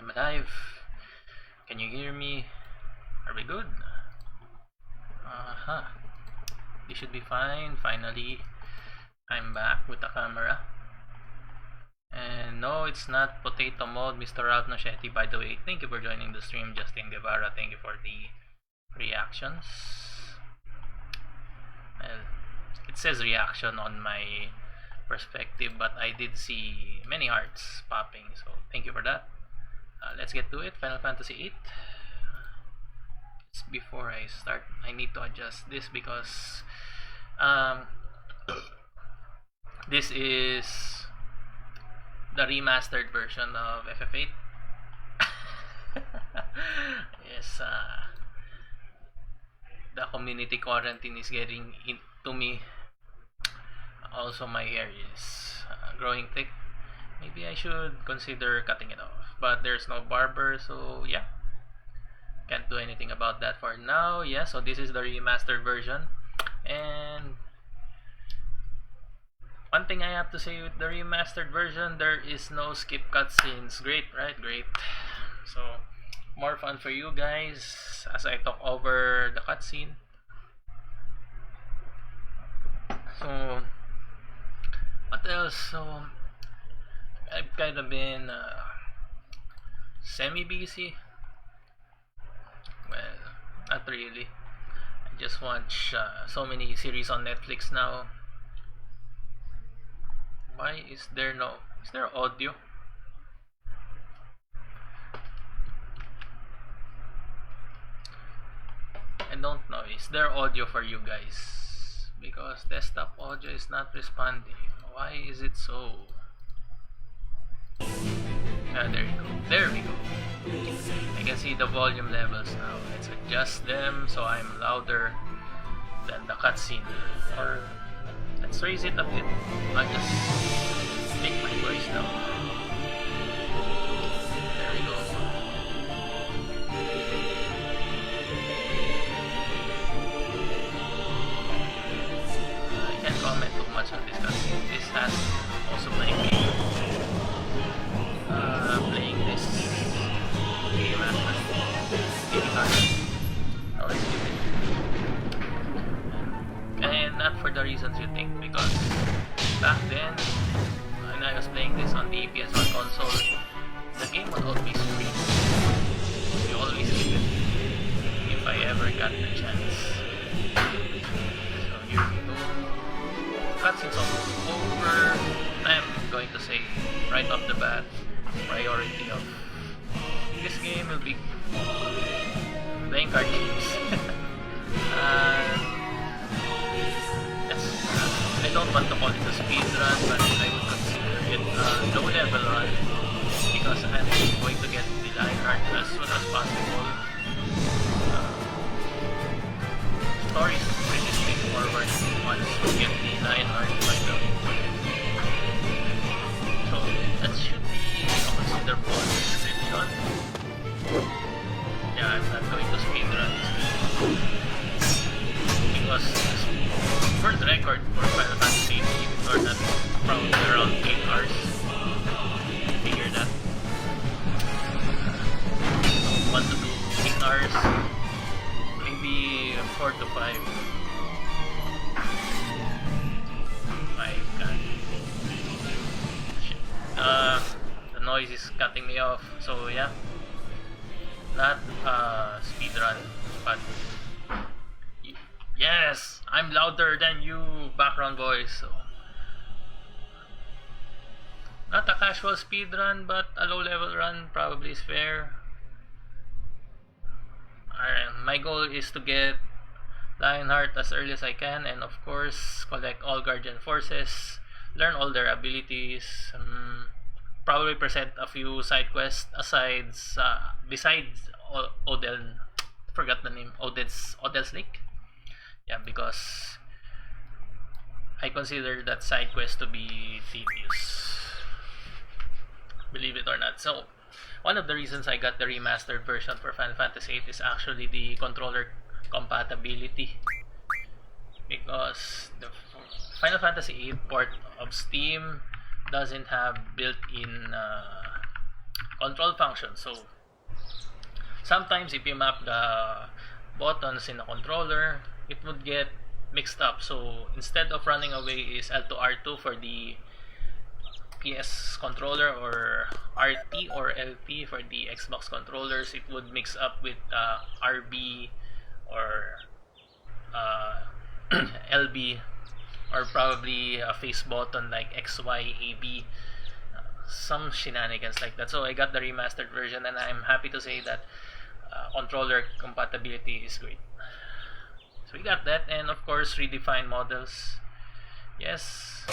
I'm alive. Can you hear me? Are we good? This should be fine. Finally, I'm back with the camera. And no, it's not potato mode, Mr. Ralph Nochetti. By the way, thank you for joining the stream. Justin Guevara, thank you for the reactions. Well, it says reaction on my perspective, but I did see many hearts popping, so thank you for that. Let's get to it. Final Fantasy VIII. Before I start, I need to adjust this because this is the remastered version of FF8. Yes, the community quarantine is getting into me. Also, my hair is growing thick. Maybe I should consider cutting it off, but there's no barber, so yeah, can't do anything about that for now. Yeah, so this is the remastered version, and one thing I have to say with the remastered version, there is no skip cutscenes. Great, right? Great. So more fun for you guys as I talk over the cutscene. So what else? So I've kind of been semi-busy. Well, not really. I just watch so many series on Netflix now. Why is there no... Is there audio? I don't know. Is there audio for you guys? Because desktop audio is not responding. Why is it so? There you go. There we go. I can see the volume levels now. Let's adjust them so I'm louder than the cutscene. Or let's raise it a bit. I'll just make my voice down. There we go. I can't comment too much on this cutscene. This has also playing this game and not for the reasons you think, because back then when I was playing this on the PS1 console, the game would always free. You always keep it if I ever got the chance. So here we go. Cutscene's almost over. I'm going to say right off the bat, priority of this game will be playing card games. I don't want to call it a speed run, but I would consider it a low level run because I'm going to get the Lionheart as soon as possible. Story is pretty straightforward once you get the Lionheart by the way. So that should be a considerable description. Yeah, I'm not going to speedrun this game because for the record for Final Fantasy VIII, or not, probably around 8 hours. Figure that. 1 to 2, 8 hours, maybe 4 to 5. My god. Shit. The noise is cutting me off, so yeah. Not speedrun, but yes, I'm louder than you, background voice. So not a casual speedrun, but a low level run probably is fair. My goal is to get Lionheart as early as I can, and of course collect all Guardian Forces, learn all their abilities, probably present a few side quests besides Odell. Forgot the name. Odell's Lake. Yeah, because I consider that side quest to be tedious, believe it or not. So one of the reasons I got the remastered version for Final Fantasy VIII is actually the controller compatibility, because the Final Fantasy VIII port of Steam doesn't have built-in control function. So sometimes if you map the buttons in a controller, it would get mixed up. So instead of running away is L to R2 for the PS controller, or RT or LT for the Xbox controllers. It would mix up with RB or LB, or probably a face button like XY, AB, some shenanigans like that. So I got the remastered version, and I'm happy to say that controller compatibility is great. So we got that, and of course redefined models. Yes.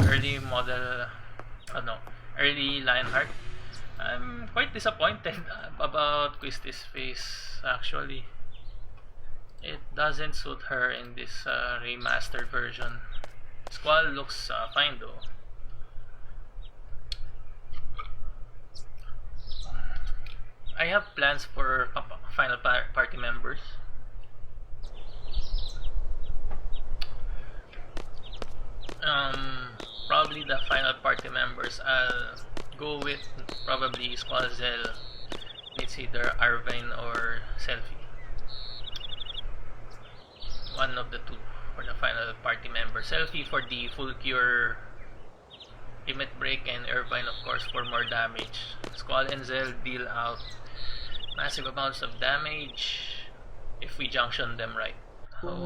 Early model, early Lionheart. I'm quite disappointed about Quisty's face. Actually, it doesn't suit her in this remastered version. Squall looks fine though. I have plans for final party members. Probably the final party members I'll go with, probably Squazel, it's either Arvine or Selfie. One of the two for the final party member. Selfie for the full cure limit break, and Irvine of course for more damage. Squall and Zell deal out massive amounts of damage if we junction them right. Oh.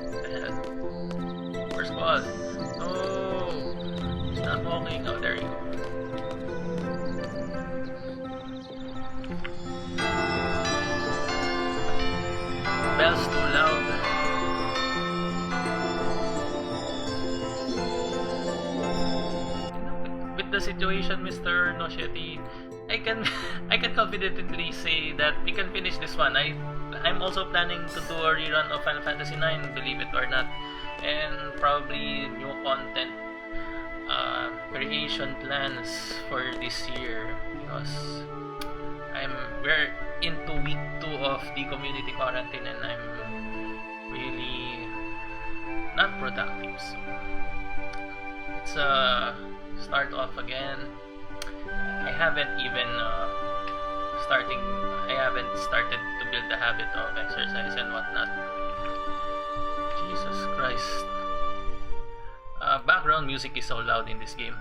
What the hell? Where's Squall? No! He's not walking. Oh, there you go. Bell's too loud. With the situation, Mr. Nosheti, I can confidently say that we can finish this one. I'm also planning to do a rerun of Final Fantasy IX, believe it or not, and probably new content creation plans for this year, because we're into week 2 of the community quarantine, and I'm really not productive. So it's start off again. I haven't started to build the habit of exercise and whatnot. Jesus Christ. Background music is so loud in this game.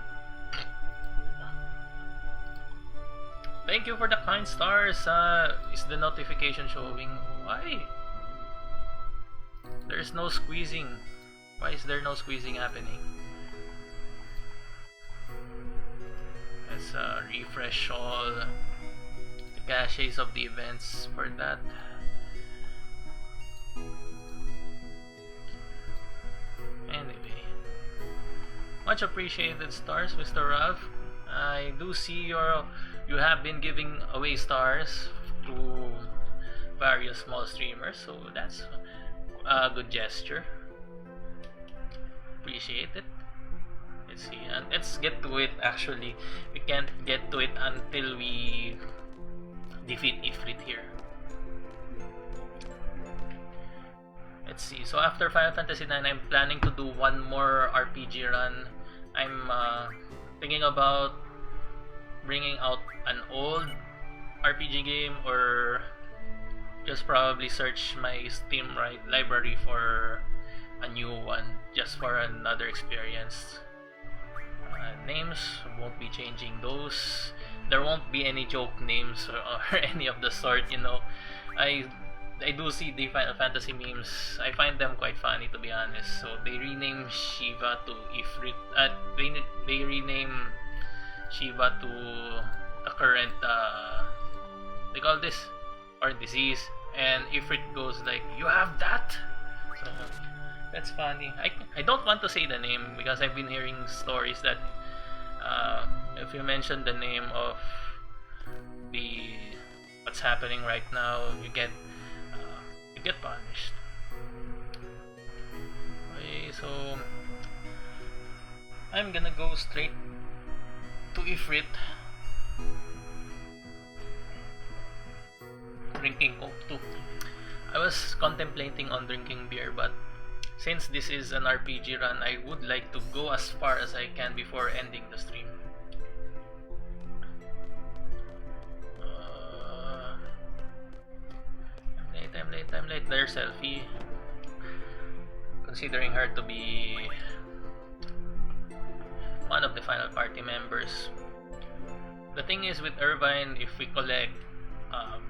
Thank you for the kind stars. Is the notification showing? Why? There's no squeezing. Why is there no squeezing happening? Let's refresh all the caches of the events for that. Anyway, much appreciated stars, Mr. Ralph. I do see you have been giving away stars to various small streamers, so that's a good gesture. Appreciate it. Let's see, and let's get to it. Actually, we can't get to it until we defeat Ifrit here. Let's see, so after Final Fantasy IX, I'm planning to do one more RPG run. I'm thinking about bringing out an old RPG game, or just probably search my Steam library for a new one, just for another experience. Names won't be changing those. There won't be any joke names or any of the sort, you know. I do see the Final Fantasy memes. I find them quite funny, to be honest. So they rename Shiva to Ifrit. They rename Shiva to the current they call this, or disease, and Ifrit goes like, "You have that." So that's funny. I don't want to say the name because I've been hearing stories that if you mention the name of what's happening right now, you get punished. Okay, so I'm gonna go straight to Ifrit. Drinking Coke too. I was contemplating on drinking beer, but since this is an RPG run, I would like to go as far as I can before ending the stream. their selfie, considering her to be one of the final party members. The thing is with Irvine, if we collect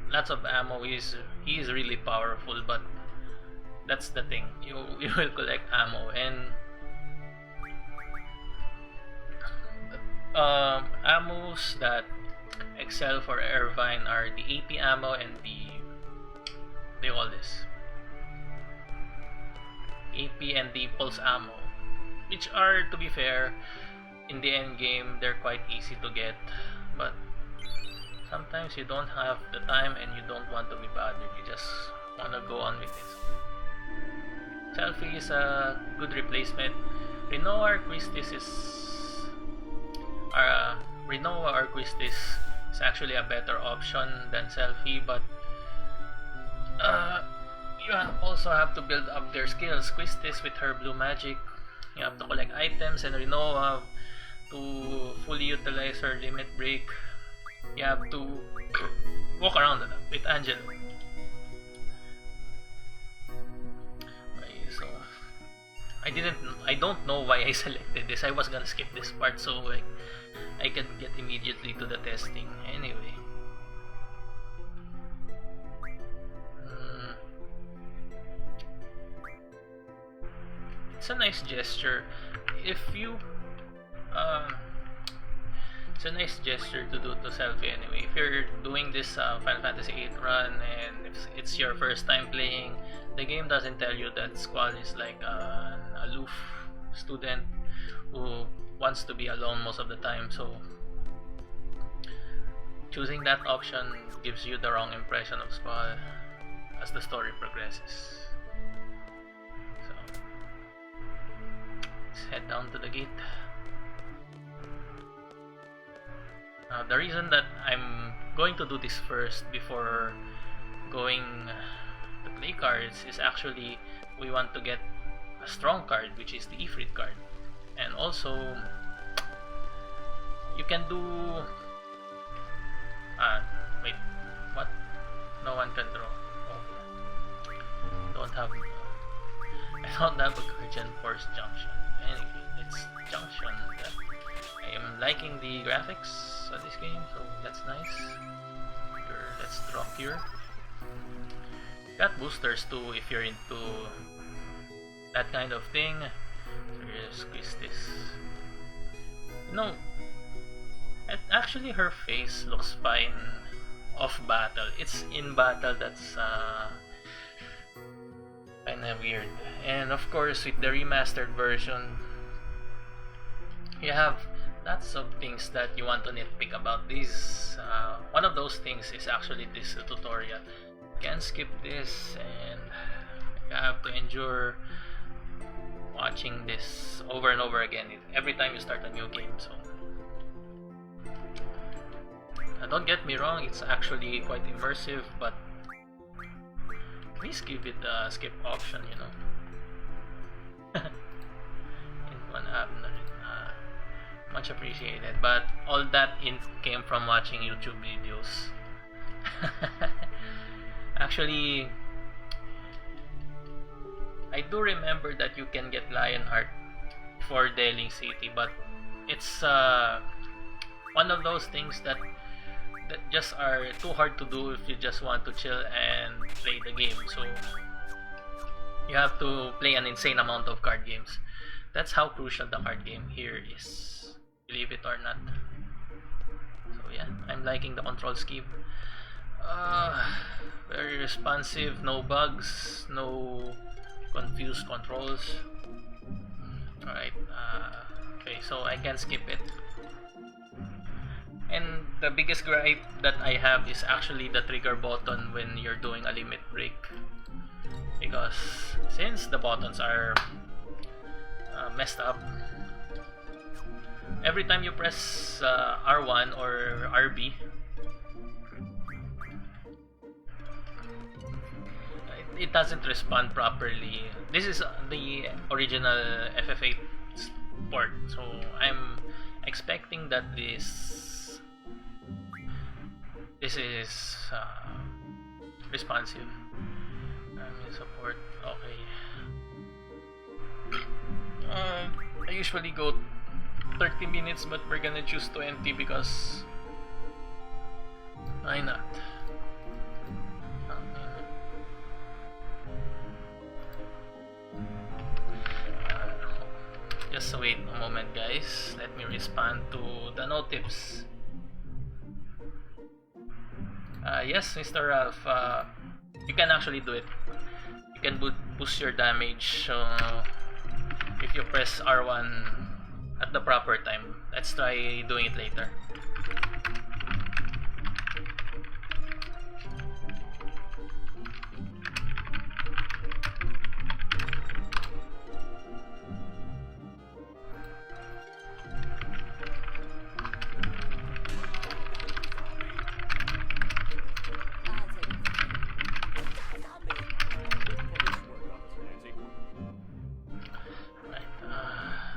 lots of ammo, he is really powerful, but that's the thing. You will collect ammo, and ammos that excel for Irvine are the AP ammo and they call this AP and the pulse ammo, which are, to be fair, in the end game they're quite easy to get, but sometimes you don't have the time and you don't want to be bothered, you just want to go on with it. Selfie is a good replacement. Renoir Christis is actually a better option than Selfie, but you also have to build up their skills. Christis with her blue magic, you have to collect items, and Renoa, to fully utilize her limit break, you have to walk around with Angelo. Okay, so I don't know why I selected this. I was gonna skip this part so I can get immediately to the testing. Anyway, it's a nice gesture. It's a nice gesture to do to Selfie anyway. If you're doing this Final Fantasy VIII run and if it's your first time playing, the game doesn't tell you that Squall is like an aloof student who wants to be alone most of the time, so choosing that option gives you the wrong impression of Squall as the story progresses. So let's head down to the gate. The reason that I'm going to do this first before going to play cards is actually we want to get a strong card, which is the Ifrit card, and also you can do wait, what? No one can draw. Oh, I don't have a Guardian Force Junction. Anyway, it's Junction. I am liking the graphics of this game, so that's nice. Here, let's draw Cure. Got boosters too if you're into that kind of thing. So just squeeze this. No, actually her face looks fine off battle. It's in battle that's kinda weird. And of course with the remastered version, you have lots of things that you want to nitpick about this. One of those things is actually this tutorial. You can skip this and you have to endure watching this over and over again every time you start a new game. So don't get me wrong, it's actually quite immersive, but please give it a skip option, you know. In one app, much appreciated, but all that came from watching YouTube videos. Actually, I do remember that you can get Lionheart for Deling City, but it's one of those things that just are too hard to do if you just want to chill and play the game. So you have to play an insane amount of card games. That's how crucial the card game here is, believe it or not. So yeah, I'm liking the control scheme. Very responsive, no bugs, no confused controls. Alright, okay, so I can skip it. And the biggest gripe that I have is actually the trigger button when you're doing a limit break, because since the buttons are messed up, every time you press R1 or RB, it doesn't respond properly. This is the original FF8 port, so I'm expecting that this is responsive. support. Okay. I usually go 30 minutes, but we're gonna choose 20 because why not? Just wait a moment, guys. Let me respond to the notifs. Yes, Mr. Ralph, you can actually do it. You can boost your damage if you press R1 at the proper time. Let's try doing it later.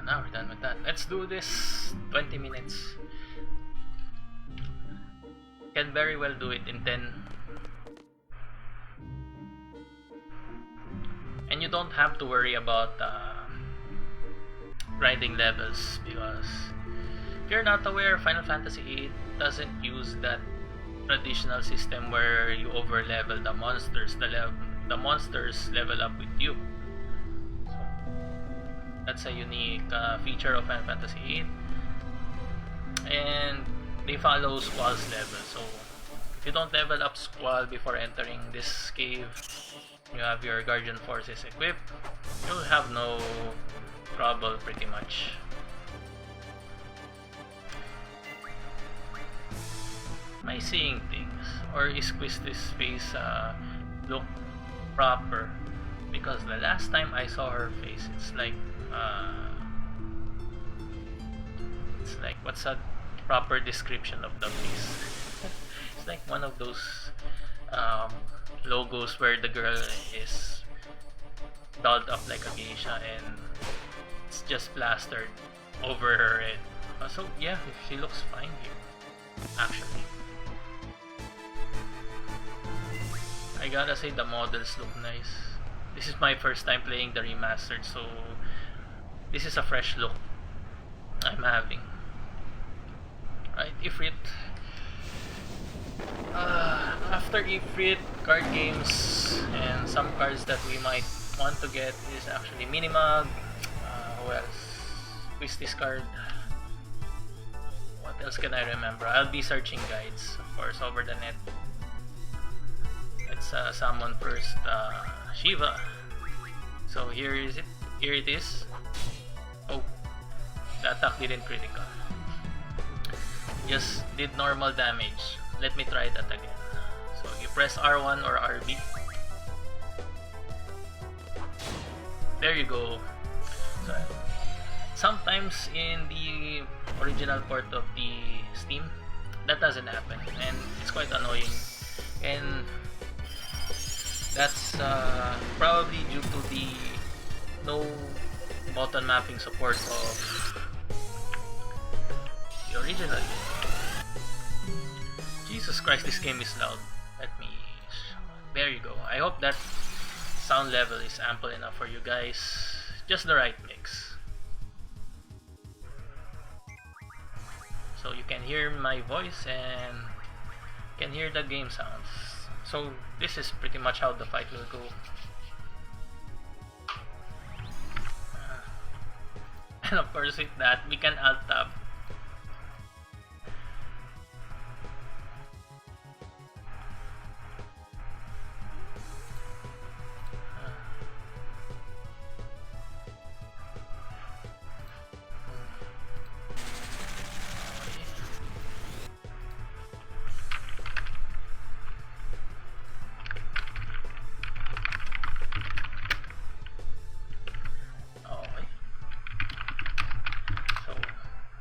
Now we're done with that. Let's do this 20 minutes. Can very well do it in 10. And you don't have to worry about grinding levels, because if you're not aware, Final Fantasy VIII doesn't use that traditional system where you over level the monsters. The monsters level up with you. That's a unique feature of Final Fantasy VIII, and they follow Squall's level. So if you don't level up Squall before entering this cave, you have your Guardian Forces equipped, you'll have no trouble pretty much. Am I seeing things, or is Quisty's face look proper? Because the last time I saw her face, it's like what's a proper description of the face? It's like one of those logos where the girl is dolled up like a geisha and it's just plastered over her head. So yeah, she looks fine here, actually. I gotta say the models look nice. This is my first time playing the remastered, so this is a fresh look I'm having. Right, Ifrit. After Ifrit, card games and some cards that we might want to get is actually Minimag. Who else? Twisty's card. What else can I remember? I'll be searching guides, of course, over the net. Let's summon first Shiva. So here is it. Here it is. Oh, the attack didn't critical. Just did normal damage. Let me try that again. So you press R1 or RB. There you go. So, sometimes in the original port of the Steam, that doesn't happen, and it's quite annoying. And that's probably due to the no button mapping support of the original game. Jesus Christ, this game is loud. There you go. I hope that sound level is ample enough for you guys. Just the right mix. So you can hear my voice and can hear the game sounds. So this is pretty much how the fight will go. And of course with that, we can alt tab.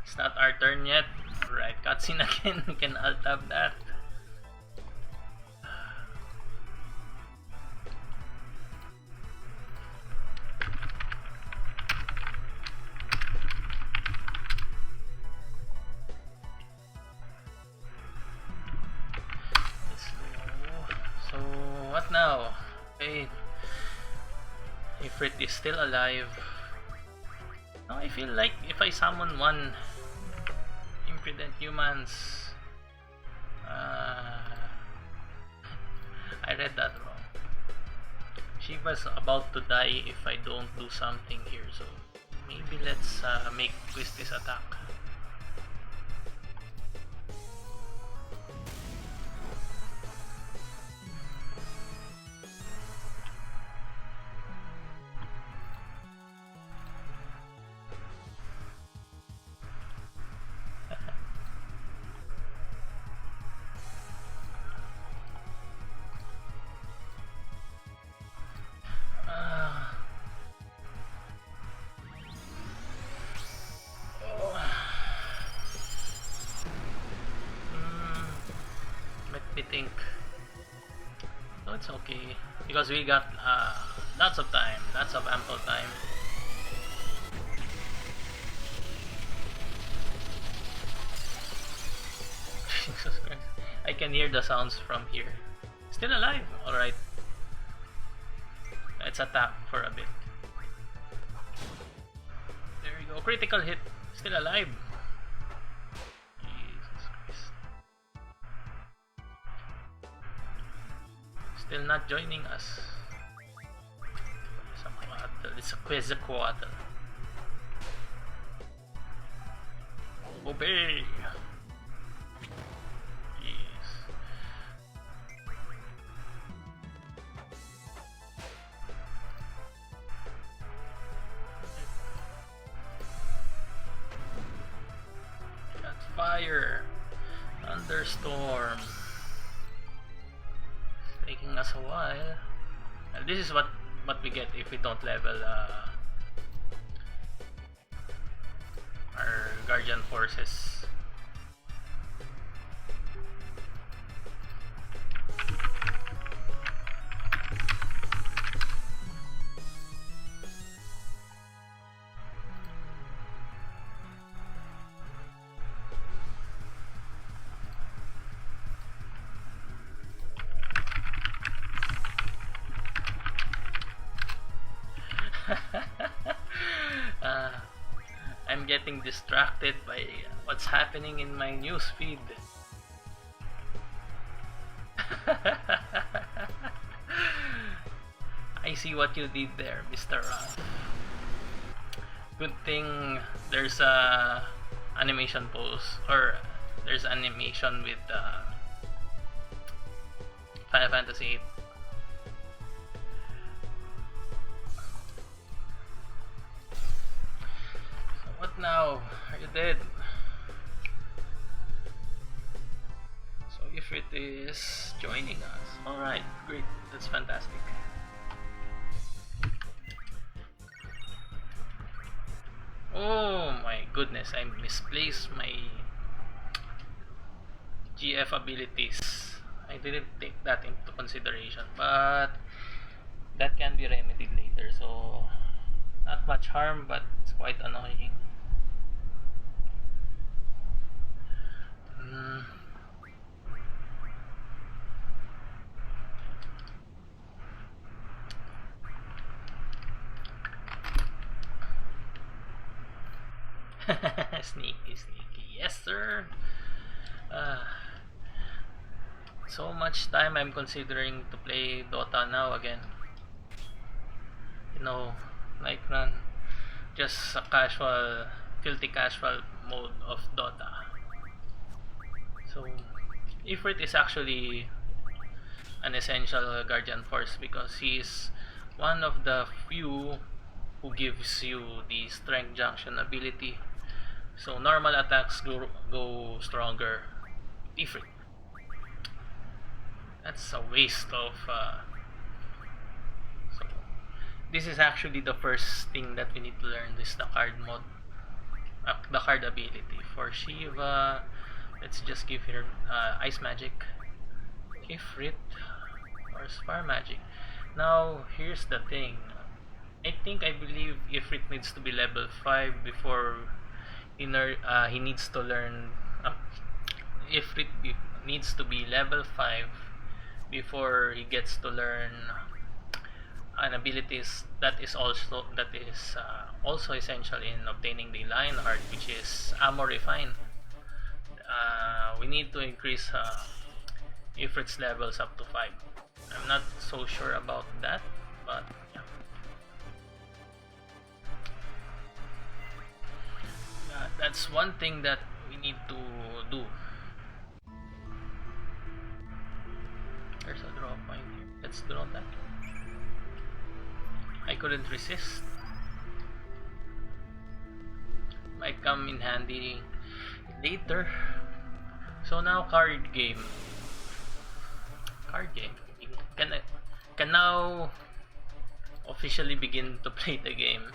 It's not our turn yet. Right, cutscene again. We can alt tab that. So what now? Okay, Ifrit is still alive. Now I feel like if I summon one impudent humans, I read that wrong. Shiva's about to die if I don't do something here, so maybe let's make Twistis attack. Let me think. No, it's okay because we got lots of time, lots of ample time. Jesus Christ. I can hear the sounds from here. Still alive. Alright. Let's attack for a bit. There we go. Critical hit. Still alive. Jesus Christ. Still not joining us. It's a Quetzalcoatl. Obey! Yes. Got fire! Thunderstorm! It's taking us a while. And this is what we get if we don't level our Guardian Forces. I'm getting distracted by what's happening in my newsfeed. I see what you did there, Mr. Roth. Good thing there's a animation pose, or there's animation with Final Fantasy VIII. What now? Are you dead? So if it is joining us, alright, great, that's fantastic. Oh my goodness, I misplaced my GF abilities. I didn't take that into consideration, but that can be remedied later, so not much harm, but it's quite annoying. Sneaky, yes sir. So much time I'm considering to play Dota now again. You know, like run just a casual, filthy casual mode of Dota. So Ifrit is actually an essential Guardian Force because he is one of the few who gives you the Strength Junction ability. So normal attacks go stronger. Ifrit. That's a waste of so this is actually the first thing that we need to learn, is the card mode, the card ability. For Shiva, let's just give her Ice Magic, Ifrit, or Spar Magic. Now here's the thing, I believe Ifrit needs to be level 5 before he needs to learn Ifrit needs to be level 5 before he gets to learn an abilities that is also essential in obtaining the Lionheart, which is Ammo Refine. We need to increase Ifrit's levels up to 5. I'm not so sure about that, but yeah. That's one thing that we need to do. There's a draw point here. Let's draw that. I couldn't resist. Might come in handy later. So now card game. Can now officially begin to play the game,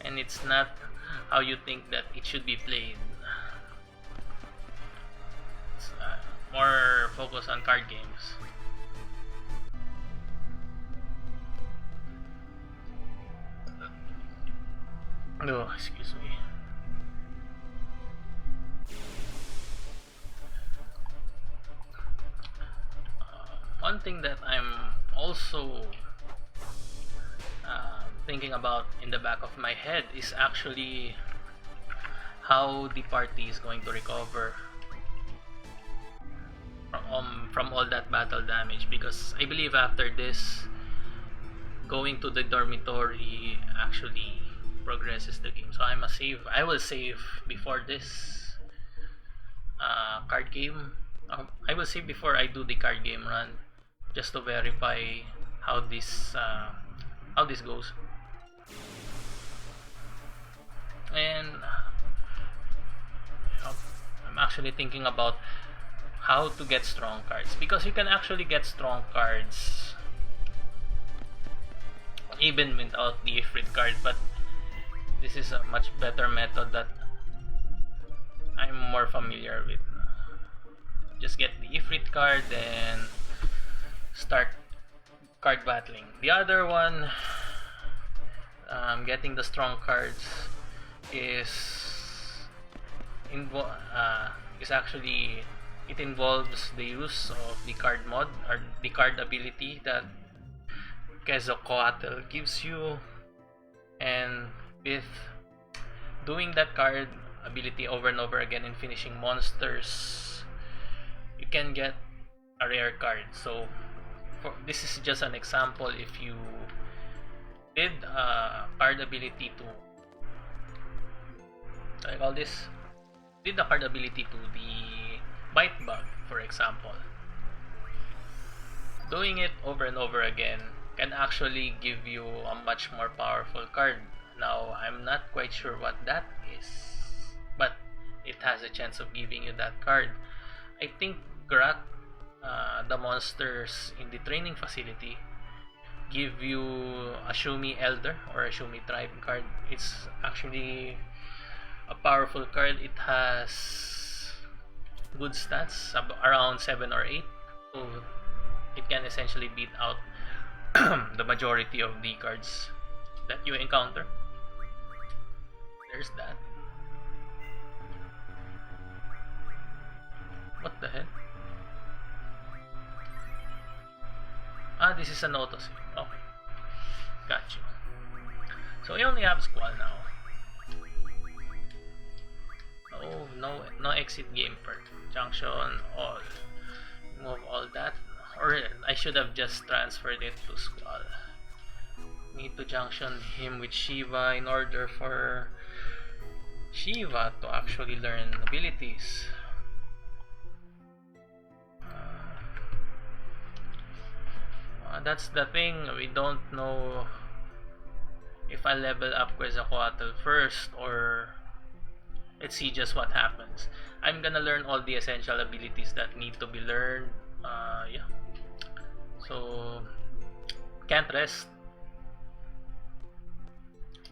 and it's not how you think that it should be played. It's more focus on card games. Oh, excuse me. One thing that I'm also thinking about in the back of my head is actually how the party is going to recover from all that battle damage, because I believe after this, going to the dormitory actually progresses the game. So I will save before this card game. I will save before I do the card game run, just to verify how this goes. And I'm actually thinking about how to get strong cards, because you can actually get strong cards even without the Ifrit card, but this is a much better method that I'm more familiar with. Just get the Ifrit card, then start card battling. The other one, getting the strong cards, is actually, it involves the use of the card mod, or the card ability that Quetzalcoatl gives you, and with doing that card ability over and over again and finishing monsters, you can get a rare card. So this is just an example. If you did a card ability to did the card ability to the Bite Bug, for example, doing it over and over again can actually give you a much more powerful card. Now, I'm not quite sure what that is, but it has a chance of giving you that card. I think Grat, the monsters in the training facility, give you a Shumi Elder or a Shumi Tribe card. It's actually a powerful card. It has good stats, around 7 or 8, so it can essentially beat out the majority of the cards that you encounter. There's that. What the hell? Ah, this is an auto save. Okay, got you. So we only have Squall now. Oh, no exit game perk. Junction all. Move all that. Or I should have just transferred it to Squall. Need to junction him with Shiva in order for Shiva to actually learn abilities. That's the thing, we don't know if I level up Quetzalcoatl first, or let's see just what happens. I'm gonna learn all the essential abilities that need to be learned. Yeah. So can't rest.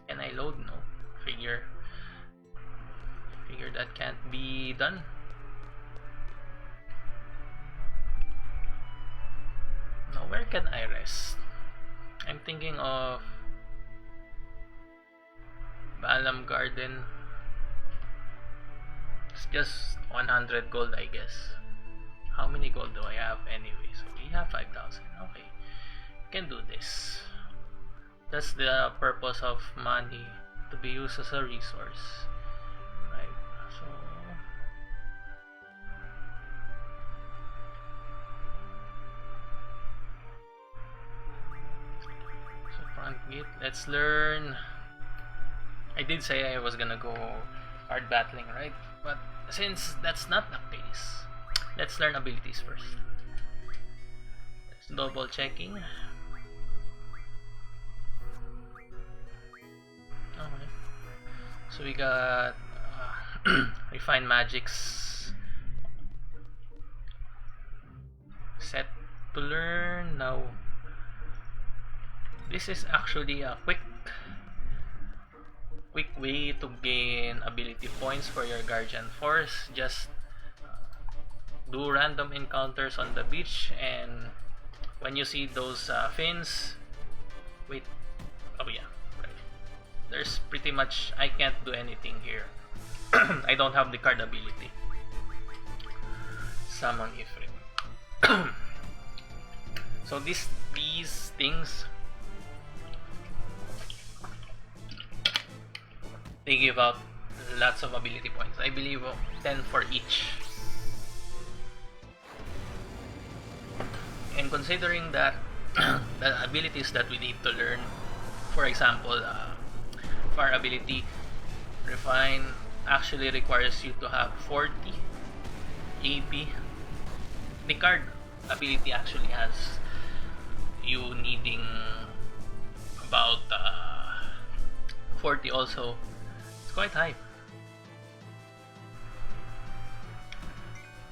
Can I load? No. Figure that can't be done. Now where can I rest? I'm thinking of Balam Garden. It's just 100 gold, I guess. How many gold do I have anyway? So we have 5,000. Okay, can do this. That's the purpose of money, to be used as a resource, right? So front gate, let's learn. I did say I was gonna go hard battling, right? But since that's not the case, let's learn abilities first. Let's double checking. Okay. So we got refined magics set to learn. Now this is actually a quick way to gain ability points for your guardian force. Just do random encounters on the beach, and when you see those fins, wait, oh yeah, right. There's pretty much, I can't do anything here. I don't have the card ability. Summon Ifrit. So these things, they give out lots of ability points. I believe 10 for each. And considering that the abilities that we need to learn, for example, fire ability, refine, actually requires you to have 40 AP. The card ability actually has you needing about 40 also. It's quite high.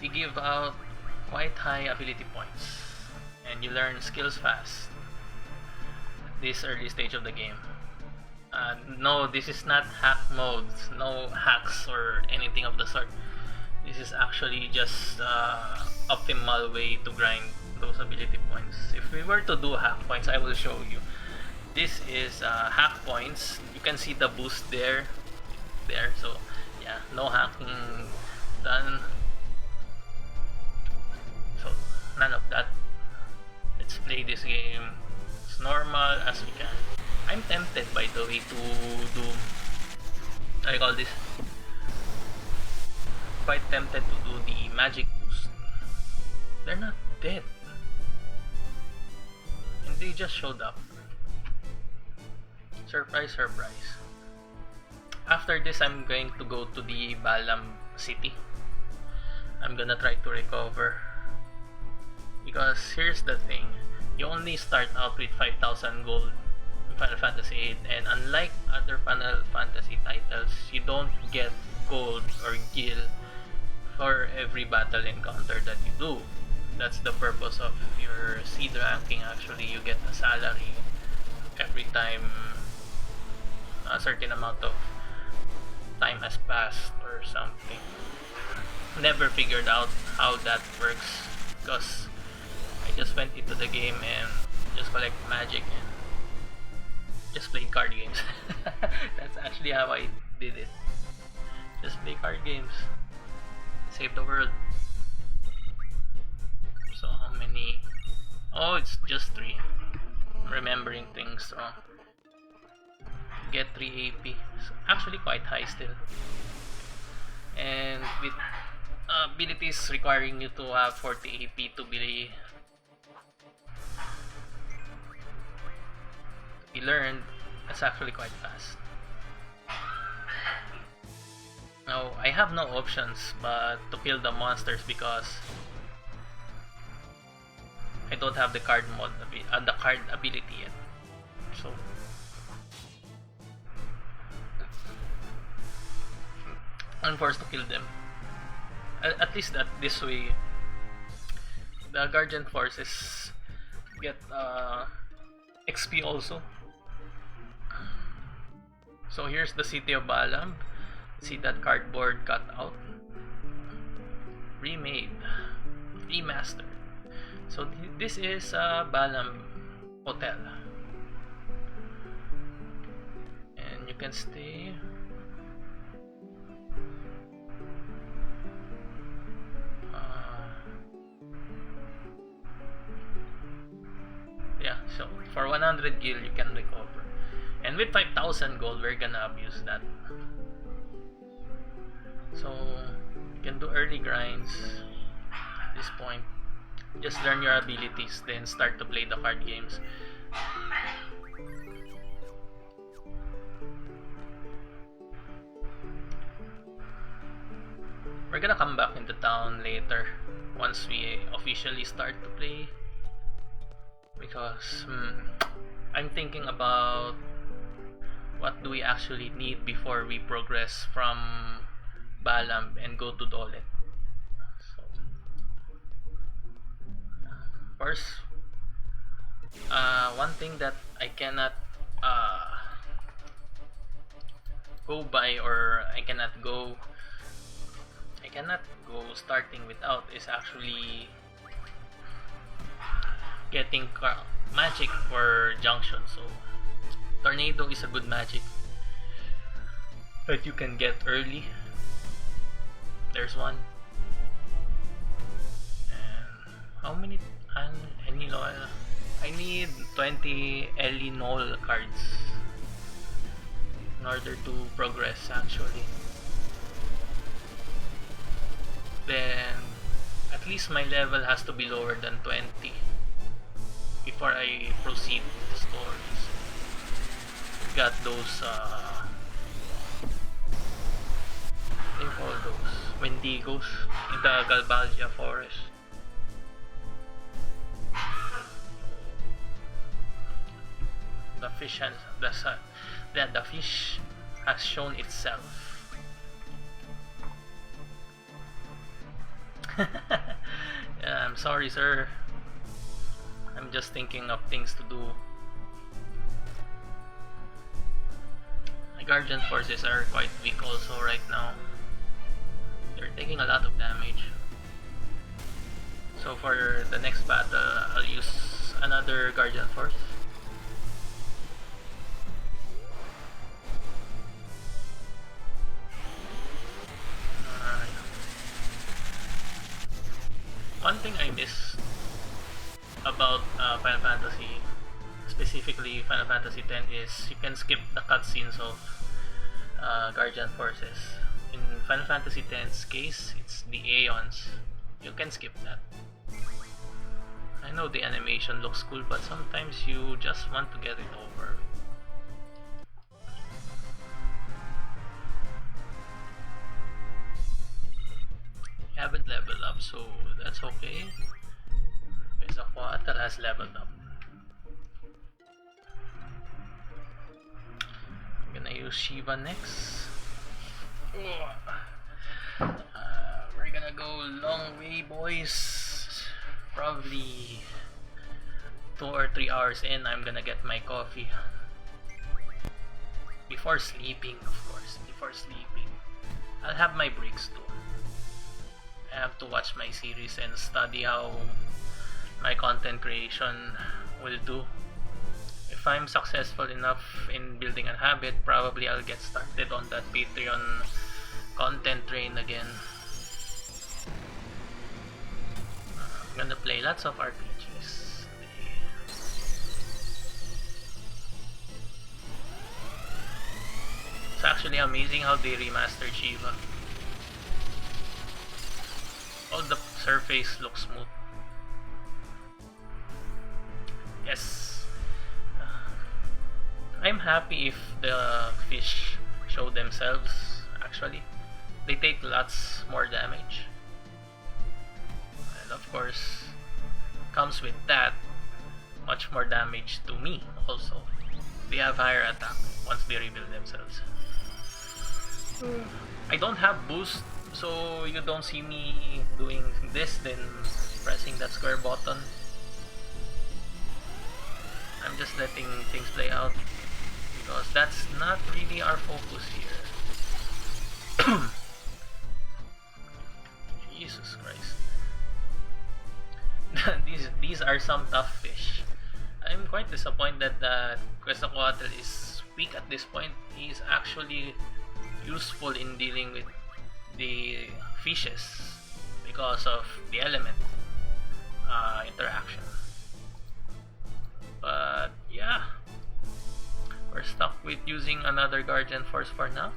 They give out quite high ability points, and you learn skills fast at this early stage of the game. No, this is not hack modes, no hacks or anything of the sort. This is actually just optimal way to grind those ability points. If we were to do hack points, I will show you. This is hack points. You can see the boost there. So yeah, no hacking done. So none of that. Let's play this game as normal as we can. I'm tempted, by the way, to do, I call this, quite tempted to do the magic boost. They're not dead, and they just showed up. Surprise, surprise. After this, I'm going to go to the Balam city. I'm gonna try to recover, because here's the thing, you only start out with 5,000 gold in Final Fantasy VIII, and unlike other Final Fantasy titles, you don't get gold or gil for every battle encounter that you do. That's the purpose of your seed ranking. Actually, you get a salary every time a certain amount of time has passed or something. Never figured out how that works, because I just went into the game and just collect magic and just play card games. That's actually how I did it. Just play card games. Save the world. So how many? Oh, it's just 3. I'm remembering things wrong. Get 3 AP. So actually quite high still. And with abilities requiring you to have 40 AP to be learned, that's actually quite fast. Now, I have no options but to kill the monsters, because I don't have the card the card ability yet. So I'm forced to kill them. At least that this way, the guardian forces get XP also. So here's the city of Balam. See that cardboard cut out? Remade, remastered. So this is Balam Hotel, and you can stay. Yeah, So for 100 gil you can recover. And with 5,000 gold, we're gonna abuse that. So you can do early grinds at this point. Just learn your abilities, then start to play the card games. We're gonna come back into town later once we officially start to play, because I'm thinking about what do we actually need before we progress from Balam and go to Dolet. So, first, one thing that I cannot go by, or I cannot go starting without, is actually getting magic for junction. So tornado is a good magic that you can get early. There's one. And how many? I need 20 Elinol cards in order to progress actually. Then at least my level has to be lower than 20 before I proceed with the stories. Got those they call those Wendigos in the Galbalia forest. The fish has the fish has shown itself. Yeah, I'm sorry, sir. I'm just thinking of things to do. My guardian forces are quite weak also right now. They're taking a lot of damage. So for the next battle, I'll use another guardian force. One thing I miss about Final Fantasy, specifically Final Fantasy X, is you can skip the cutscenes of Guardian Forces. In Final Fantasy X's case, it's the Aeons. You can skip that. I know the animation looks cool, but sometimes you just want to get it over. Haven't leveled up, so that's okay. Because Aquatal has leveled up. I'm gonna use Shiva next. We're gonna go long way, boys. Probably 2 or 3 hours in, I'm gonna get my coffee. Before sleeping, of course. Before sleeping. I'll have my breaks too. I have to watch my series and study how my content creation will do. If I'm successful enough in building a habit, probably I'll get started on that Patreon content train again. I'm gonna play lots of RPGs. It's actually amazing how they remastered Shiva. All the surface looks smooth. Yes. I'm happy if the fish show themselves. Actually, they take lots more damage. And of course, comes with that much more damage to me also. They have higher attack once they reveal themselves. I don't have boost, so you don't see me doing this, then pressing that square button. I'm just letting things play out because that's not really our focus here. Jesus Christ. these are some tough fish. I'm quite disappointed that Quetzalcoatl is weak at this point. He's actually useful in dealing with the fishes because of the element interaction. But quit using another Guardian Force for now.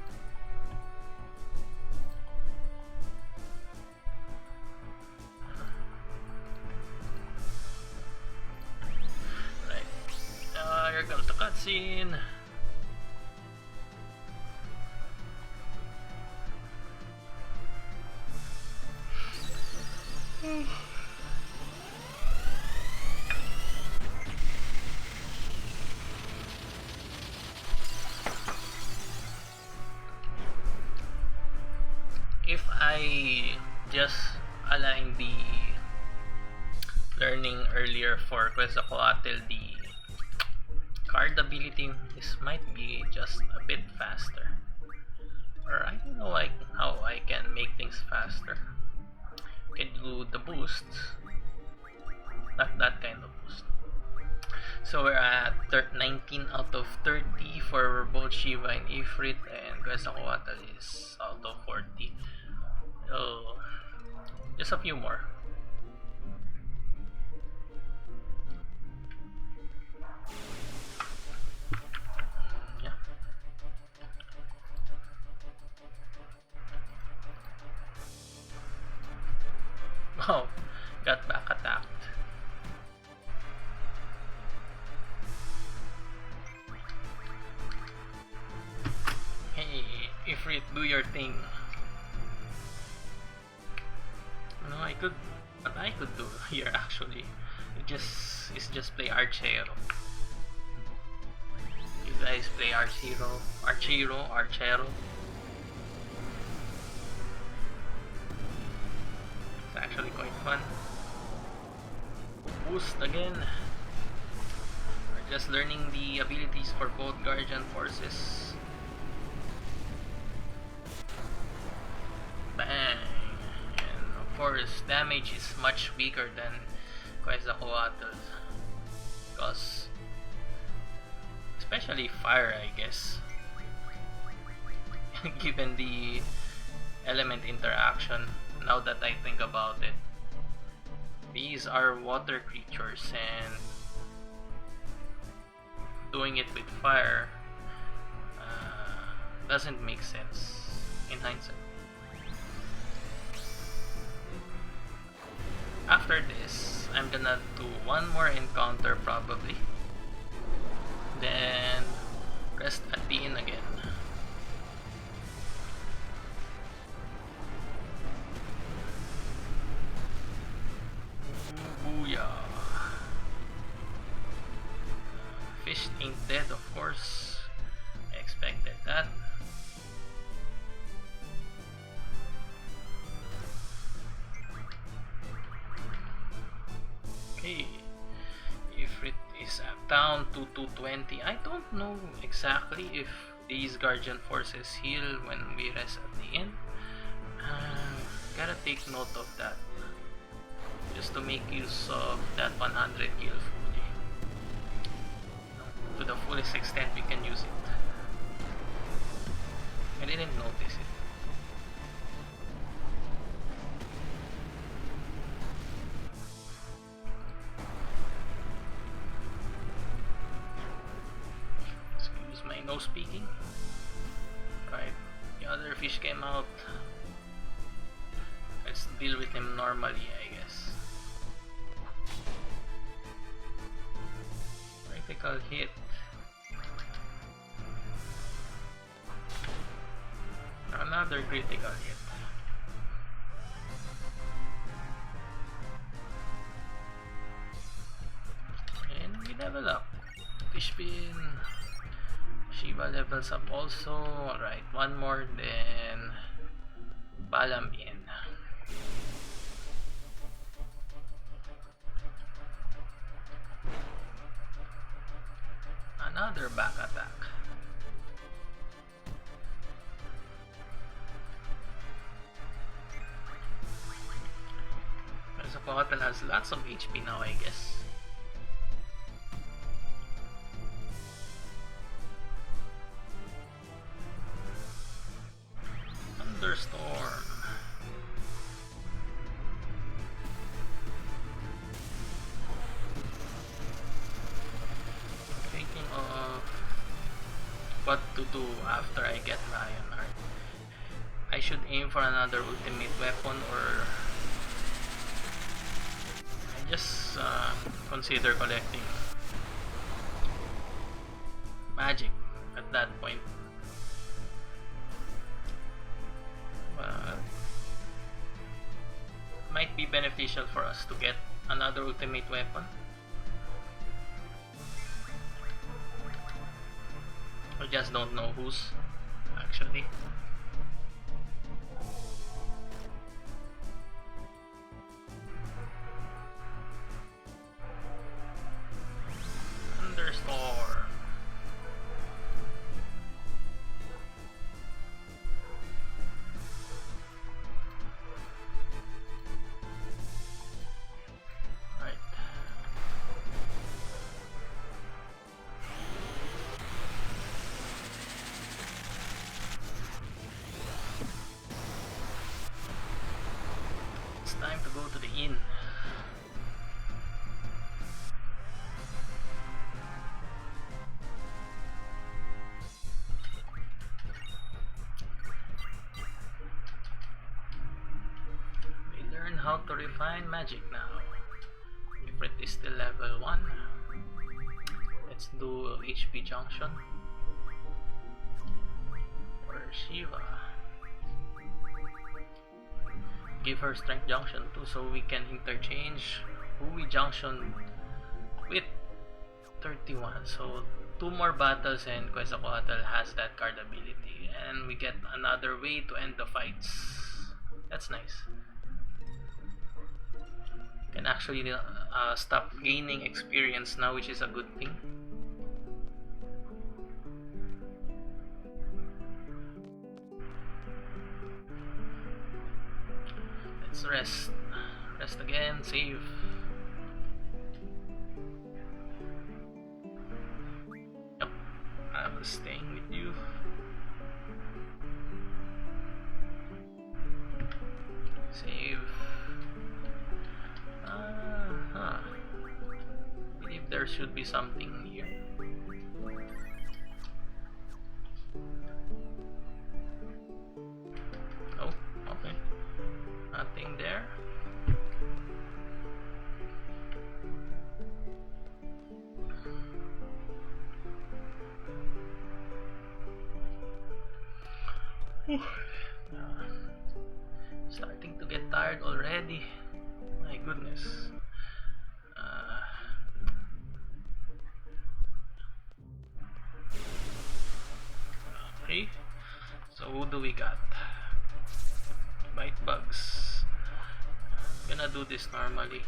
Right. Here comes the cutscene. If I just align the learning earlier for Quetzalcoatl, the card ability, this might be just a bit faster. Or I don't know like how I can make things faster. Can do the boosts, not that kind of boost. So we're at 19 out of 30 for both Shiva and Ifrit, and Quetzalcoatl is out of 40. So just a few more. Yeah. Wow, got back attacked. Hey, Ifrit, do your thing. No, what I could do here actually, is just play Archero. You guys play Archero. It's actually quite fun. Boost again. We're just learning the abilities for both Guardian Forces. Bang! And of course, damage is much bigger than Quetzalcoatl, because especially fire, I guess, given the element interaction. Now that I think about it, these are water creatures, and doing it with fire doesn't make sense in hindsight. After this, I'm gonna do one more encounter probably, then rest at the inn again. Booyah! Fish ain't dead, of course. I expected that. Okay, Ifrit is down to 220. I don't know exactly if these Guardian Forces heal when we rest at the inn. Gotta take note of that, just to make use of that 100 kill fully. To the fullest extent we can use it. I didn't notice it. Excuse my nose speaking. Right, the other fish came out. Let's deal with him normally, I guess. Critical hit. Another critical hit. And we level up. Fishpin. Shiva levels up also. Alright, one more, then Balambien. Another back attack. Quetzalcoatl has lots of HP now, I guess. Thunderstorm. what to do after I get Lionheart. I should aim for another ultimate weapon, or I just consider collecting magic at that point. Might be beneficial for us to get another ultimate weapon. I just don't know whose, actually. Thunderstorm. Time to go to the inn. We learn how to refine magic now. Ifrit is still level 1. Let's do HP junction for Shiva. Give her strength junction too, so we can interchange who we junction with 31. So 2 more battles and Quetzalcoatl has that card ability, and we get another way to end the fights. That's nice. Can actually stop gaining experience now, which is a good thing. Let's rest again, save. Yep, I was staying with you. Save. Believe there should be something here. Oh, okay. Nothing there. Starting to get tired already. My goodness. Okay. So who do we got? Bite bugs. I'm gonna do this normally.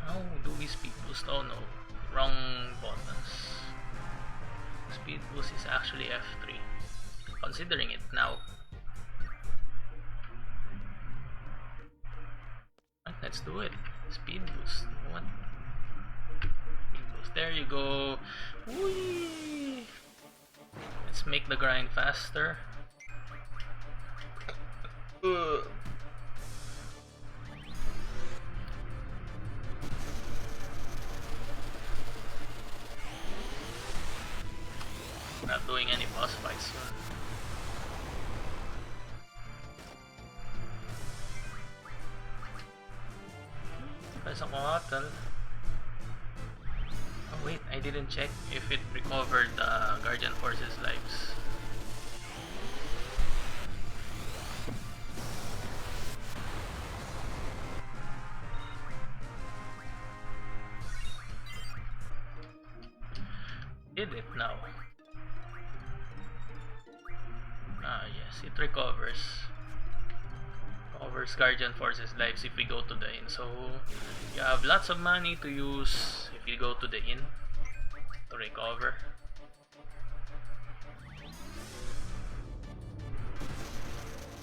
How do we speed boost? Oh no, wrong buttons. Speed boost is actually F3. Considering it now. Let's do it. Speed boost. What? Speed boost. There you go. Whee! Let's make the grind faster. Not doing any boss fights soon. Quetzalcoatl. Oh wait, I didn't check if it recovered the Guardian Force's lives. Did it now? Ah yes, it recovers. Recovers Guardian Force's lives if we go to the inn. So you have lots of money to use if you go to the inn to recover.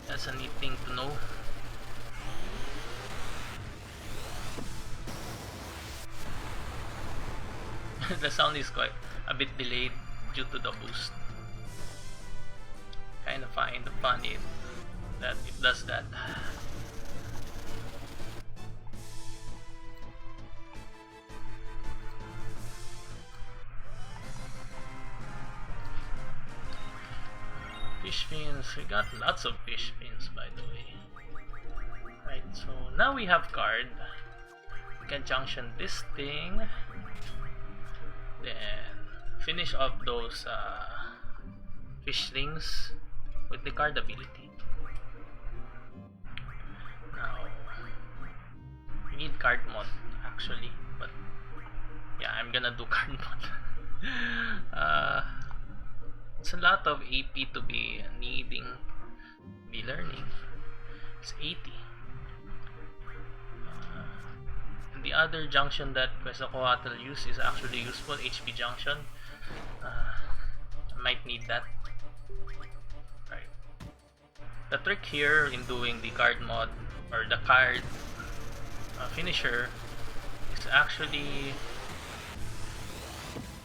That's a neat thing to know. The sound is quite a bit delayed due to the boost. Kind of find funny that it does that. Fish fins, we got lots of fish fins by the way. Right, so now we have card. We can junction this thing, then finish off those fish things with the card ability. Now we need card mod actually, but yeah, I'm gonna do card mod. It's a lot of AP to be needing, be learning. It's 80. And the other junction that Quetzalcoatl use is actually useful, HP junction. I might need that. Right. The trick here in doing the card mod or the card finisher is actually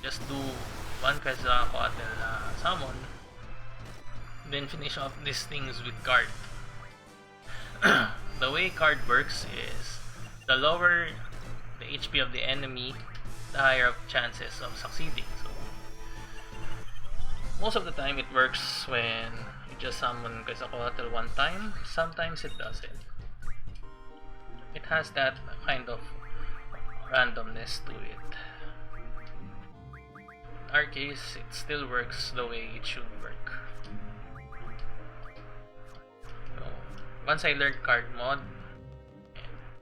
just do one Quetzalcoatl summon, then finish off these things with card. The way card works is the lower the HP of the enemy, the higher chances of succeeding. So most of the time it works when you just summon Quetzalcoatl one time. Sometimes it doesn't. It has that kind of randomness to it. In our case, it still works the way it should work. So, once I learn card mod,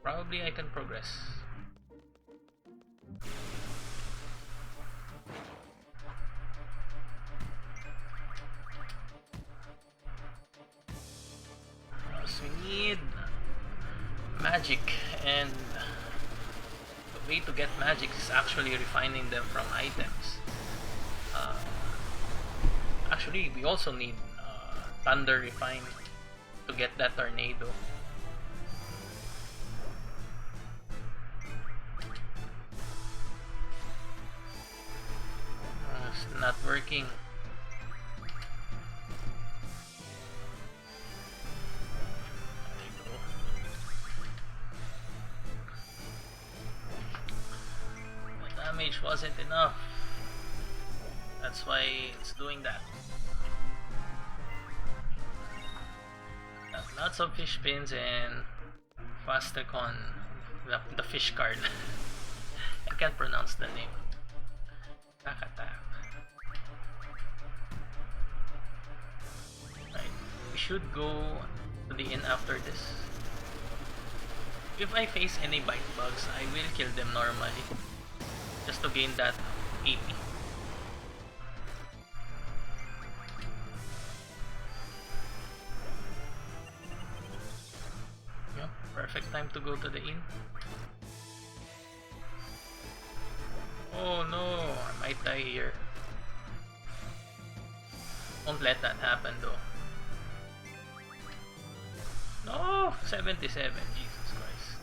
probably I can progress. So we need magic, and the way to get magic is actually refining them from items. Actually, we also need thunder refine to get that tornado. It's not working. There you go. The damage wasn't enough. That's why it's doing that. Lots of fish pins and Fasticon, the fish card. I can't pronounce the name. Nakatap. Right, we should go to the inn after this. If I face any bite bugs, I will kill them normally, just to gain that AP. Perfect time to go to the inn. Oh no, I might die here. Won't let that happen though. No, 77, Jesus Christ.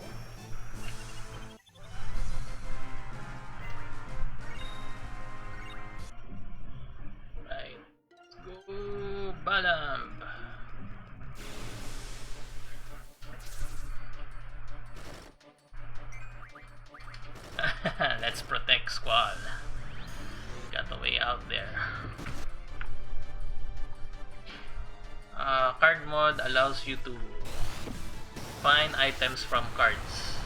Right, let's go Balam. Let's protect Squall. Got a way out there. Card mod allows you to find items from cards.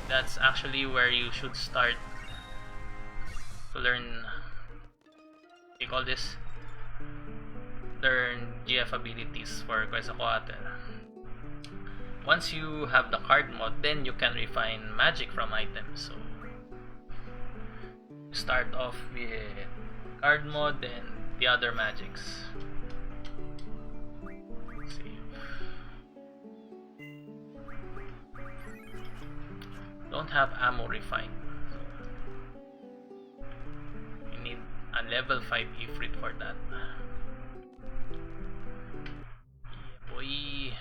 That's actually where you should start to learn. You call this? Learn GF abilities for Quetzalcoatl. Once you have the card mod, then you can refine magic from items. So start off with card mod and the other magics. Save. Don't have ammo refine. You need a level 5 Ifrit for that. Yeah, boy.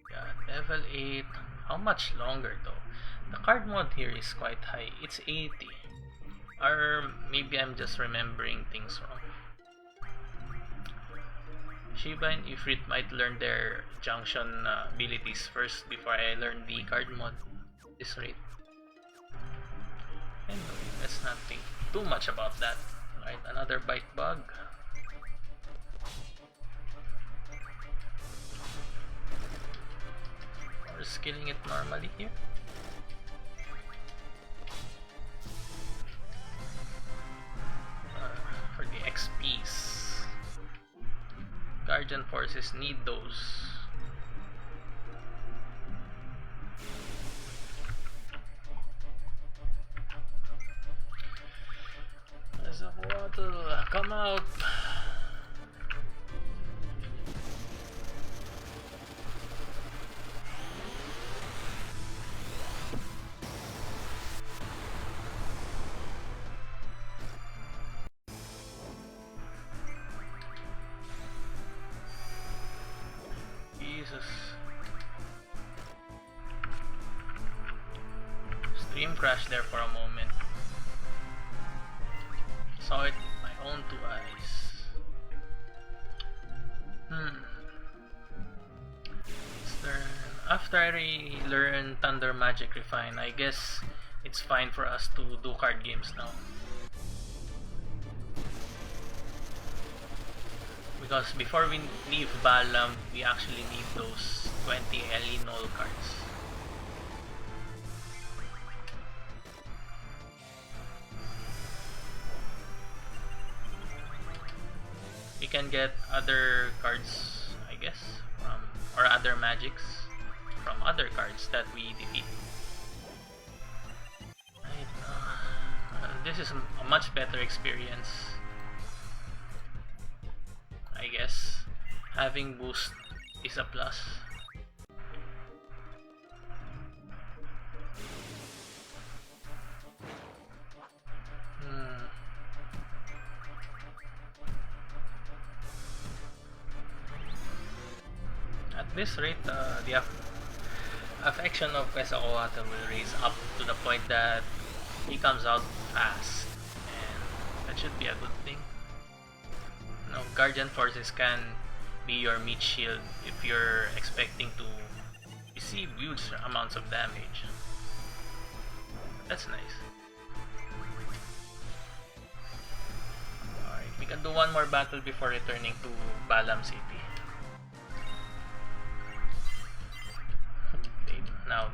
Got level 8. How much longer though? The card mod here is quite high. It's 80. Or maybe I'm just remembering things wrong. Shiva and Ifrit might learn their junction abilities first before I learn the card mod at this rate. Anyway, let's not think too much about that. Alright, another bite bug. We're skilling it normally here. For the XPs. Guardian forces need those. There's a water, come out! Jesus. Stream crashed there for a moment. Saw it with my own two eyes. After I learn Thunder Magic Refine, I guess it's fine for us to do card games now. Because before we leave Balam, we actually need those 20 Ellie Null cards. You can get other cards, I guess, or other magics from other cards that we defeat. This is a much better experience, I guess. Having boost is a plus. At this rate, the affection of Quetzalcoatl will raise up to the point that he comes out fast, and that should be a good thing. Now, Guardian Forces can be your meat shield if you're expecting to receive huge amounts of damage. That's nice. Alright, we can do one more battle before returning to Balam City. Now,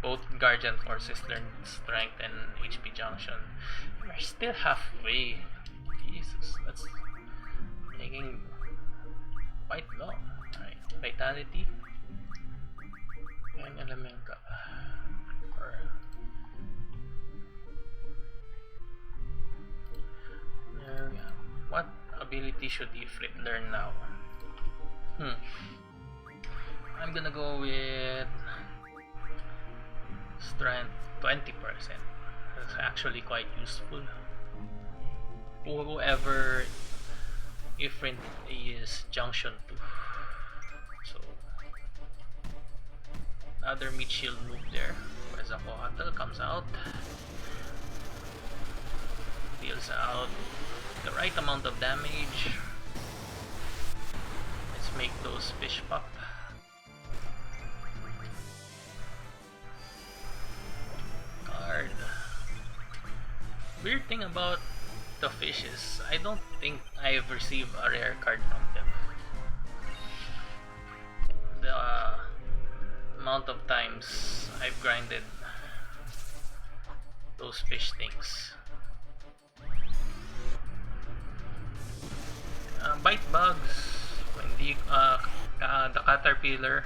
both Guardian Forces learn Strength and HP Junction. We're still halfway. Jesus, that's taking quite long. Alright, Vitality and Elemental. What ability should Ifrit learn now? I'm gonna go with Strength 20%. That's actually quite useful. Whoever Ifrit is junction to. So another mid shield move there. Quetzalcoatl comes out. Deals out the right amount of damage. Let's make those fish pop. Card. Weird thing about the fish is I don't think I've received a rare card from them. The amount of times I've grinded those fish things. Bite bugs, when the caterpillar.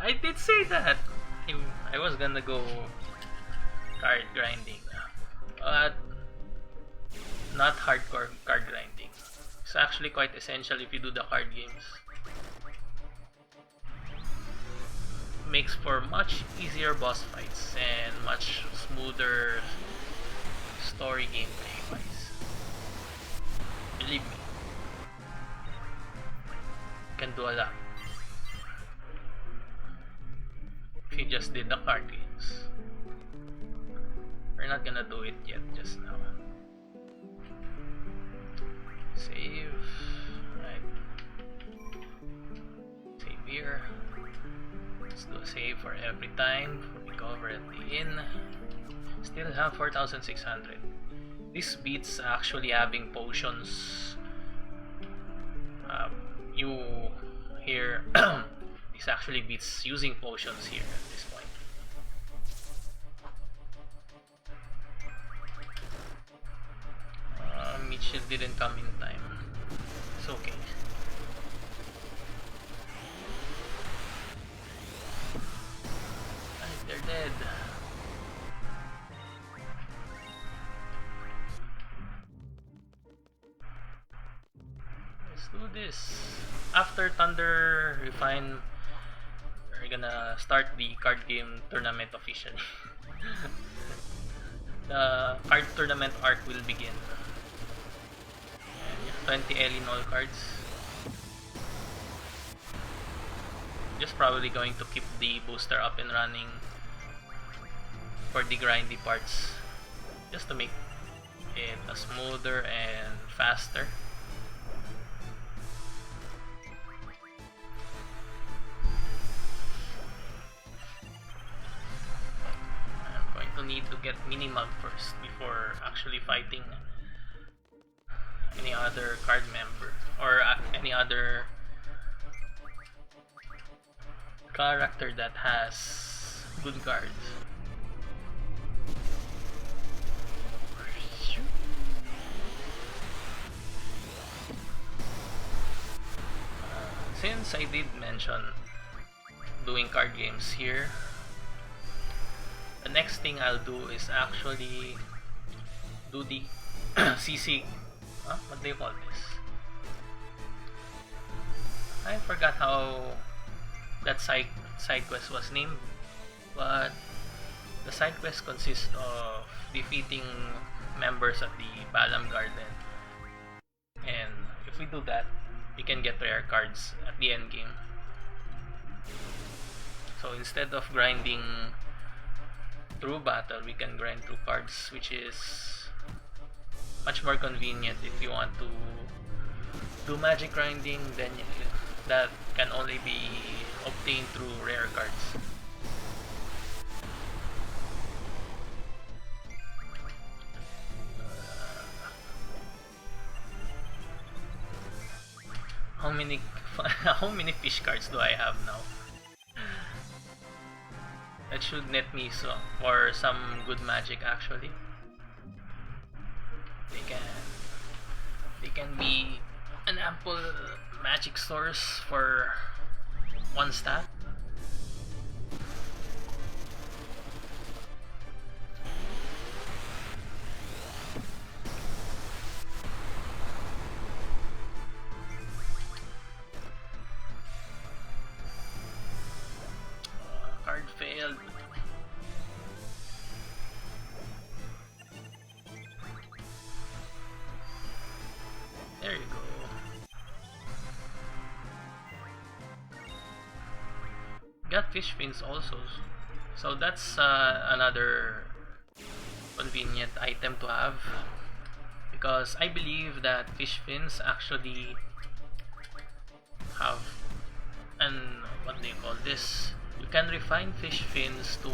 I did say that. I was gonna go card grinding, but not hardcore card grinding. It's actually quite essential if you do the card games. Makes for much easier boss fights and much smoother story gameplay wise. Believe me, you can do a lot if you just did the card games. we're not gonna do it yet just now. Save. Right. Save here. Let's do a save for every time we go over at the inn. Still have 4,600. This beats actually having potions. You here this actually beats using potions here at this point. Mitchell didn't come in time. It's okay. Right, they're dead. Let's do this. After Thunder Refine, we're gonna start the card game tournament officially. The card tournament arc will begin. And 20 Elinol cards. Just probably going to keep the booster up and running for the grindy parts, just to make it smoother and faster. Need to get Minimag first before actually fighting any other card member or any other character that has good cards. Since I did mention doing card games here, the next thing I'll do is actually do the CC. What do you call this? I forgot how that side quest was named, but the side quest consists of defeating members of the Balam Garden, and if we do that, we can get rare cards at the end game. So instead of grinding through battle, we can grind through cards, which is much more convenient if you want to do magic grinding. Then that can only be obtained through rare cards. How many fish cards do I have now? That should net me for some good magic actually. They can be an ample magic source for one stat. Card failed. There you go. Got fish fins also, so that's another convenient item to have, because I believe that fish fins actually have what do you call this? You can refine fish fins to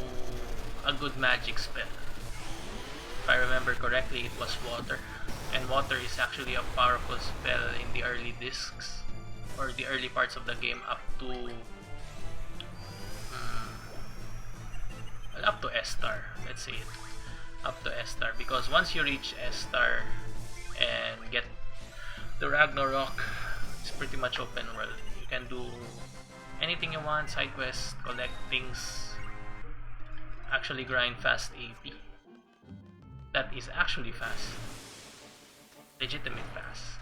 a good magic spell. If I remember correctly, it was water, and water is actually a powerful spell in the early discs or the early parts of the game up to S-star. Let's say it up to S-star, because once you reach S-star and get the Ragnarok, it's pretty much open world. You can do anything you want, side quests, collect things, actually grind fast AP. That is actually fast, legitimate fast.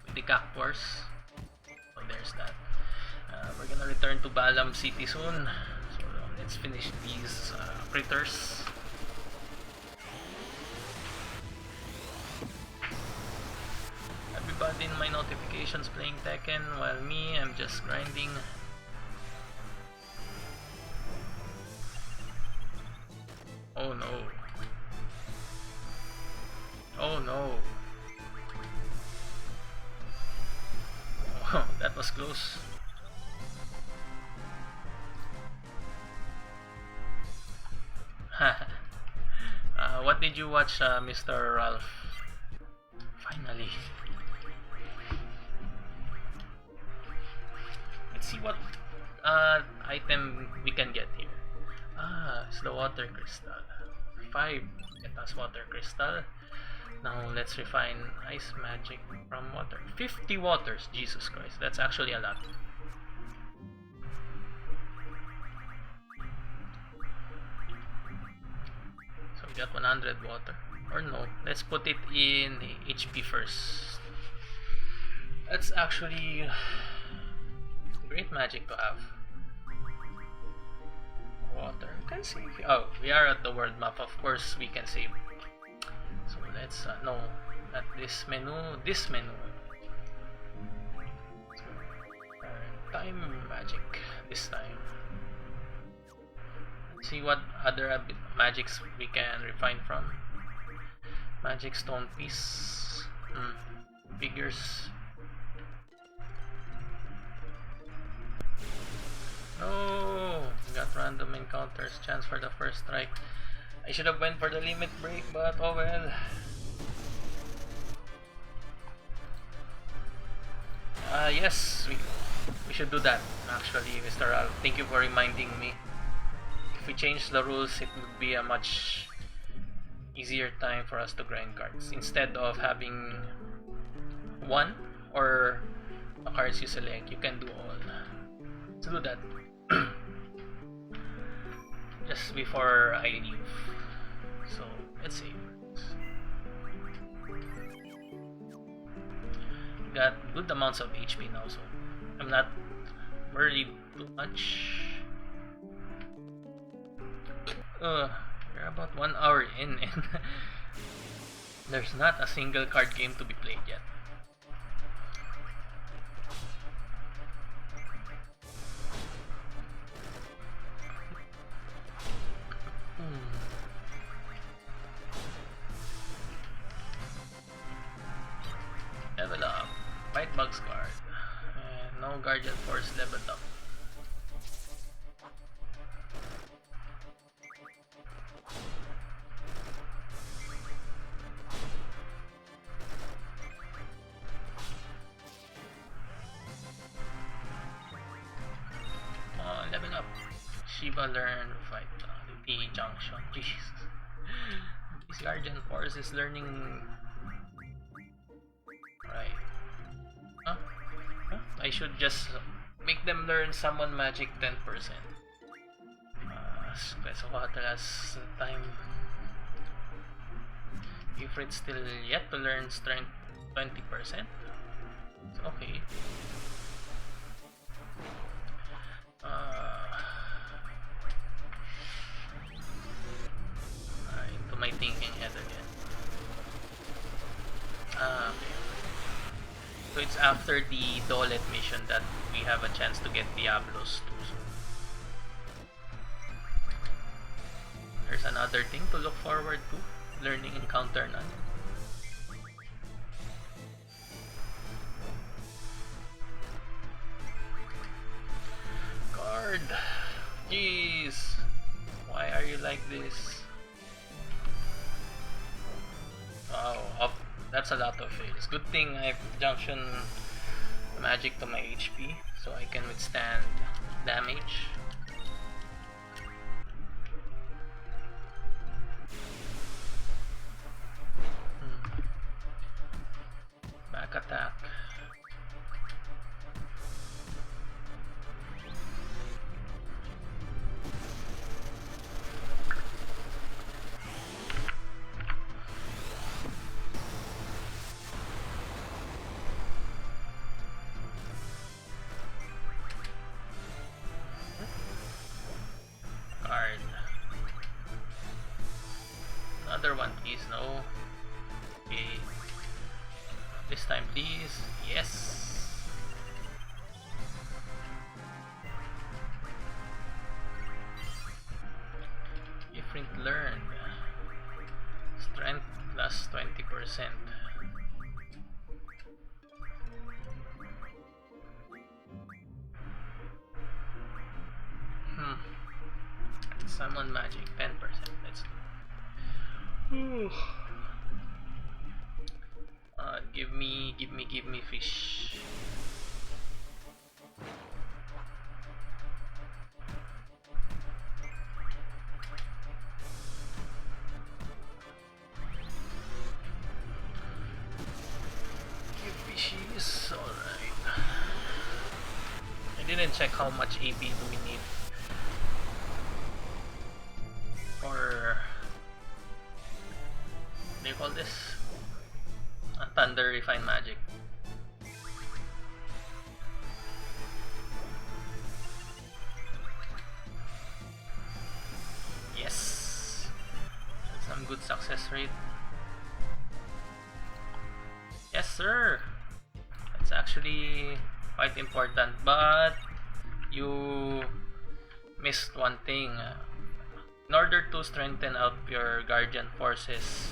With the Cactuars, so there's that. We're gonna return to Balam City soon, so let's finish these critters. Everybody in my notifications playing Tekken, while me, I'm just grinding. Oh no. was close. What did you watch, Mr. Ralph? Finally. Let's see what item we can get here. It's the water crystal. 5 Etas water crystal. Now let's refine ice magic from water. 50 waters, Jesus Christ, that's actually a lot. So we got 100 water. Or no, let's put it in HP first. That's actually great magic to have. Water, you can save. Oh, we are at the world map, of course we can save. So let's no, not this menu, this menu. So, time magic this time. Let's see what other magics we can refine from. Magic stone piece. Figures. No, we got random encounters. Chance for the first strike. I should have went for the limit break, but oh well. Yes, we should do that. Actually, Mr. Al, thank you for reminding me. If we change the rules, it would be a much easier time for us to grind cards. Instead of having one or the cards you select, you can do all. Let's do that. Just before I leave. So let's see. Got good amounts of HP now, so I'm not worried too much. We're about 1 hour in and there's not a single card game to be played yet. Level up. White Bugs card. And no Guardian Force leveled up. Level up. Shiva learn fight. The junction. Jeez. This Guardian Force is learning. Right. Huh? I should just make them learn summon magic 10%. Squares of water last time. Ifrit still yet to learn strength 20%. It's okay. Into my thinking head again. Okay. So it's after the Dolet mission that we have a chance to get Diablos too. So there's another thing to look forward to. Learning Encounter None. Card! Jeez! Why are you like this? Wow, that's a lot of fails. Good thing I have junction magic to my HP so I can withstand damage. Back attack. Card. Another one, please. No. Okay. This time, please. Yes. Different learned. Strength plus 20%. Summon magic 10%. Let's do. Give me fish. Give fishes. Alright. I didn't check how much AP do we need for, what do you call this? Thunder Refine Magic. Yes! That's some good success rate. Yes, sir! That's actually quite important, but you missed one thing. In order to strengthen up your Guardian forces,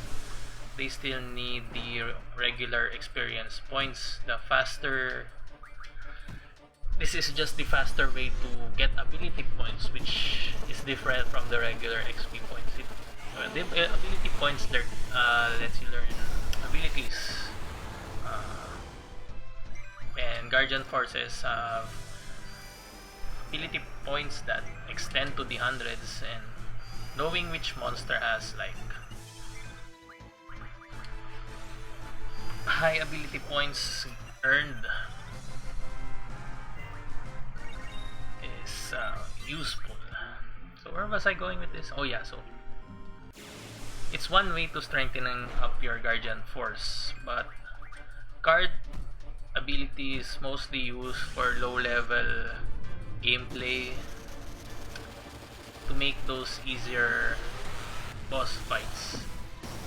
they still need the regular experience points. The faster, this is just the faster way to get ability points, which is different from the regular XP points. The ability points lets you learn abilities, and Guardian forces have ability points that extend to the hundreds, and knowing which monster has like high ability points earned is useful. So where was I going with this? Oh yeah, so it's one way to strengthening up your Guardian force, but card ability is mostly used for low level gameplay to make those easier boss fights,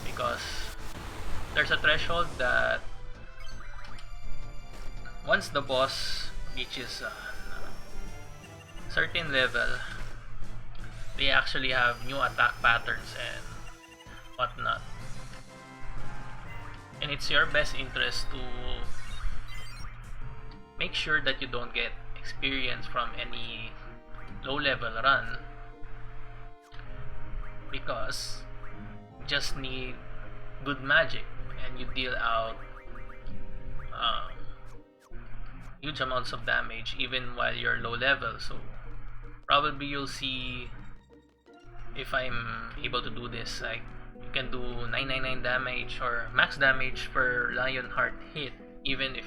because there's a threshold that once the boss reaches a certain level, they actually have new attack patterns and whatnot, and it's your best interest to make sure that you don't get experience from any low level run, because you just need good magic and you deal out huge amounts of damage even while you're low level. So probably you'll see, if I'm able to do this, like you can do 999 damage or max damage per Lionheart hit, even if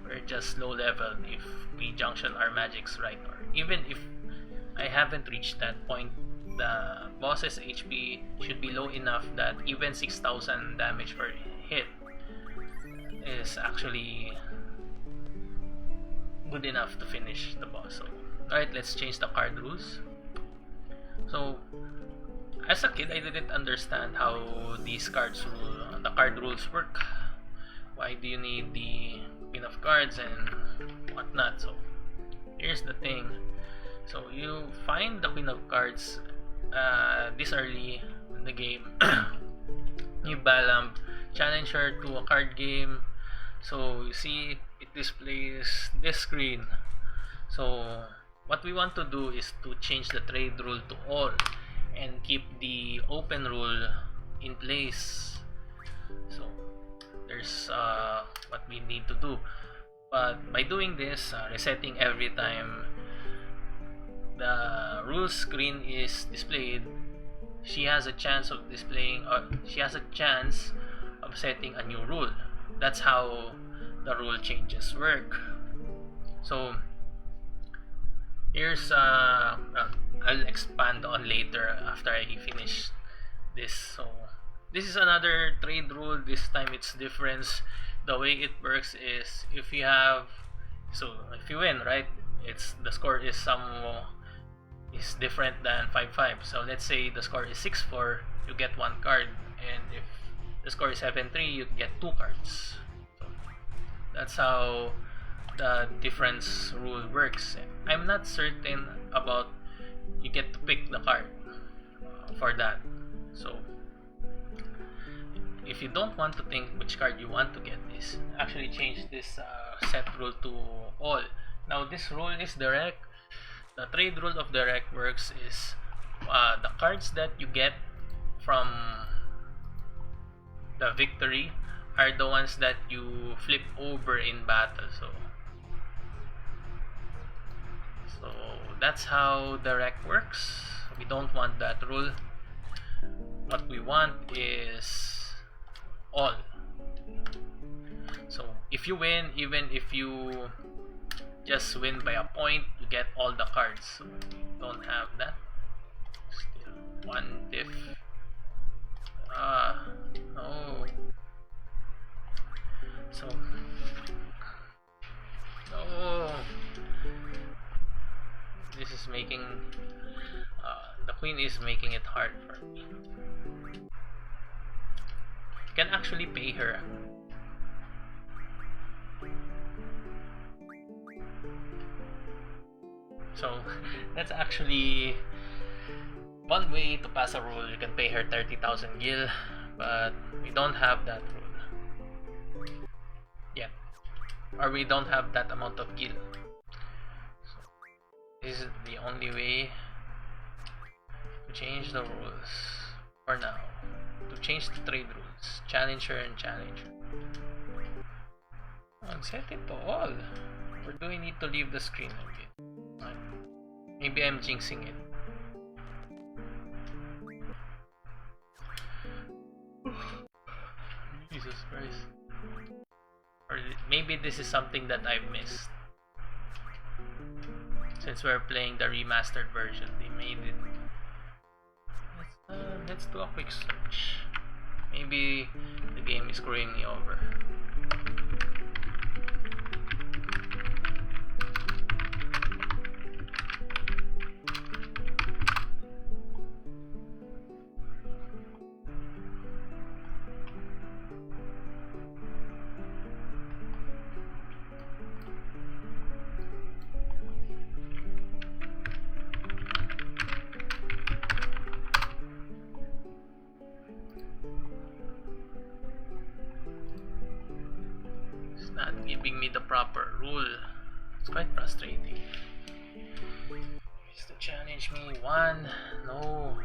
we're just low level, if we junction our magics right, or even if I haven't reached that point, the boss's HP should be low enough that even 6,000 damage per hit is actually good enough to finish the boss. So, alright, let's change the card rules. So, as a kid, I didn't understand how these the card rules work. Why do you need the Queen of Cards and whatnot? So, here's the thing. So, you find the Queen of Cards this early in the game. You challenge her to a card game. So you see it displays this screen. So what we want to do is to change the trade rule to all and keep the open rule in place. So there's what we need to do. But by doing this, resetting every time the rules screen is displayed, she has a chance of setting a new rule. That's how the rule changes work. So here's I'll expand on later after I finish this. So this is another trade rule. This time it's different. The way it works is if you win, right, it's the score is different than 5-5. So let's say the score is 6-4, you get one card, and if the score is 7-3, you get two cards. So that's how the difference rule works. I'm not certain about you get to pick the card for that. So if you don't want to think which card you want to get, is actually change this set rule to all. Now this rule is direct. The trade rule of direct works is the cards that you get from the victory are the ones that you flip over in battle. So that's how the wreck works. We don't want that rule. What we want is all. So if you win, even if you just win by a point, you get all the cards. So we don't have that. Still one diff. No. So no. This is making the queen is making it hard for me. You can actually pay her. So that's actually one way to pass a rule. You can pay her 30,000 gil, but we don't have that rule yet, or we don't have that amount of gil. So this is the only way to change the rules for now. To change the trade rules, challenge her and challenge her. Set it to all. Or do we need to leave the screen a bit? Maybe I'm jinxing it. Jesus Christ. Or maybe this is something that I've missed. Since we're playing the remastered version, they made it. Let's do a quick search. Maybe the game is screwing me over. Not giving me the proper rule. It's quite frustrating. Just to challenge me. One. No.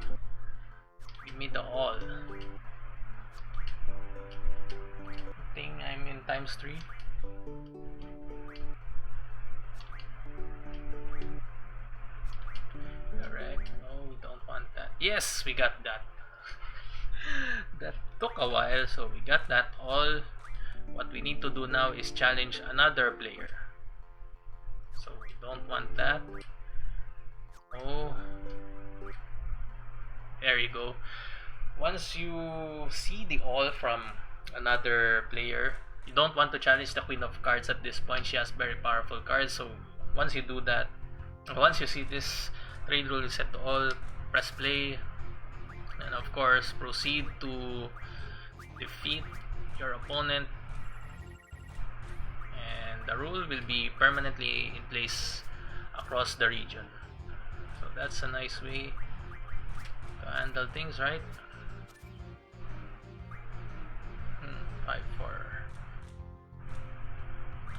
Give me the all. I think I'm in times 3. Correct. No, we don't want that. Yes, we got that. That took a while, so we got that all. What we need to do now is challenge another player. So we don't want that. Oh, there you go. Once you see the all from another player, you don't want to challenge the Queen of Cards at this point. She has very powerful cards. So once you do that, once you see this trade rule is set to all, press play, and of course proceed to defeat your opponent. The rule will be permanently in place across the region. So that's a nice way to handle things, right? 5, 4, 3,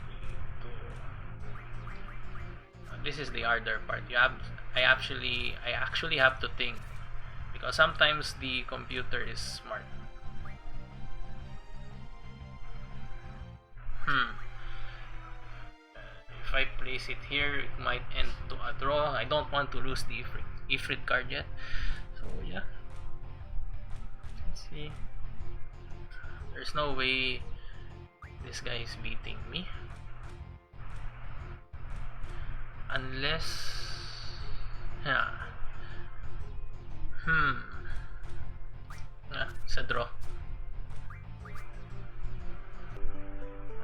2. This is the harder part. I actually have to think, because sometimes the computer is smart. If I place it here, it might end to a draw. I don't want to lose the Ifrit card yet. So yeah. Let's see. There's no way this guy is beating me. Unless... Yeah. It's a draw.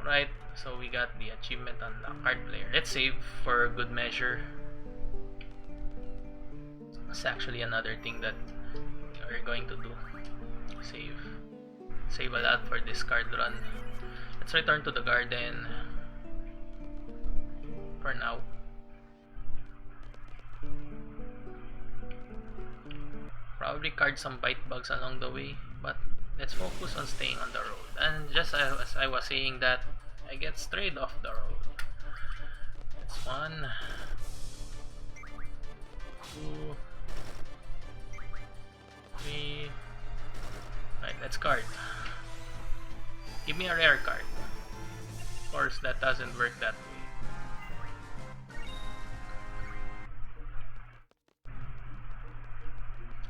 Right. So we got the achievement on the card player. Let's save for good measure. It's actually another thing that we're going to do. Save a lot for this card run. Let's return to the garden for now. Probably card some bite bugs along the way, but let's focus on staying on the road. And just as I was saying that, I get strayed off the road. That's 1, 2, Next card. Give me a rare card. Of course, that doesn't work that way.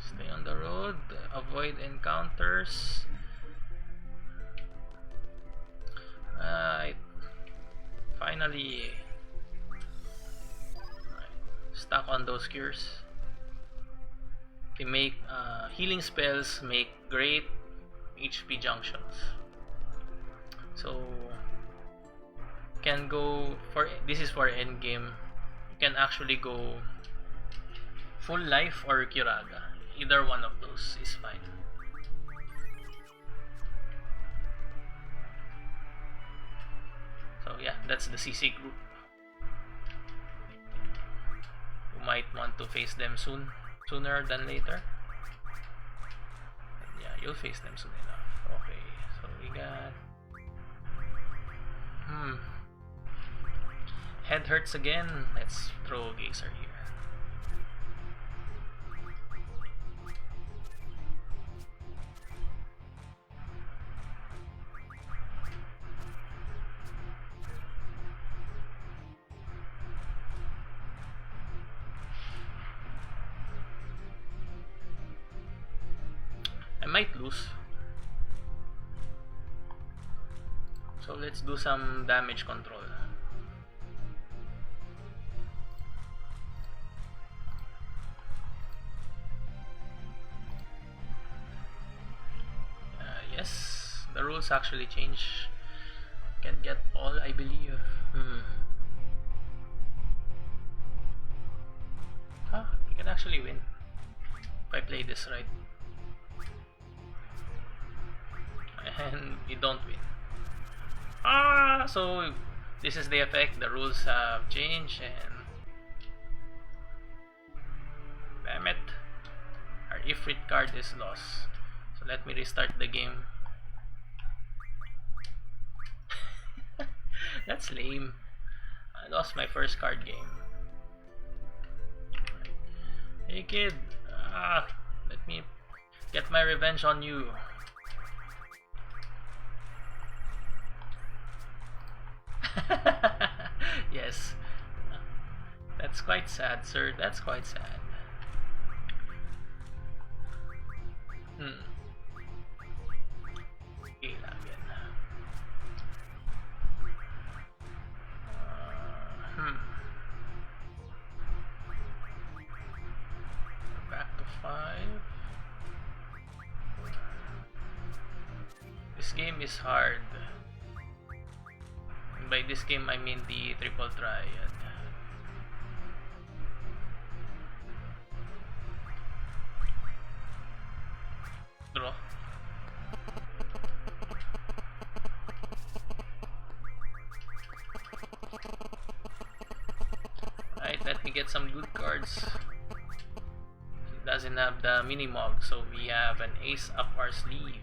Stay on the road. Avoid encounters. Right. Finally. Stuck on those cures. They make healing spells make great HP junctions. So can go for this is for end game. You can actually go full life or Kiraga. Either one of those is fine. So yeah, that's the CC group. You might want to face them sooner than later. And yeah, you'll face them soon enough. Okay, so we got head hurts again. Let's throw a Geyser here. I might lose. So let's do some damage control. Yes, the rules actually change. Can get all, I believe. You can actually win if I play this right. And you don't win. So this is the effect. The rules have changed, and damn it, our Ifrit card is lost. So let me restart the game. That's lame. I lost my first card game. Hey kid, let me get my revenge on you. Yes, that's quite sad, sir. That's quite sad. Okay, again. Back to 5. This game is hard. By this game I mean the triple triad. Draw. Alright, let me get some good cards. It doesn't have the mini-mog, so we have an ace up our sleeve.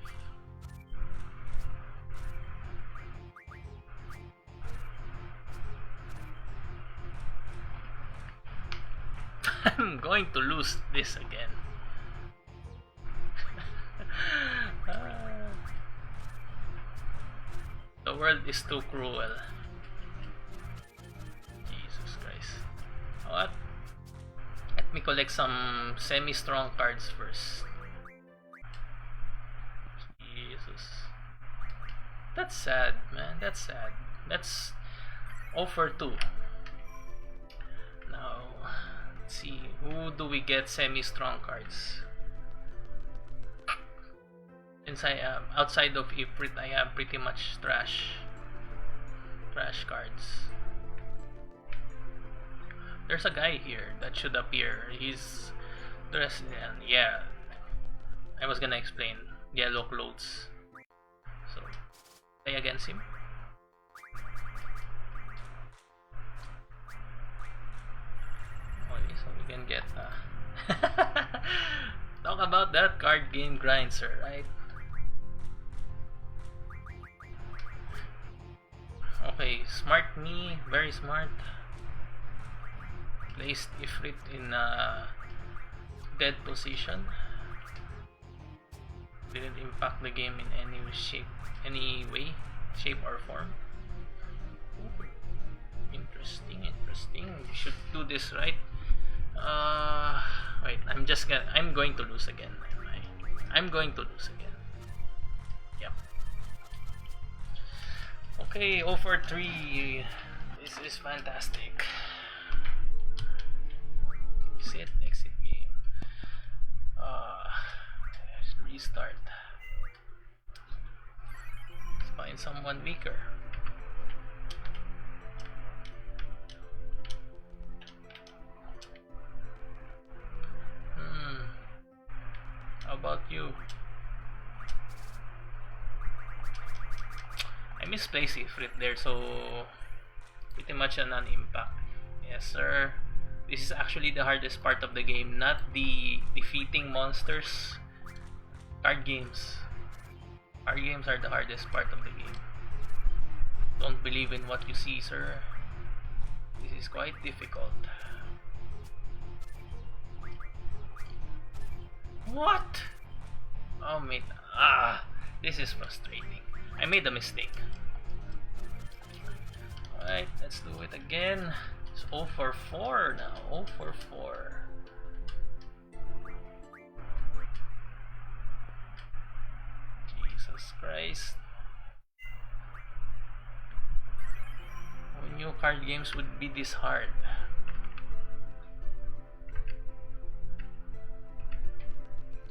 I'm going to lose this again. The world is too cruel. Jesus Christ. What? Let me collect some semi-strong cards first. Jesus. That's sad, man. That's sad. That's 0 for 2. Now, let's see. Who do we get semi-strong cards? Since I am outside of Ifrit, I have pretty much trash cards. There's a guy here that should appear. He's dressed in, yeah. I was gonna explain yellow clothes. So play against him. Okay, so we can get talk about that card game grind, sir, right? Okay, smart me, very smart. Placed Ifrit in a dead position. didn't impact the game in any way, shape or form. Ooh, interesting. We should do this right. Wait. I'm going to lose again. I'm going to lose again. Yep. Okay, 0 for 3. This is fantastic. Exit game. Restart. Let's find someone weaker. How about you? I misplaced Ifrit there, so pretty much a non-impact. Yes, sir. This is actually the hardest part of the game, not the defeating monsters. Card games are the hardest part of the game. Don't believe in what you see, sir. This is quite difficult. What? Oh man, this is frustrating. I made a mistake. Alright, let's do it again. It's 0 for 4 now. 0 for 4. Jesus Christ. Who knew card games would be this hard?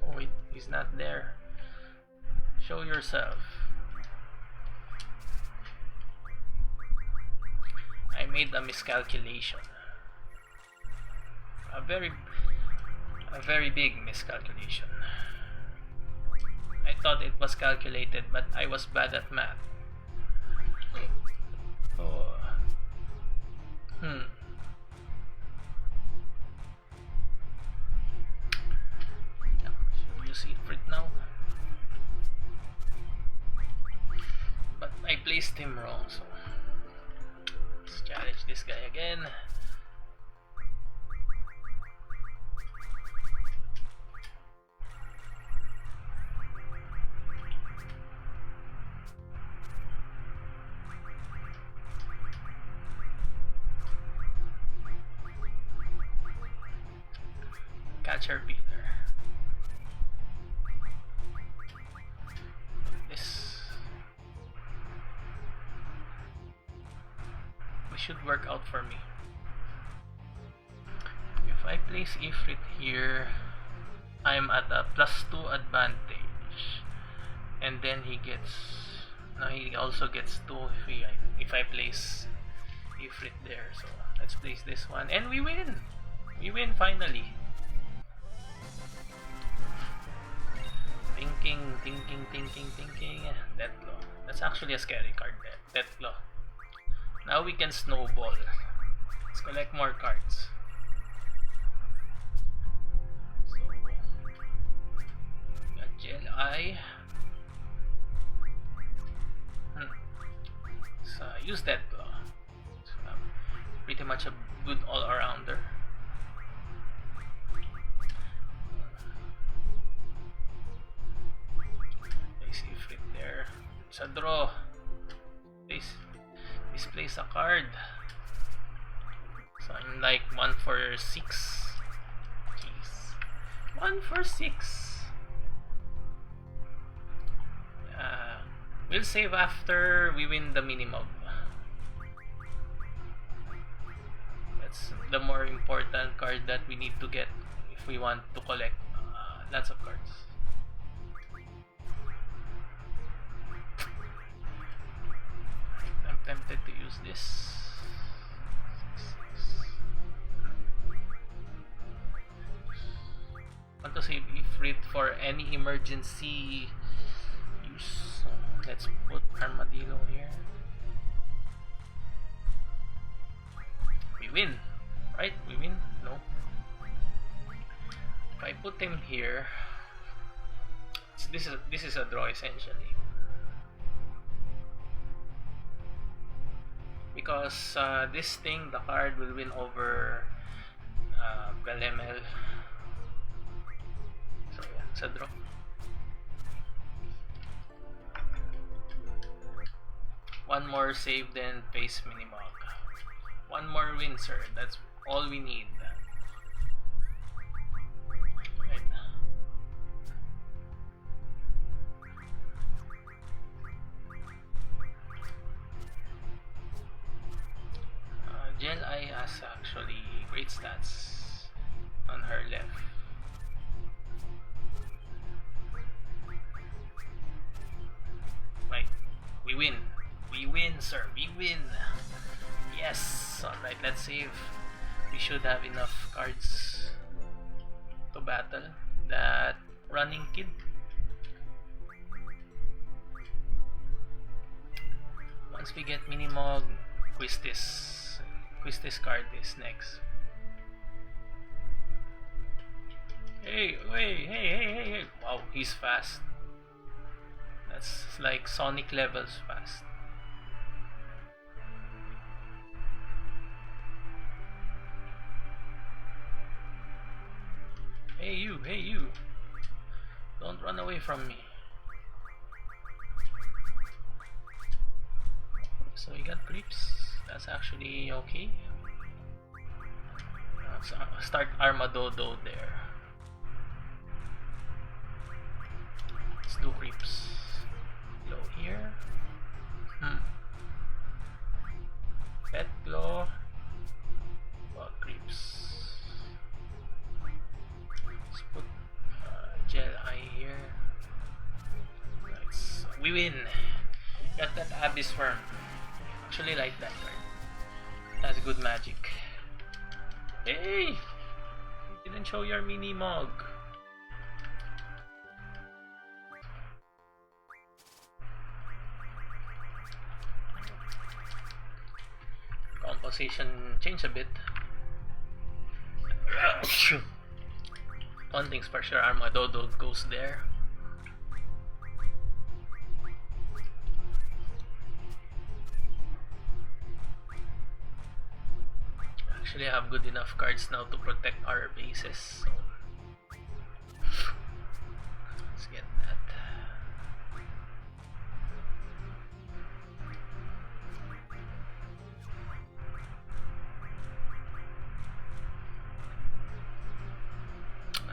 Oh wait, he's not there. Show yourself. I made a miscalculation. A very big miscalculation. I thought it was calculated, but I was bad at math. Oh. Should you see it now? But I placed him wrong, so let's challenge this guy again. Caterpillar. Should work out for me. If I place Ifrit here, I'm at a +2 advantage, and then he also gets 2 if I place Ifrit there. So let's place this one, and we win. We win finally. Thinking. Deathclaw. That's actually a scary card. Deathclaw. Now we can snowball. Let's collect more cards. So, got Gel Eye. So, use that. So, pretty much a good all-arounder. Place Ifrit there. It's a draw. Displace a card. So I'm like 1 for 6. Jeez. 1 for 6. We'll save after we win the minimob. That's the more important card that we need to get if we want to collect lots of cards. Tempted to use this. Want to save Ifrit for any emergency use. So let's put Armadillo here. We win, right? We win? No. If I put him here, this is a draw essentially. Because this thing, the card will win over Galemel. So yeah, it's a draw. One more save, then face Minimog. One more win, sir. That's all we need. Right. Jel-I has actually great stats on her left. Right. We win. We win, sir. We win. Yes. Alright, let's save. We should have enough cards to battle that running kid. Once we get Minimog, Quistis card is next. Hey, hey. Wow, he's fast. That's like Sonic levels fast. Hey you. Don't run away from me. So we got creeps. That's actually okay. So start Armadodo there. Let's do creeps. Low here. Pet claw. Creeps. Let's put Jel-I here. Right, so we win. Got that Abyss Worm. Actually like that card. That's good magic. Hey! You didn't show your Minimog. Composition changed a bit. One thing's for sure, Armadodo goes there. Actually, I have good enough cards now to protect our bases. So let's get that.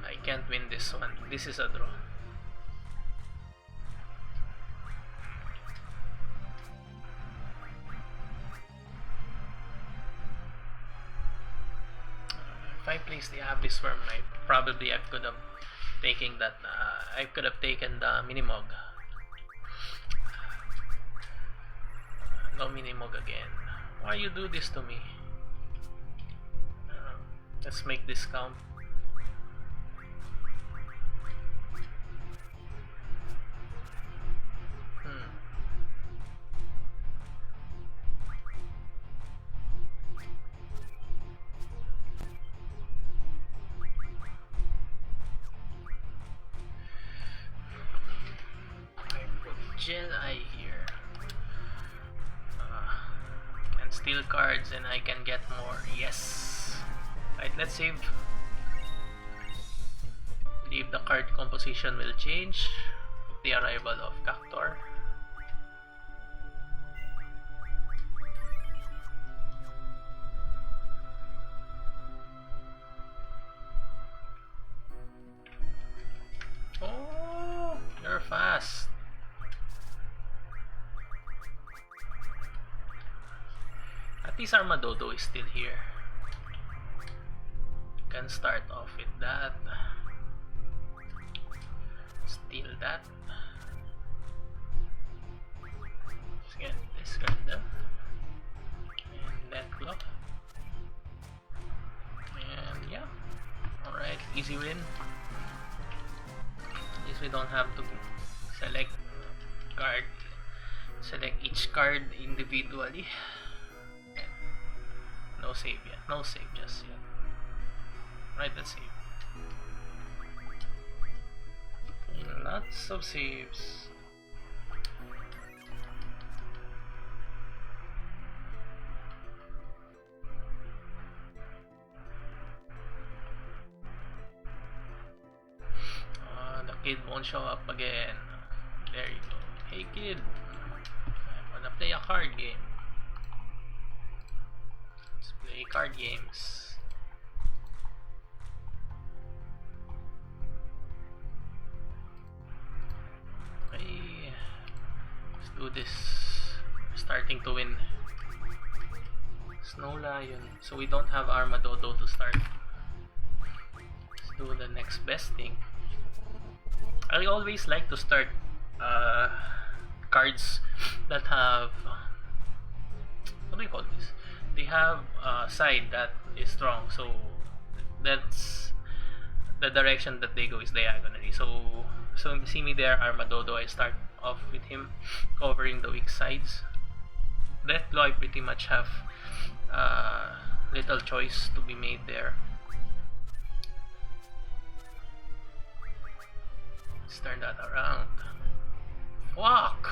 I can't win this one. This is a draw. If I place the Abyss Worm, I could have taken that. I could have taken the Minimog. No Minimog again. Why you do this to me? Let's make this count. Jel-I here. Can steal cards and I can get more. Yes. Right, let's save. Believe the card composition will change with the arrival of Cactor. Oh, you're fast. At least Armadodo is still here. Can start off with that. Steal that. Let's get this card down. And that claw. And yeah. Alright, easy win. At least we don't have to select card. Select each card individually. No save yet. No save just yet. Right, let's save. Lots of saves. The kid won't show up again. There you go. Hey kid. Gonna play a card game. Let's play card games. Okay, let's do this. We're starting to win. Snow Lion. So we don't have Armadodo to start. Let's do the next best thing. I always like to start cards that have, what do you call this? They have a side that is strong, so that's the direction that they go is diagonally. So see me there, Armadodo. I start off with him covering the weak sides. Deathclaw, I pretty much have little choice to be made there. Let's turn that around. Fuck!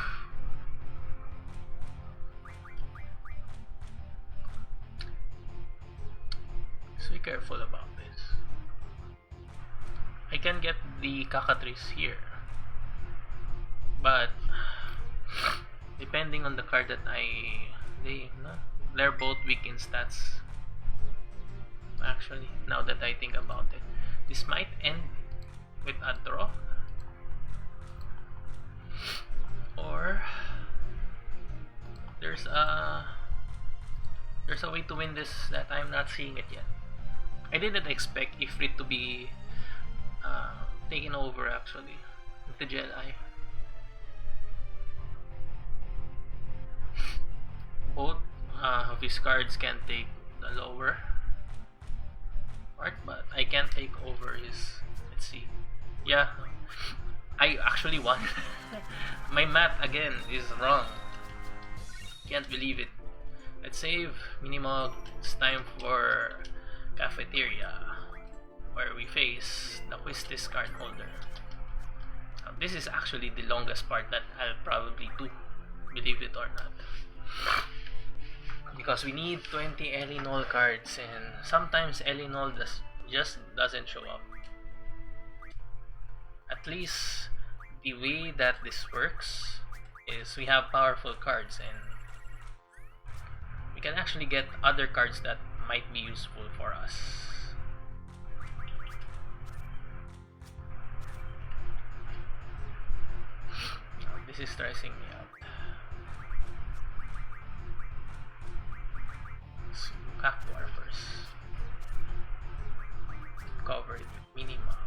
So be careful about this. I can get the Cacatris here, but depending on the card that they're both weak in stats. Actually, now that I think about it, this might end with a draw, or there's a way to win this that I'm not seeing it yet. I didn't expect Ifrit to be taken over actually with the Jedi. Both of his cards can take the lower part, but I can't take over his. Let's see. Yeah, I actually won. My math again is wrong. Can't believe it. Let's save Minimog. It's time for Cafeteria, where we face the Quistis card holder. Now, this is actually the longest part that I'll probably do, believe it or not. Because we need 20 Elinol cards, and sometimes Elinol just doesn't show up. At least the way that this works is we have powerful cards, and we can actually get other cards that might be useful for us. This is stressing me out. So, Cactuar first. Cover it with Minimap.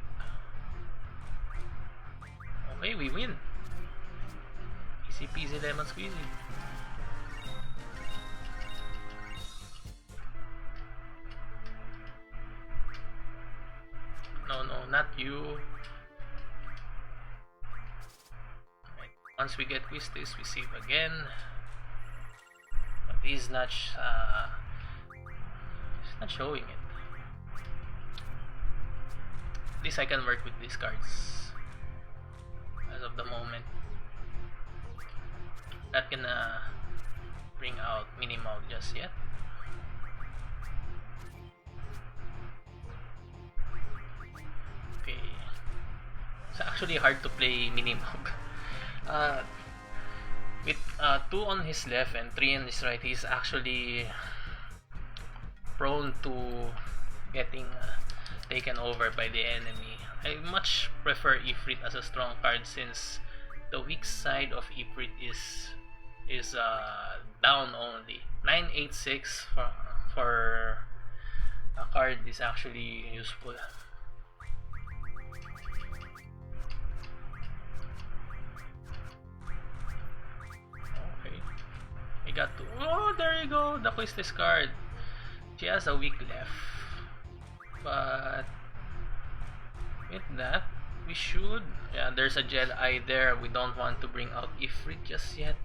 Okay, we win. Easy peasy lemon squeezy. No, not you. Right. Once we get Quistis, we save again. But he's not showing it. At least I can work with these cards as of the moment. Not gonna bring out Minimog just yet. Okay, it's actually hard to play Minimog. With 2 on his left and 3 on his right, he's actually prone to getting taken over by the enemy. I much prefer Ifrit as a strong card, since the weak side of Ifrit is down only. 986 for a card is actually useful. Okay, we got to. Oh, there you go, the Quistis card. She has a weak left, but with that we should. Yeah, there's a Gel Eye there. We don't want to bring out Ifrit just yet,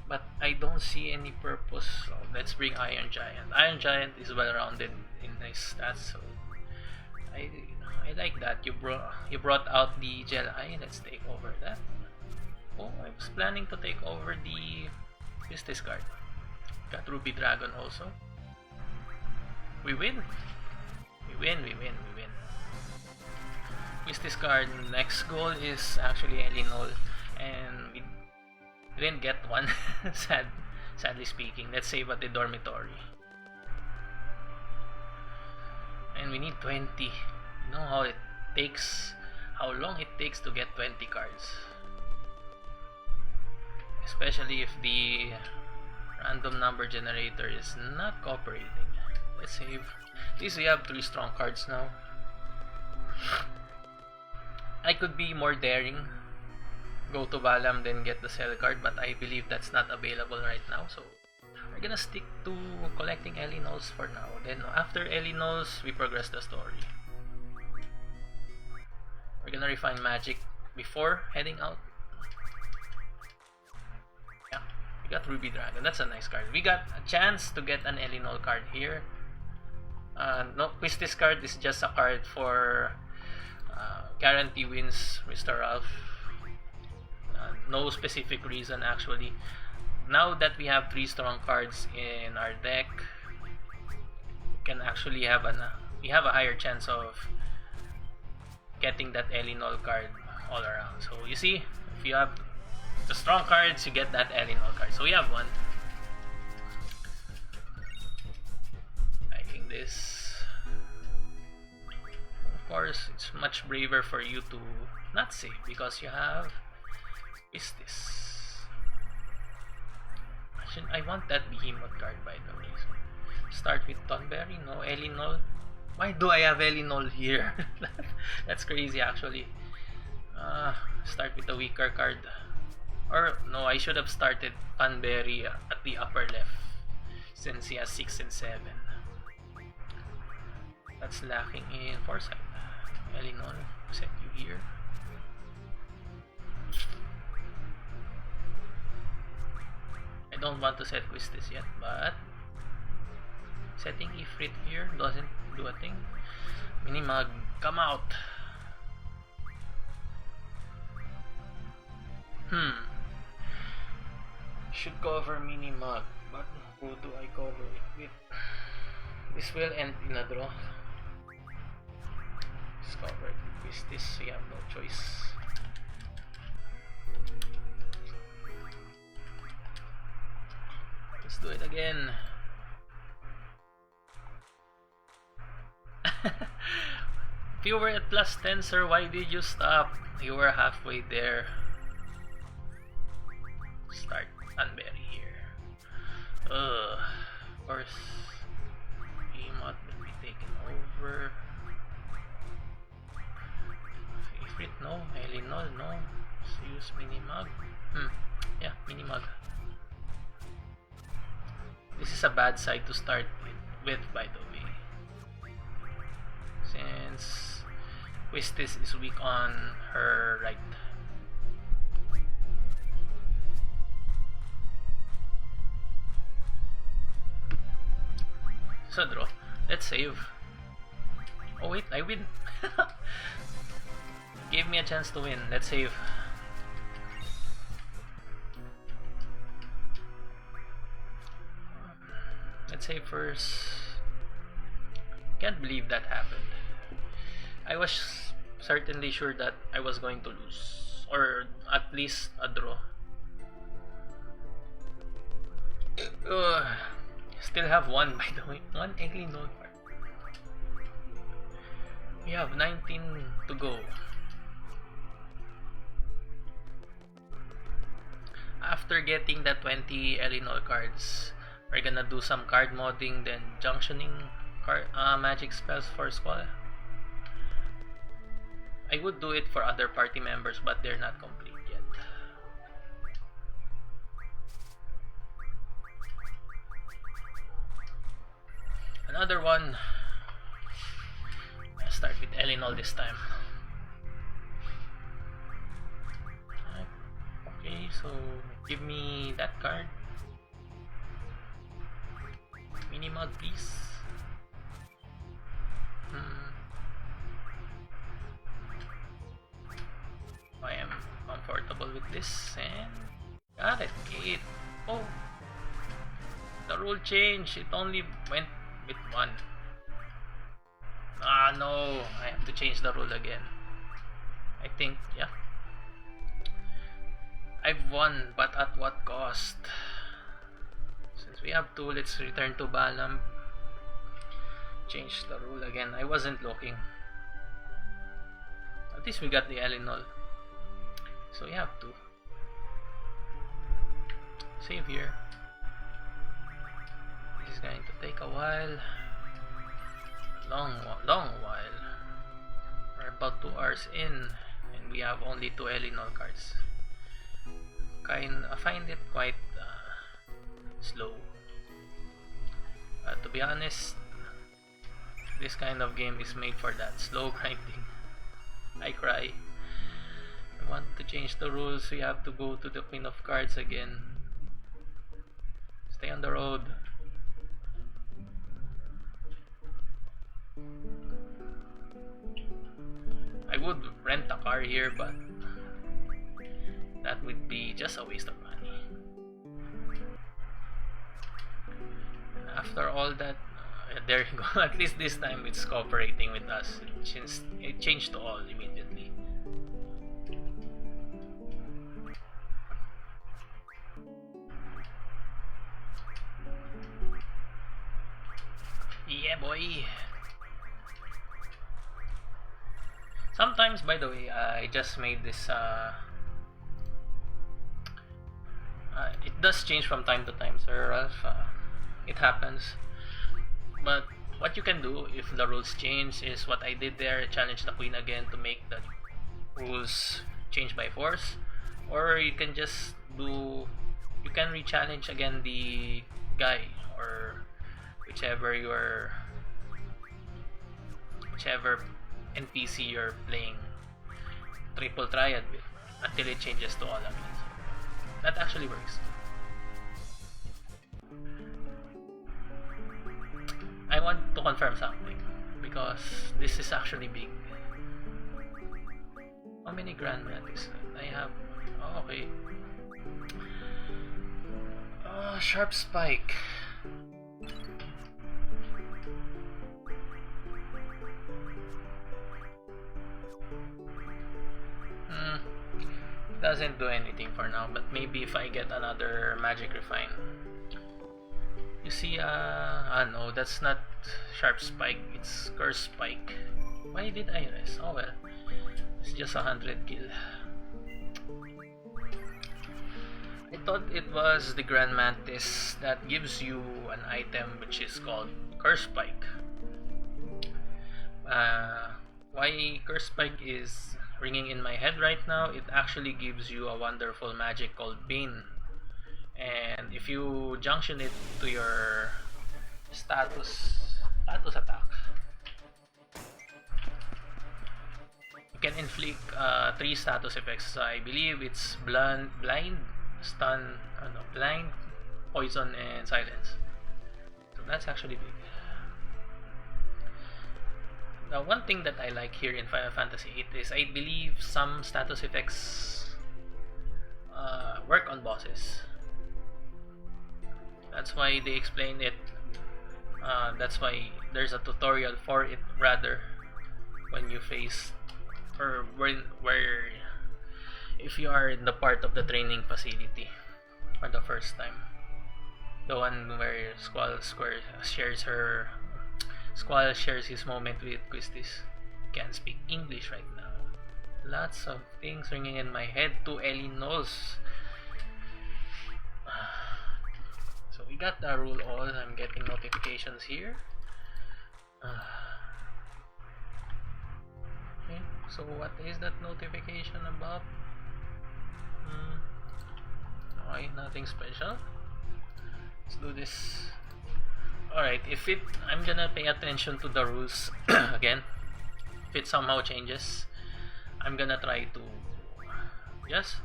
but I don't see any purpose, so let's bring Iron Giant. Iron Giant is well rounded in his stats, so I like that. You brought out the Gel Eye. Let's take over that. Oh, I was planning to take over the Quistis card. Got Ruby Dragon also. We win. We win. Quistis card. Next goal is actually Elinol, and We didn't get one. Sadly speaking. Let's save at the dormitory. And we need 20. You know how long it takes to get 20 cards. Especially if the random number generator is not cooperating. Let's save. At least we have 3 strong cards now. I could be more daring. Go to Balam, then get the sell card, but I believe that's not available right now. So we're gonna stick to collecting Elinols for now. Then after Elinols, we progress the story. We're gonna refine magic before heading out. Yeah, we got Ruby Dragon. That's a nice card. We got a chance to get an Elinol card here. No, this card is just a card for guarantee wins, Mr. Ralph. No specific reason actually. Now that we have 3 strong cards in our deck, we can actually have we have a higher chance of getting that Elinol card all around. So you see, if you have the strong cards, you get that Elinol card. So we have one. Liking this. Of course, it's much braver for you to not save because you have this. I want that Behemoth card, by the way. So start with Tonberry, no Elinol. Why do I have Elinol here? That's crazy actually. Start with a weaker card. Or no, I should have started Tonberry at the upper left since he has 6 and 7. That's lacking in foresight. Elinol, set you here. I don't want to set Quistis yet, but setting Ifrit here doesn't do a thing. Minimag, come out! Should cover Minimag, but who do I cover it with? This will end in a draw. Let's cover it with Quistis, we have no choice. Let's do it again. If you were at plus 10, sir, why did you stop? You were halfway there. Start Unbury here. Of course, Behemoth will be taken over. Favorite, no. Elinol, no. Let's use Minimag. Yeah, Minimag. This is a bad side to start with, by the way. Since Quistis is weak on her right. So draw. Let's save. Oh wait, I win. Gave me a chance to win. Let's save. Let's save first. Can't believe that happened. I was certainly sure that I was going to lose, or at least a draw. Still have one, by the way. One Elinol card. We have 19 to go. After getting the 20 Elinol cards, we're gonna do some card modding, then junctioning magic spells for Squall. I would do it for other party members, but they're not complete yet. Another one. I'll start with Elinol this time. Okay, so give me that card. Minimag, please. I am comfortable with this and got it. Okay. Oh, the rule changed. It only went with 1. Ah no, I have to change the rule again. I think, yeah. I've won, but at what cost? Since we have 2, let's return to Balam. Change the rule again. I wasn't looking. At least we got the Elinol. So we have 2. Save here. This is going to take a while. A long while. We're about 2 hours in, and we have only 2 Elinol cards. I find it quite slow. To be honest, this kind of game is made for that slow grinding. I cry. I want to change the rules. We have to go to the Queen of Cards again. Stay on the road. I would rent a car here, but that would be just a waste of money. After all that, there you go. At least this time it's cooperating with us. It changed to all immediately. Yeah, boy. Sometimes, by the way, I just made this. It does change from time to time, Sir Ralph. It happens. But what you can do if the rules change is what I did there: challenge the queen again to make the rules change by force, or you can just do. You can re-challenge again the guy or whichever NPC you're playing triple triad with until it changes to all again. That actually works. I want to confirm something because this is actually big. How many Grand Mantis I have? Oh, okay. Oh, Sharp Spike. Doesn't do anything for now, but maybe if I get another Magic Refine. You see, no, that's not Sharp Spike, it's Curse Spike. Why did I rest? Oh well, it's just 100 kill. I thought it was the Grand Mantis that gives you an item which is called Curse Spike. Why Curse Spike is ringing in my head right now, it actually gives you a wonderful magic called Bane. And if you junction it to your status attack, you can inflict 3 status effects. I believe it's blind, stun, blind, poison, and silence. So that's actually big. Now, one thing that I like here in Final Fantasy VIII is I believe some status effects work on bosses. That's why they explain it. That's why there's a tutorial for it, rather, when you face or where if you are in the part of the training facility for the first time, the one where Squall shares his moment with Quistis. Can't speak English right now. Lots of things ringing in my head. 2 Elinols. So we got the rule all. I'm getting notifications here. Okay, so what is that notification about? Okay, nothing special. Let's do this. Alright, I'm gonna pay attention to the rules again. If it somehow changes, I'm gonna try to just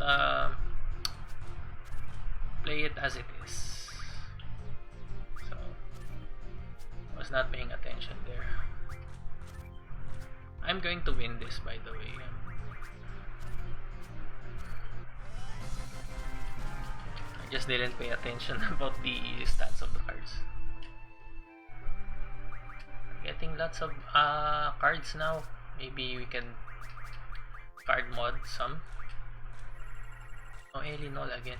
play it as it is. So, I was not paying attention there. I'm going to win this, by the way. I just didn't pay attention about the stats of the cards. Getting lots of cards now. Maybe we can card mod some. Oh, Elinol again.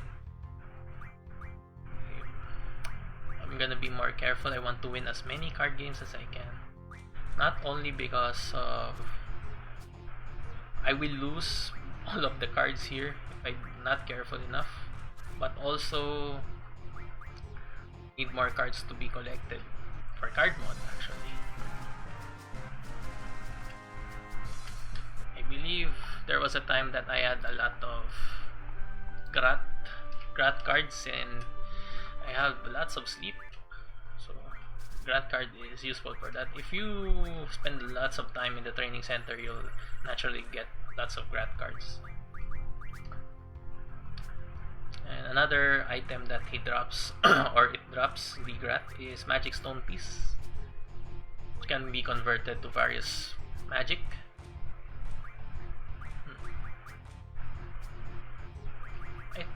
I'm gonna be more careful. I want to win as many card games as I can. Not only because of I will lose all of the cards here if I'm not careful enough, but also need more cards to be collected for card mod actually. I believe there was a time that I had a lot of Grat cards and I have lots of sleep, so Grat card is useful for that. If you spend lots of time in the training center, you'll naturally get lots of Grat cards. And another item that he drops or it drops the Grat is Magic Stone Piece. It can be converted to various magic. Right.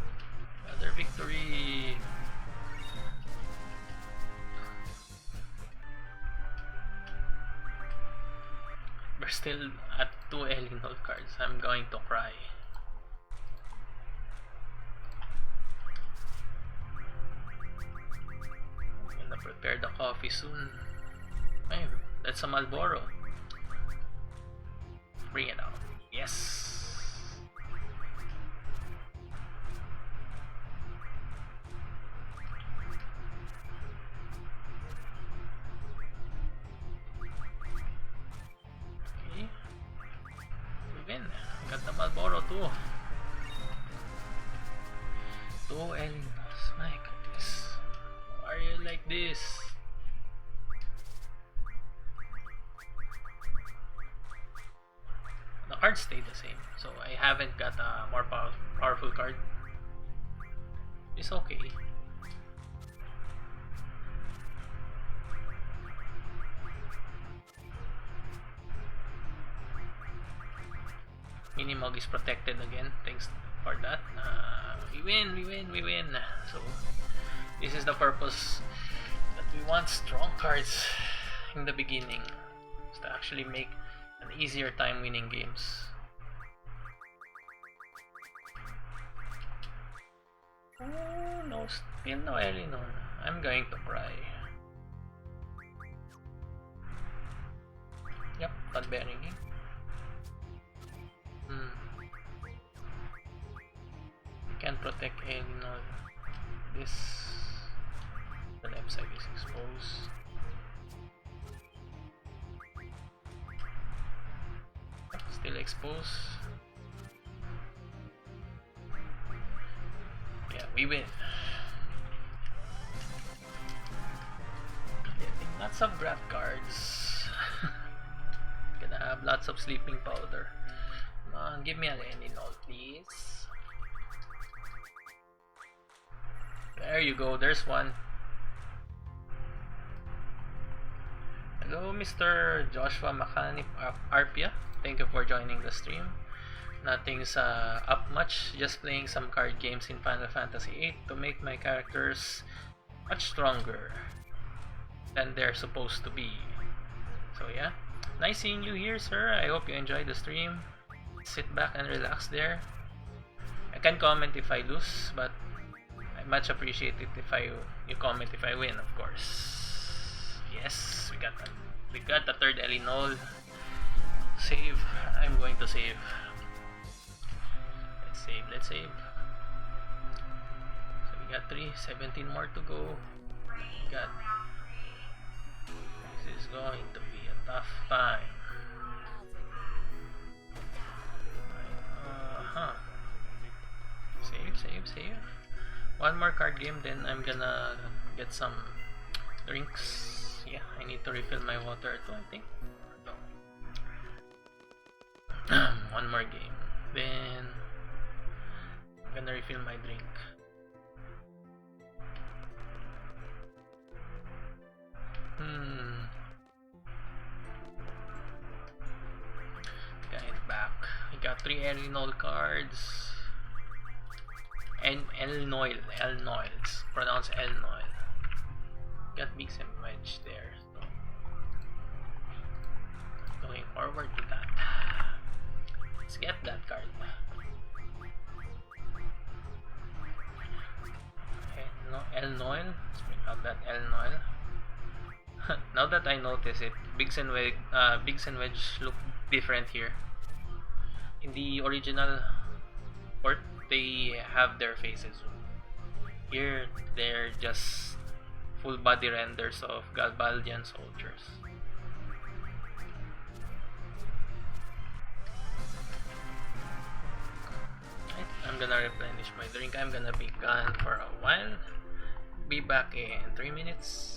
Another victory. We're still at 2 Elinol cards. I'm going to cry. I'm gonna prepare the coffee soon. Hey, that's a Marlboro. Bring it out. Yes. Got the Marlboro too. 2 Elinors. My goodness. Why are you like this? The cards stay the same, so I haven't got a more powerful card. It's okay. Minimog is protected again, thanks for that. We win. So this is the purpose that we want strong cards in the beginning, is to actually make an easier time winning games. Oh no, still no Elinor. I'm going to cry. Yep, not bearing it. Can't protect Elinor. The left side is exposed. Still exposed. Yeah, we win. Getting lots of grab cards. Gonna have lots of sleeping powder. Come on, give me an Elinor, please. There you go, there's one. Hello, Mr. Joshua Makani Arpia. Thank you for joining the stream. Nothing's up much, just playing some card games in Final Fantasy VIII to make my characters much stronger than they're supposed to be. So yeah, nice seeing you here, sir. I hope you enjoyed the stream. Sit back and relax there. I can comment if I lose, but I much appreciate it if you comment if I win, of course. Yes, we got the third Elinol. Save. I'm going to save. Let's save. So we got 17 more to go. This is going to be a tough time. Save. One more card game, then I'm gonna get some drinks. Yeah, I need to refill my water too, I think. No. One more game, then I'm gonna refill my drink. Get back. I got 3 Elinol cards. And Elnoil. It's pronounced Elnoil. Got Mix and Wedge there. So going forward to that. Let's get that card. No, El Noel. Let's bring out that El Noel. Now that I notice it, Biggs and Wedge look different here. In the original port, they have their faces. Here, they're just full body renders of Galbaldian soldiers. Right, I'm gonna replenish my drink. I'm gonna be gone for a while. Be back in 3 minutes.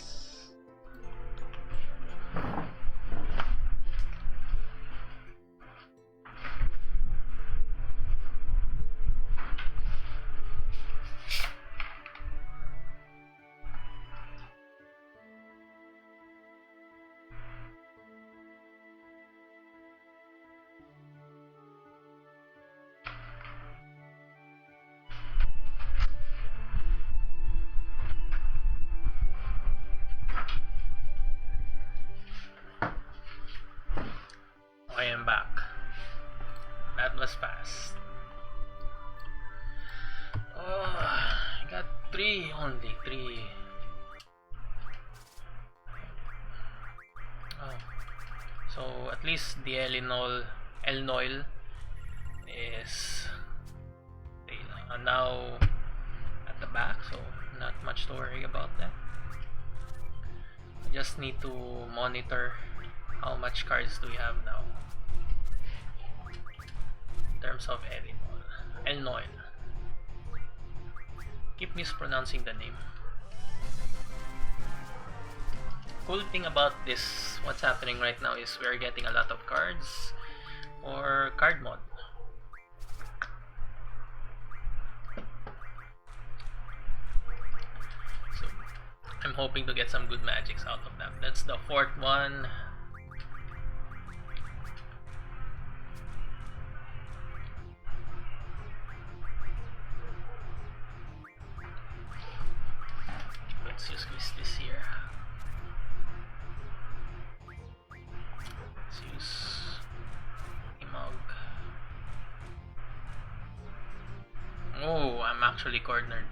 I am back. That was fast. Oh, I got 3 only. 3. Oh. So at least the El Noel is now at the back, so not much to worry about that. I just need to monitor how much cards do we have now in terms of El Noel. Keep mispronouncing the name. Cool thing about this, what's happening right now, is we're getting a lot of cards or card mod. So I'm hoping to get some good magics out of that. That's the 4th one. Let's just squeeze this here. Let's use a mug. Oh, I'm actually cornered.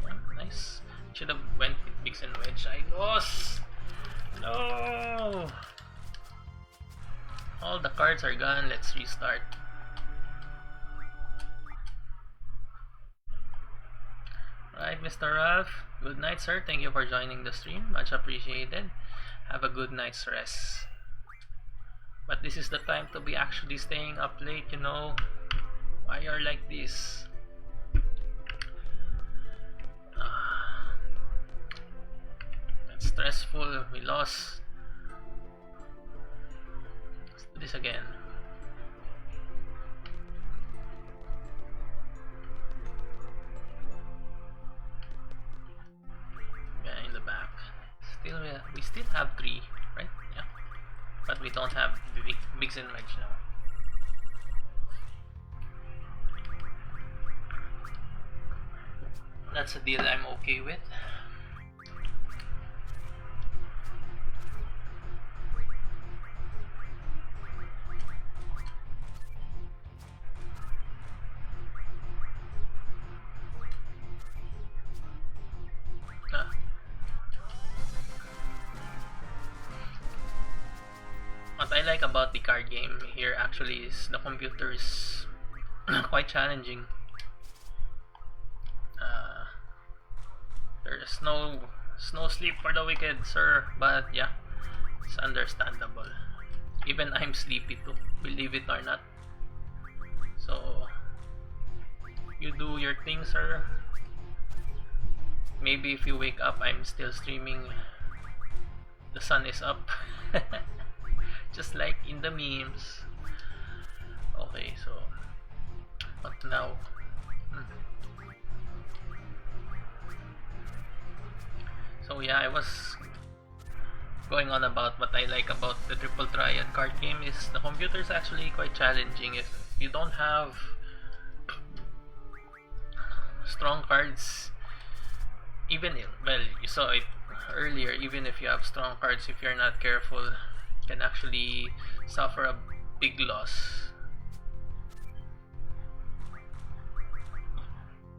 Yeah, nice. Should have went with Biggs and Wedge. I lost. No. All the cards are gone. Let's restart. Alright, Mr. Ralph. Good night, sir. Thank you for joining the stream. Much appreciated. Have a good night's rest. But this is the time to be actually staying up late, you know. Why you're like this? That's stressful. We lost. Let's do this again. In the back. We still have 3, right? Yeah. But we don't have Biggs and Wedge now. That's a deal I'm okay with. What I like about the card game here actually is the computer is quite challenging. There's no sleep for the wicked, sir, but yeah, it's understandable. Even I'm sleepy too, believe it or not. So you do your thing, sir. Maybe if you wake up, I'm still streaming. The sun is up. Just like in the memes. Okay, so what now? So yeah, I was going on about what I like about the Triple Triad card game is the computer is actually quite challenging. If you don't have strong cards, even if, well, you saw it earlier, even if you have strong cards, if you're not careful, you can actually suffer a big loss.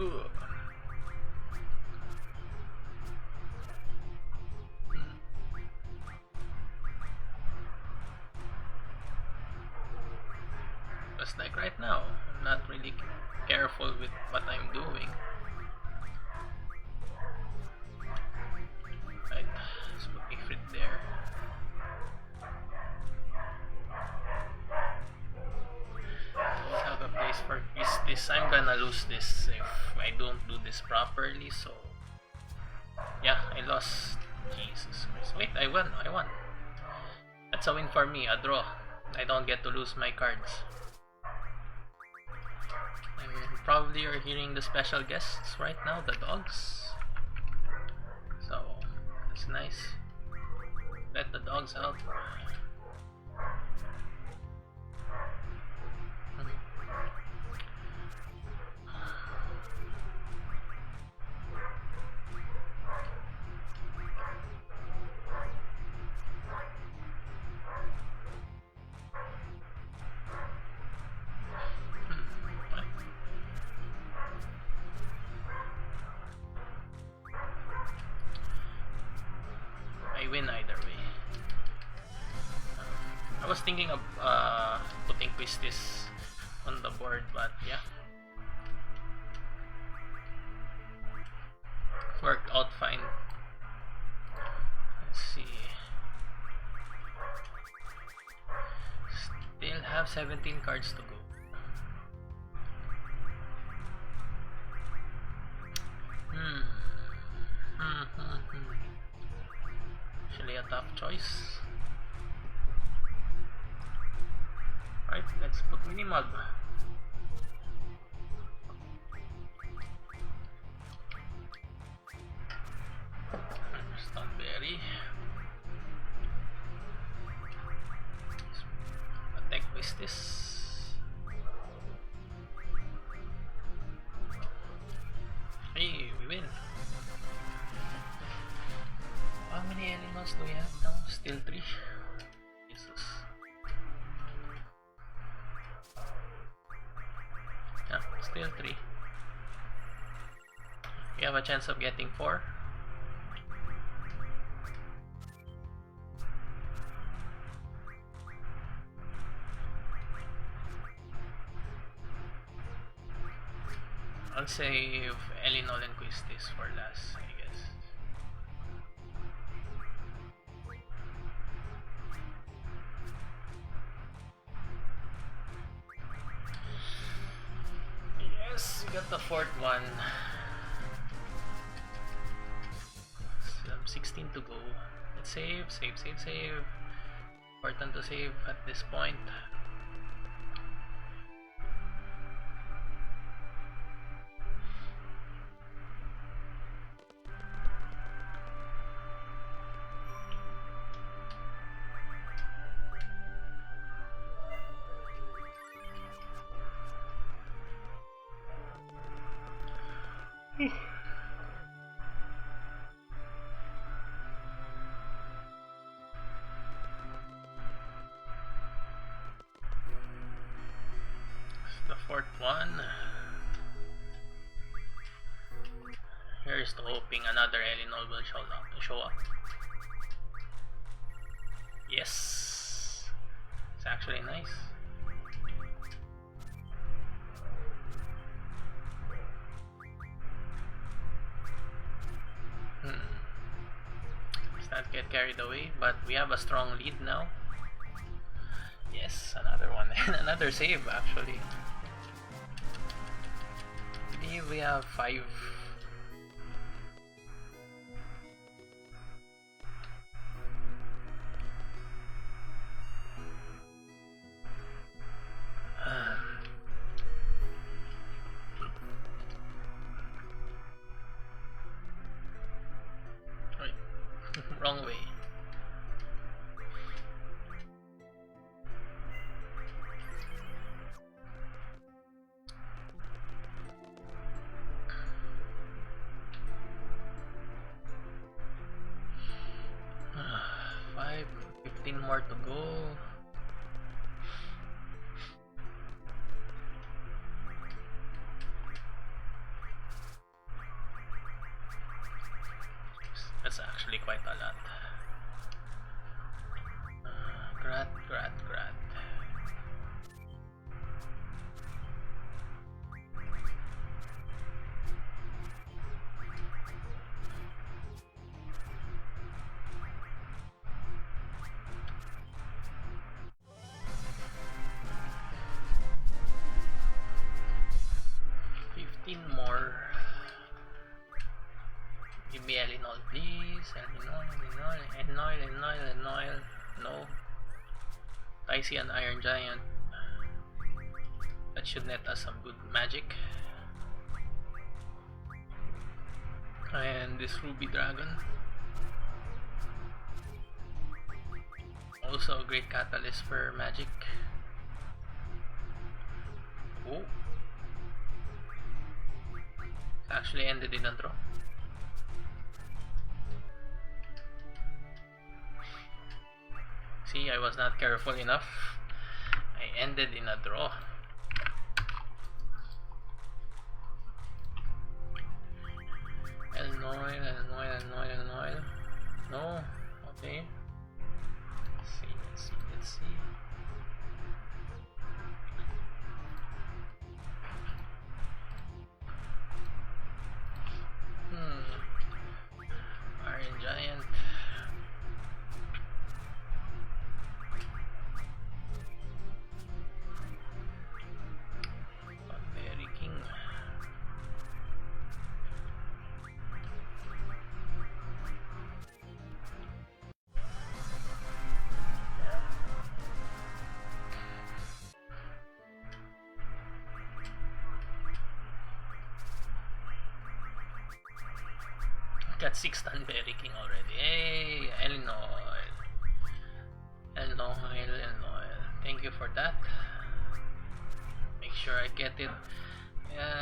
Ugh. Just like right now, I'm not really careful with what I'm doing. Right, let's put Ifrit there. Let's have a place for this. I'm gonna lose this if I don't do this properly, so yeah, I lost. Jesus Christ. Wait, I won. That's a win for me, a draw. I don't get to lose my cards. And probably you're hearing the special guests right now, the dogs. So, that's nice. Let the dogs out. I win either way. I was thinking of putting Quistis on the board, but yeah, worked out fine. Let's see. Still have 17 cards to go. Actually a tough choice. Right, let's put Minimug. Stunberry. Attack with this. Hey, we win. How many animals do we have now? Still 3. Jesus. Yeah, still 3. We have a chance of getting 4. I'll save Elinol and Quistis for last, I guess. Yes, we got the 4th one. Still have 16 to go. Let's save. Important to save at this point. The 4th one. Here's to hoping another Elinol will show up. Yes, it's actually nice. Let's not get carried away, but we have a strong lead now. Yes, another one and another save actually. I believe we have 5. Right. Wrong way. More to go. quite a lot. Grat. 15 more. Give me Elinol, please. Elinol. No. I see an Iron Giant. That should net us some good magic. And this Ruby Dragon. Also a great catalyst for magic. Oh. Actually ended in a draw. See, I was not careful enough. I ended in a draw. Illinois. No. Okay. Let's see. Iron Giant. Very King. Got 6 Stanberry King already. Hey, Illinois. Thank you for that. Make sure I get it.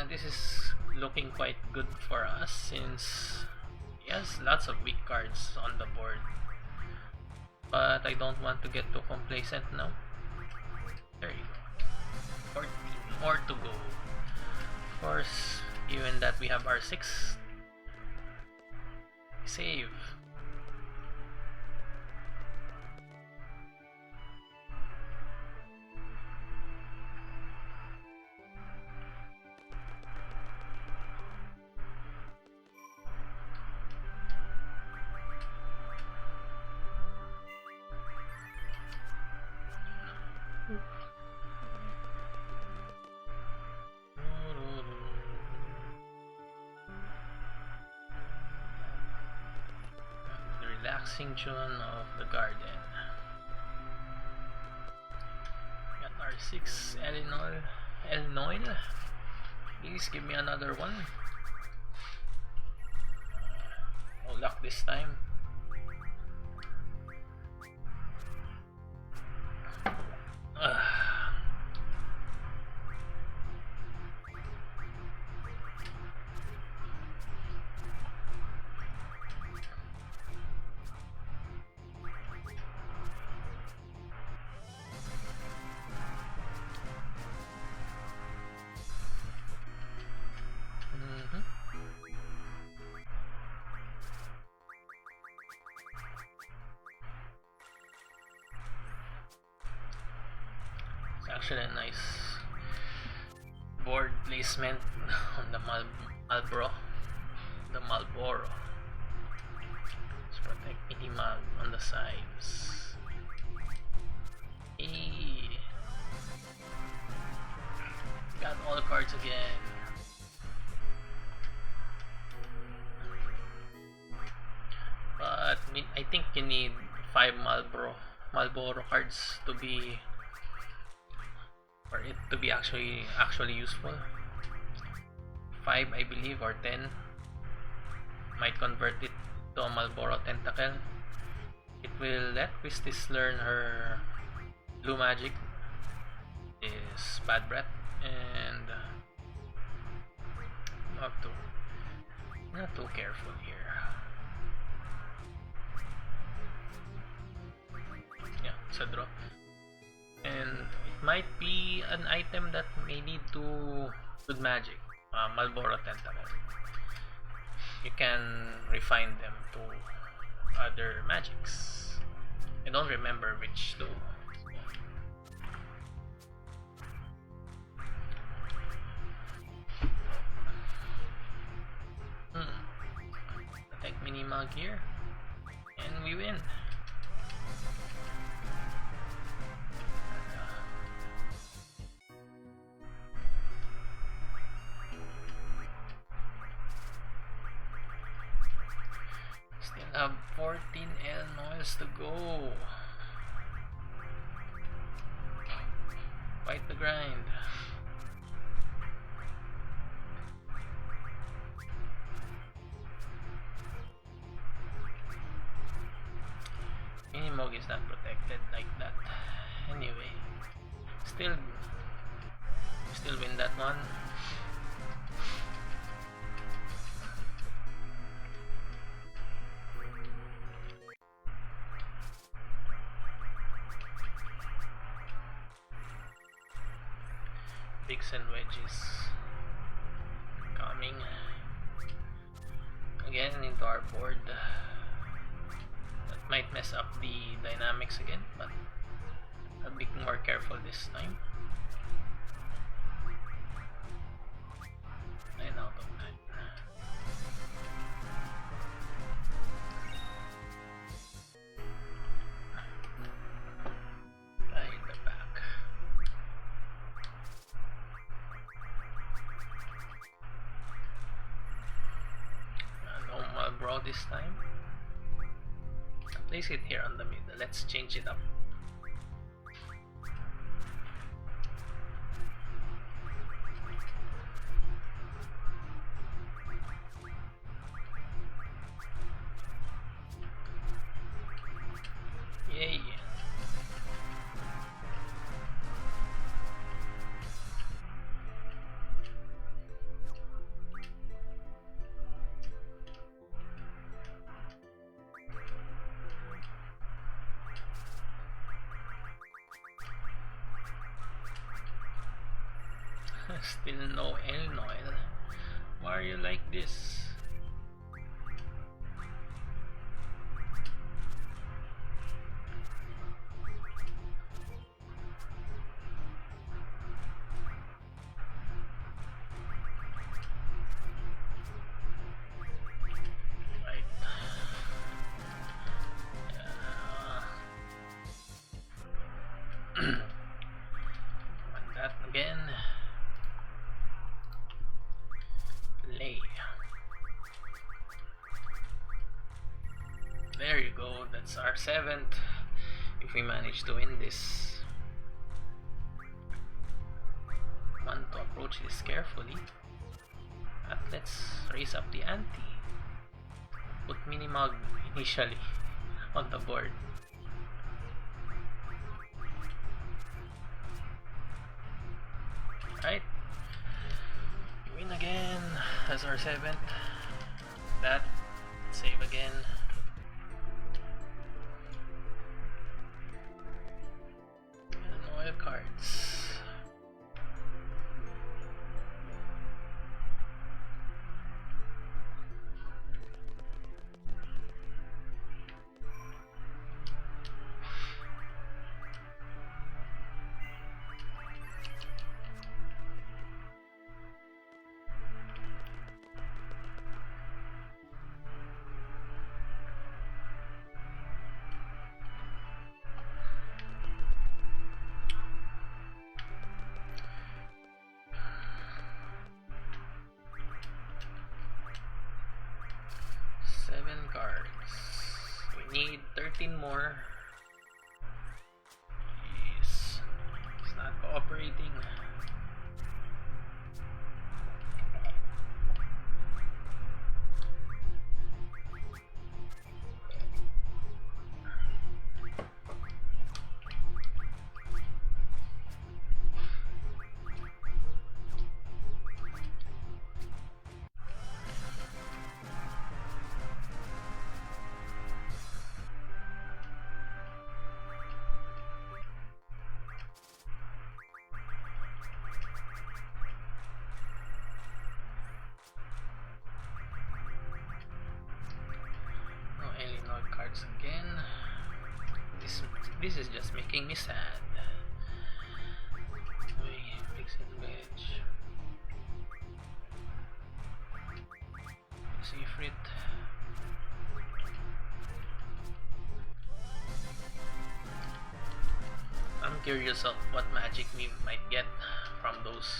This is looking quite good for us since he has lots of weak cards on the board. But I don't want to get too complacent now. There you go. 14 more to go. Of course, given that we have our 6. Save. Relaxing tune of the garden. Got R6 Illinois. Please give me another one. No luck this time. Actually a nice board placement on the Marlboro. Let's protect Minimag on the sides. Hey. Got all the cards again. But I think you need 5 Marlboro cards to be for it to be actually useful. 5 I believe, or 10. Might convert it to a Marlboro Tentacle. It will let Quistis learn her blue magic, is Bad Breath, and not too careful here. Yeah, it's a draw. And it might be an item that may need to good magic. Marlboro Tentacle. You can refine them to other magics. I don't remember which though. Attack Minimag here, and we win. Still have 14 Illinois to go. Fight the grind. Minimog is not protected like that. Anyway, still win that one. Bigs and wedges coming again into our board. That might mess up the dynamics again, but I'll be more careful this time. 9 out of 9. Guide the back. No Malbro this time. Place it here on the middle. Let's change it up. Yay! Still no Illinois. Why are you like this? Right. Want that again. There you go, that's our 7th. If we manage to win this, want to approach this carefully. But let's raise up the ante. Put Minimag initially on the board. Right, win again. That's our 7th. That, save again. Cards. This is just making me sad. Fix and veg. Seafrit. I'm curious of what magic we might get from those.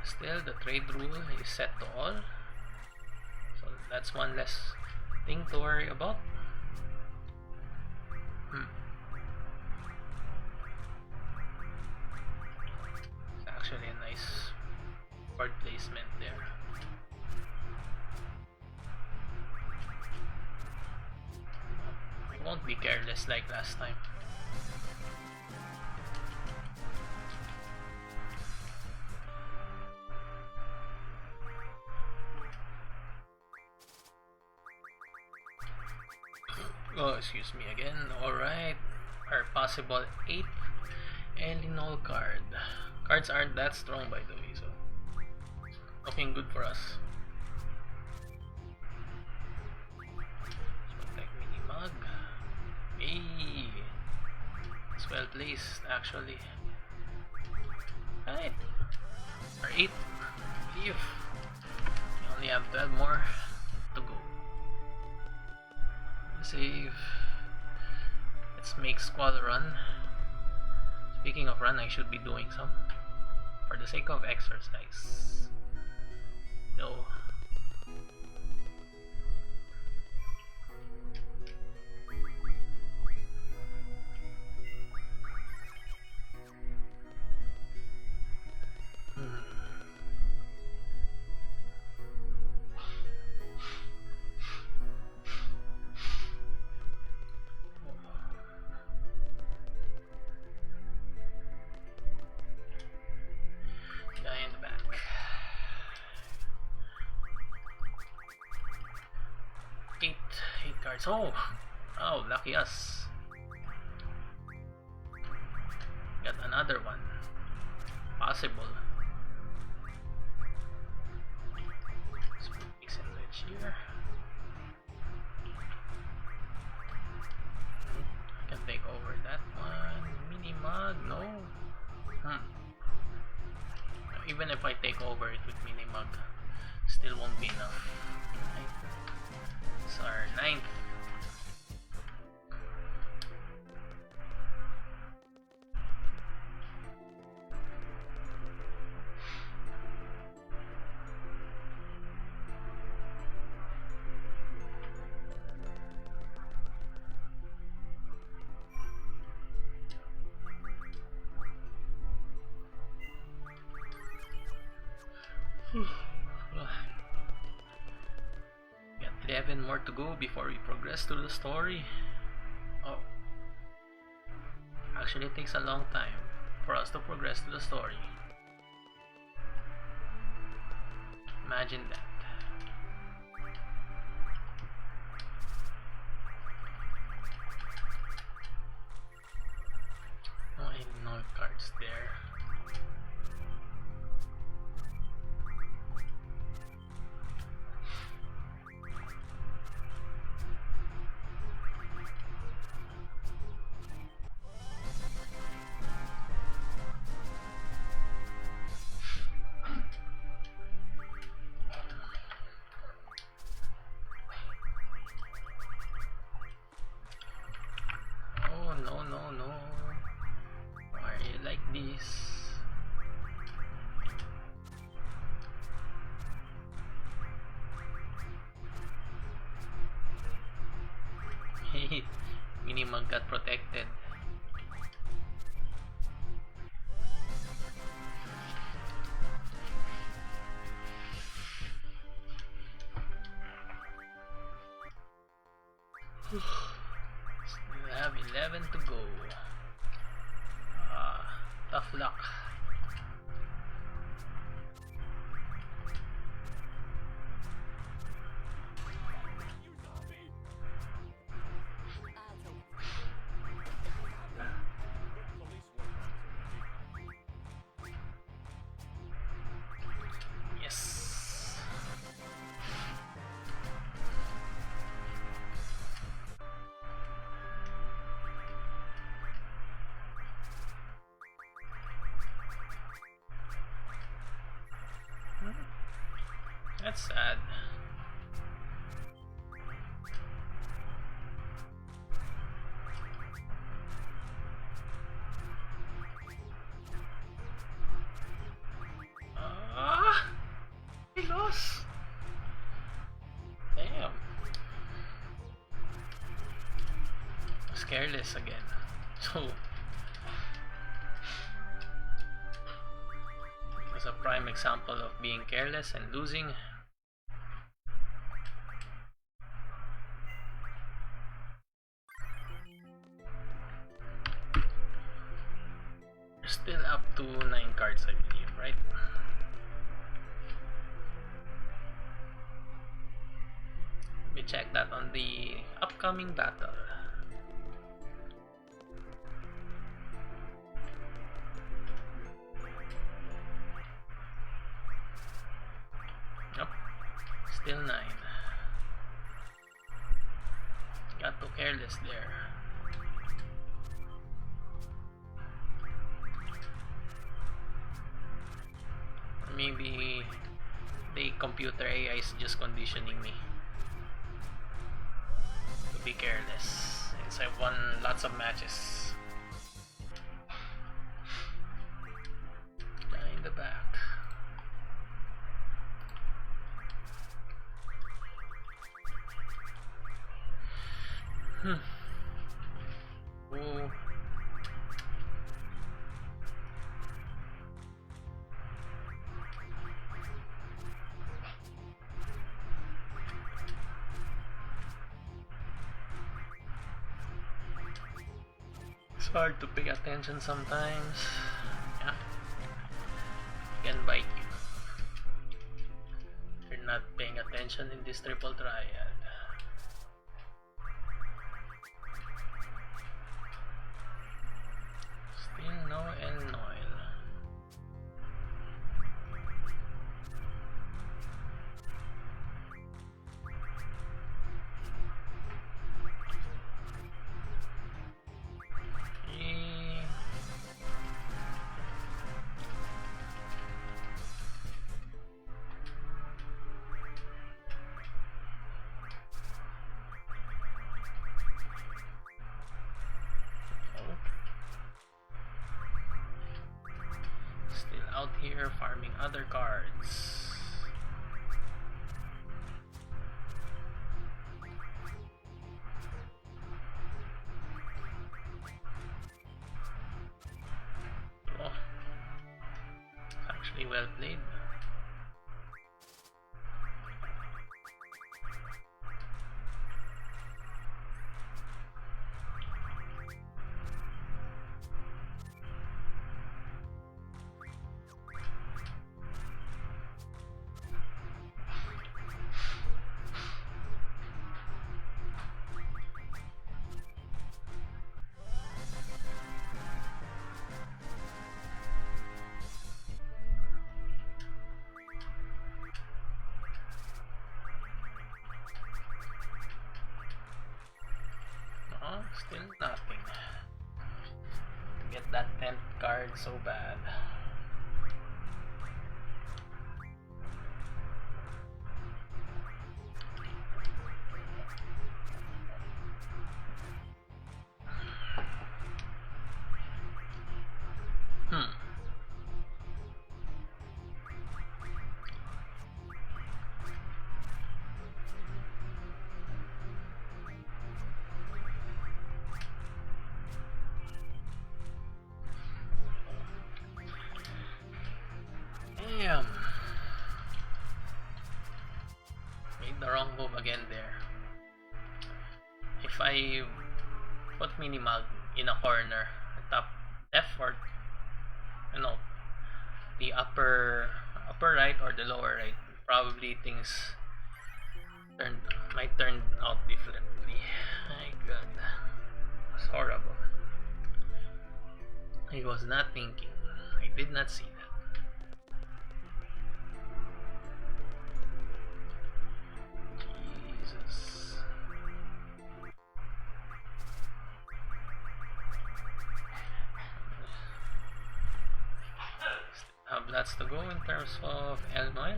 Still, the trade rule is set to all, so that's one less thing to worry about. It's actually a nice card placement there. I won't be careless like last time. Oh, excuse me again. Alright, our possible 8th Elinol card. Cards aren't that strong, by the way, so looking good for us. Protect Minimag. Hey, it's well placed actually. Right, our 8th leave. We only have 12 more to go. Save. Let's make squad run. Speaking of run, I should be doing some for the sake of exercise. No. Eight cards. Oh, lucky us. Got another one. Possible. Let's put Mix and Match here. I can take over that one. Minimag, no. Even if I take over it with Minimag, still won't be enough. It's our 9th. Got 11 more to go before we progress to the story. Oh, actually it takes a long time for us to progress to the story. Imagine that. Oh, I know cards there. No. Why are you like this? Hey, Minimag got protected. Still have 11 to go. Tough luck. Yes. That's sad. Ah, he lost. Damn. Was careless again. So it was a prime example of being careless and losing. Still up to 9 cards, I believe, right? Let me check that on the upcoming battle. Nope, still 9. Got too careless there. Maybe the computer AI is just conditioning me to be careless since I've won lots of matches. Guy in the back. Ooh. It's hard to pay attention sometimes. Yeah. It can bite you. You're not paying attention in this triple triad. Still no El Noel. Out here farming other cards. Oh, actually well played. Still nothing. To get that 10th card so bad. Damn. Made the wrong move again there. If I put Minimag in a corner, top left or no, the upper right or the lower right, probably things might turn out differently. My god. It was horrible. I was not thinking. I did not see that. Jesus. Still have lots to go in terms of El Noel.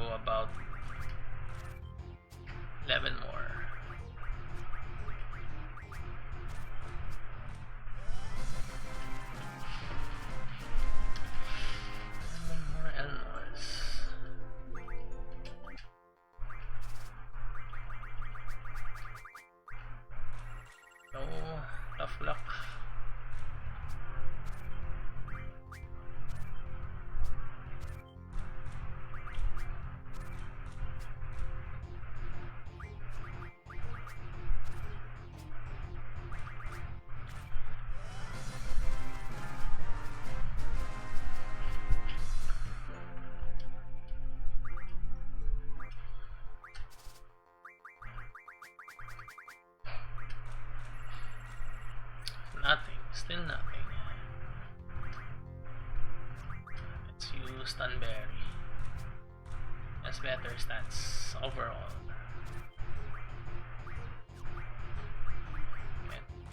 go about 11 more. Oh, tough luck. Nothing, still nothing. Let's use Tunberry. Has better stats overall.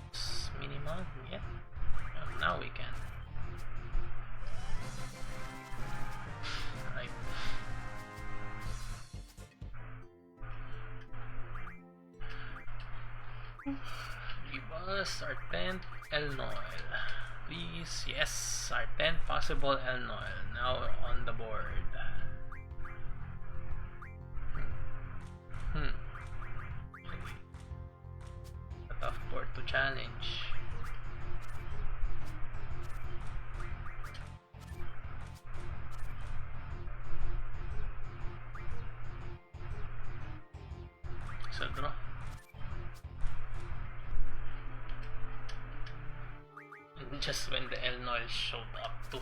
It's minimal, yeah. Now we can. Right. Give us our 10th Elnoil. Please, yes, our 10th possible Elnoil now on the board. A tough board to challenge. So draw. And just when the Elnoil showed up too.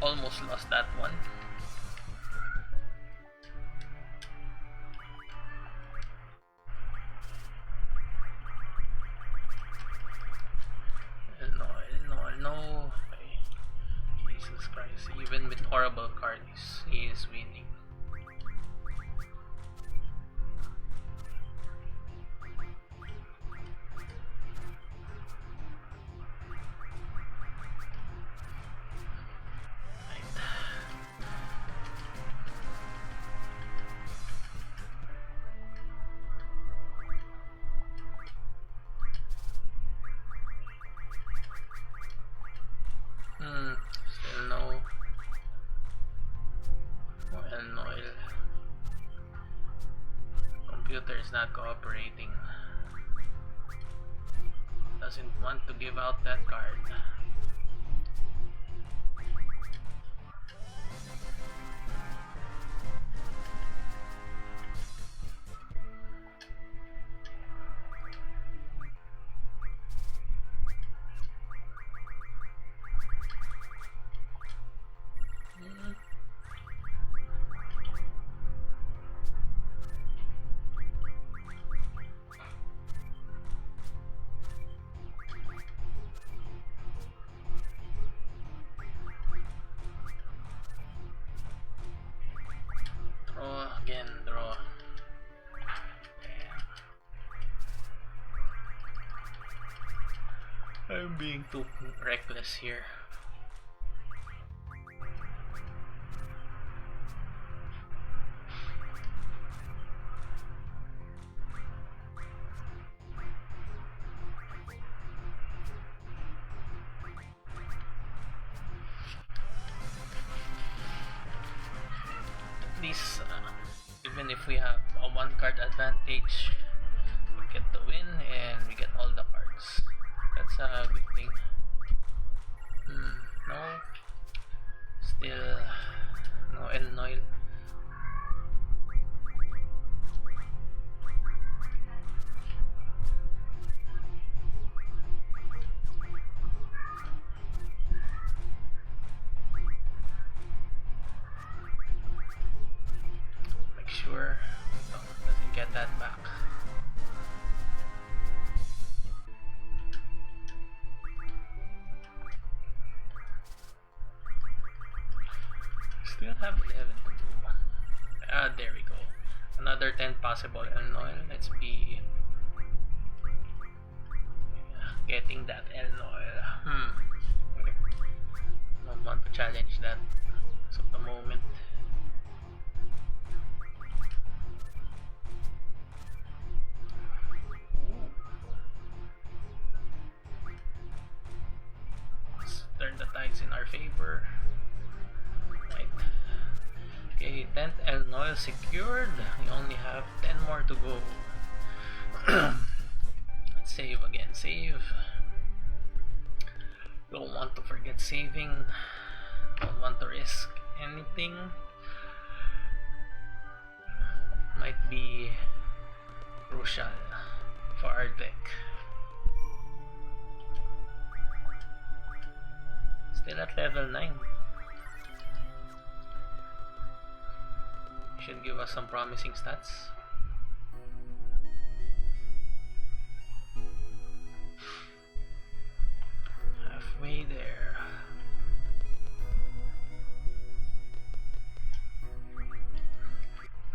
Almost lost that one. No. Okay. Jesus Christ, even with horrible cards, he is winning. Still no. Elnoil. Computer is not cooperating. Doesn't want to give out that card. Again, draw. I'm being too reckless here. At least, even if we have a one card advantage, we get the win and we get all the cards. That's a good thing. No. Still no Elnoil. that back. Still have 11 to go. There we go. Another 10 possible Eln oil. Let's be getting that Eln oil. Okay. Don't want to challenge that as of the moment. Let's turn the tides in our favor. Right. Okay, 10th Eln oil secured. We only have 10 more to go. Let's save again. Save. Don't want to forget saving. Don't want to risk anything. Might be crucial for our deck. Still at level 9. Should give us some promising stats. Halfway there.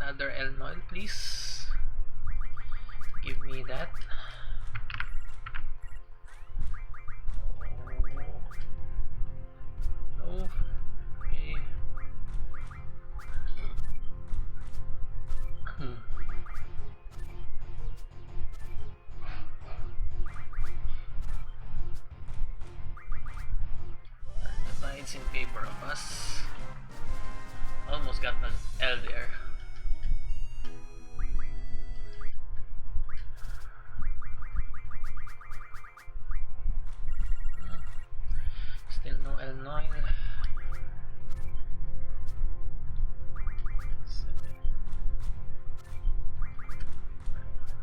Another Eln oil, please. Give me that. No. Okay. The tide's in favor of us. Almost got an L there. Still no Eln oil.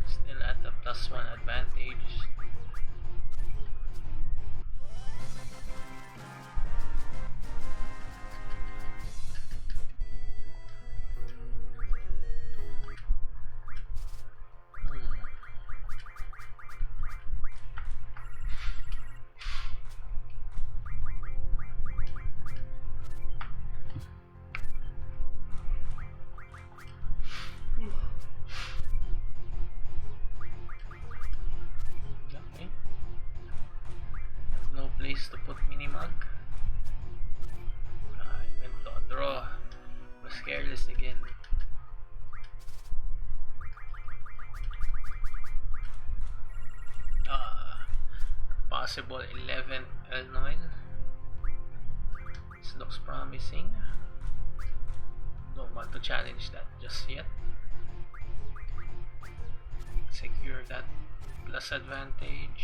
Still at the +1 advantage. Okay. No place to put Minimag. I went to a draw. Was careless again. Possible 11th Eln oil. This looks promising. Don't want to challenge that just yet. Secure that plus advantage.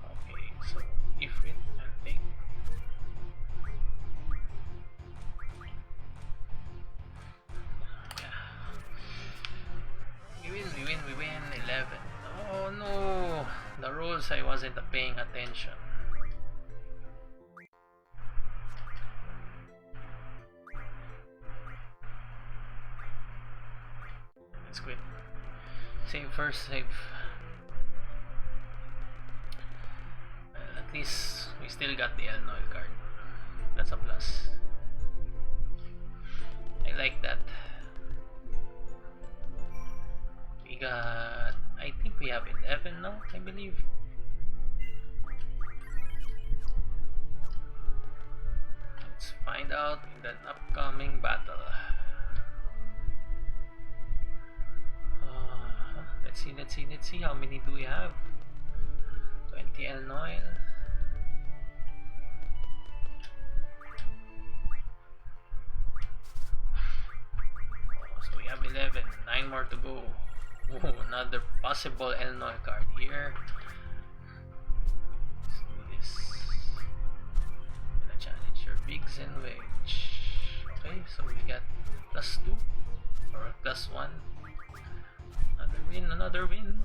Okay, so if it and take. We win 11. Oh no, the rules I wasn't paying attention. Let's quit. Save first, save. Well, at least we still got the Eln oil card. That's a plus. I like that. We got, I think we have 11 now, I believe. Let's find out in the upcoming battle. Let's see, how many do we have? 20 Eln oil. So we have 11, 9 more to go. Ooh, another possible Eln oil card here. Let's do this. Gonna challenge your bigs and wedge. Okay, so we got +2 or +1. Another win.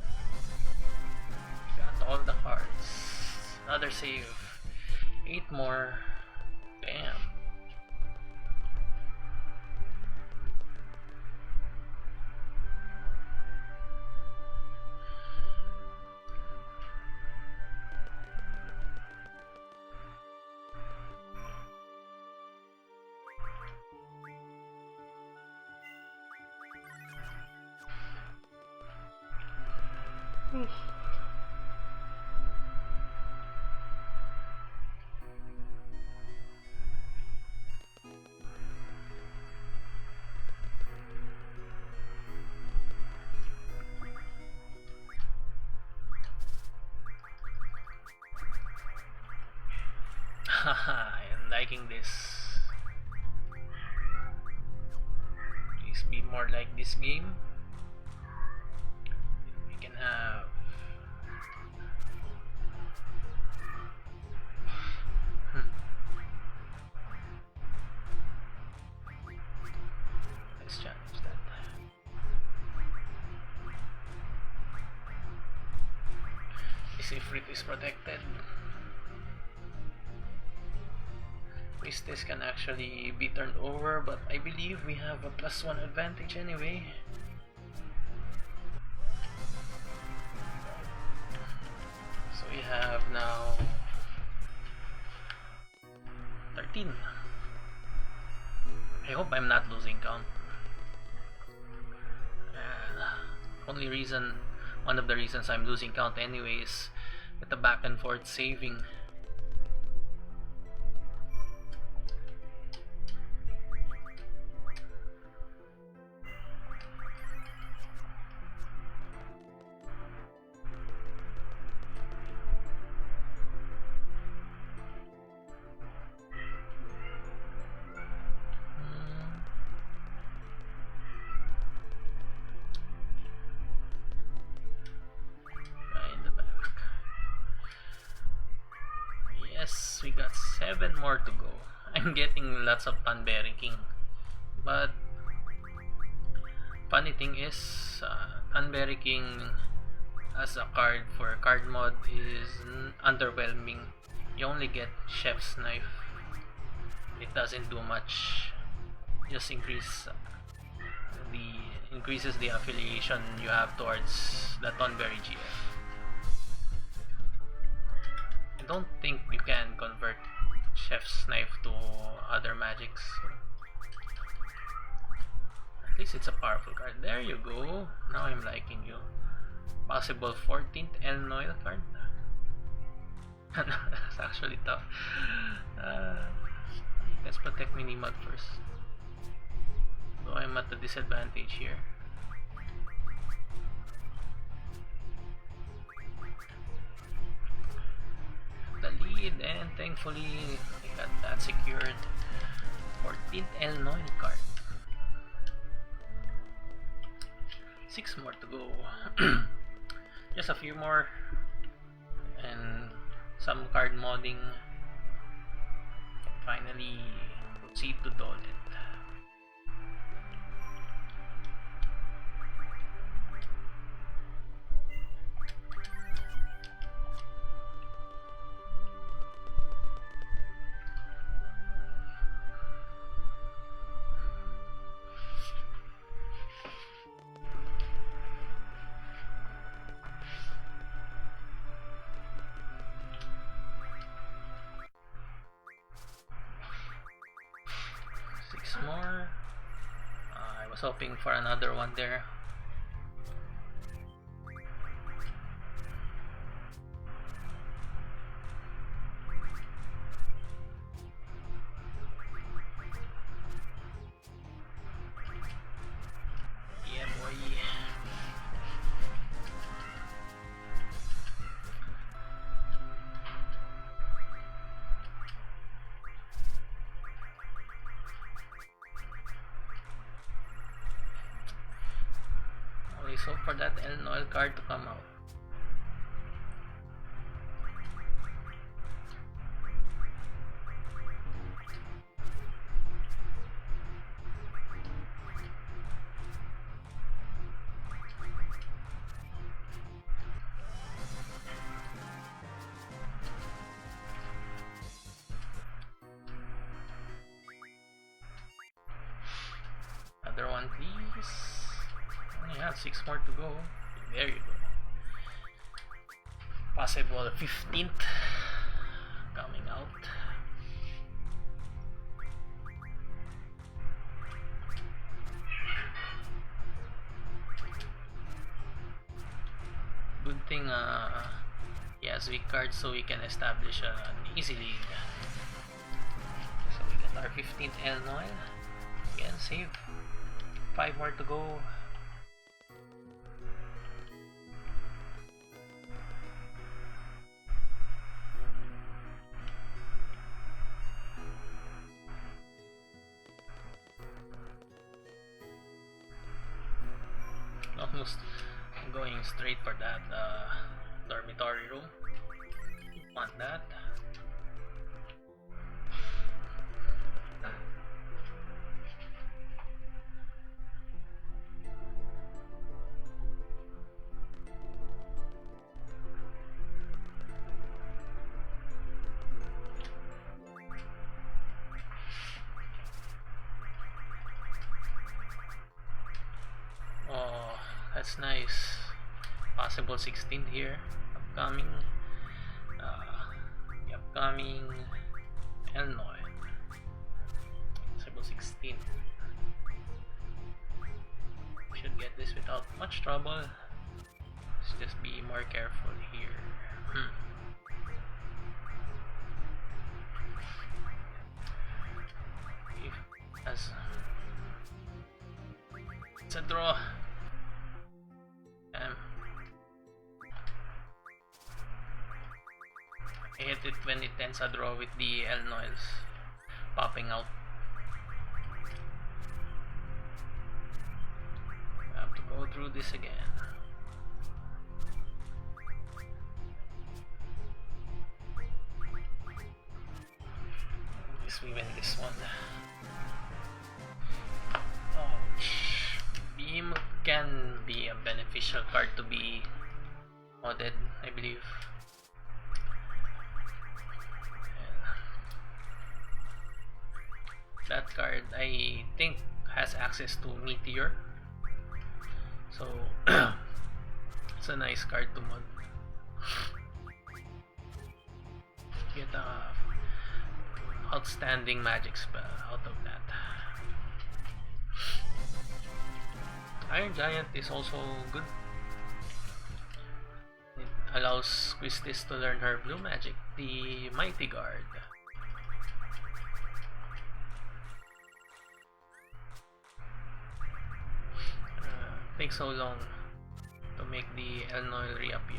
Got all the cards. Another save. 8 more. Bam. I am liking this. Please be more like this game. We can have let's challenge that. This Ifrit is protected. Priestess can actually be turned over, but I believe we have a +1 advantage anyway. So we have now 13. I hope I'm not losing count. One of the reasons I'm losing count anyway is with the back and forth saving. We got 7 more to go. I'm getting lots of Thunberry King, but funny thing is Thunberry King as a card for card mod is underwhelming. You only get Chef's Knife. It doesn't do much. Just increases the affiliation you have towards the Thunberry GF. I don't think you can convert Chef's Knife to other magics. At least it's a powerful card. There you go. Now I'm liking you. Possible 14th El Noil card. That's actually tough. Let's protect Minimag first. So I'm at a disadvantage here. The lead, and thankfully I got that secured. 14th El Noil card. 6 more to go. Just a few more and some card modding. Finally proceed to Dolet. More. I was hoping for another one there. Yeah, boy. Hope for that El Noil card to come out. Another one, please. Only have 6 more to go. There you go. Possible 15th coming out. Good thing he has weak cards, so we can establish an easy lead. So we got our 15th L9. Again, save. 5 more to go. Almost going straight for that dormitory room. Want that. That's nice. Possible 16 here. Upcoming. The upcoming L9. Possible 16. Should get this without much trouble. Let's just be more careful here. It's a draw. I hate it when it ends a draw with the L noise popping out. I have to go through this again. At least we win this one. Ouch. Beam can be a beneficial card to be modded, I believe. That card I think has access to Meteor, so it's a nice card to mod. Get a outstanding magic spell out of that. Iron Giant is also good. It allows Quistis to learn her blue magic, the Mighty Guard. Takes so long to make the Elnoil reappear.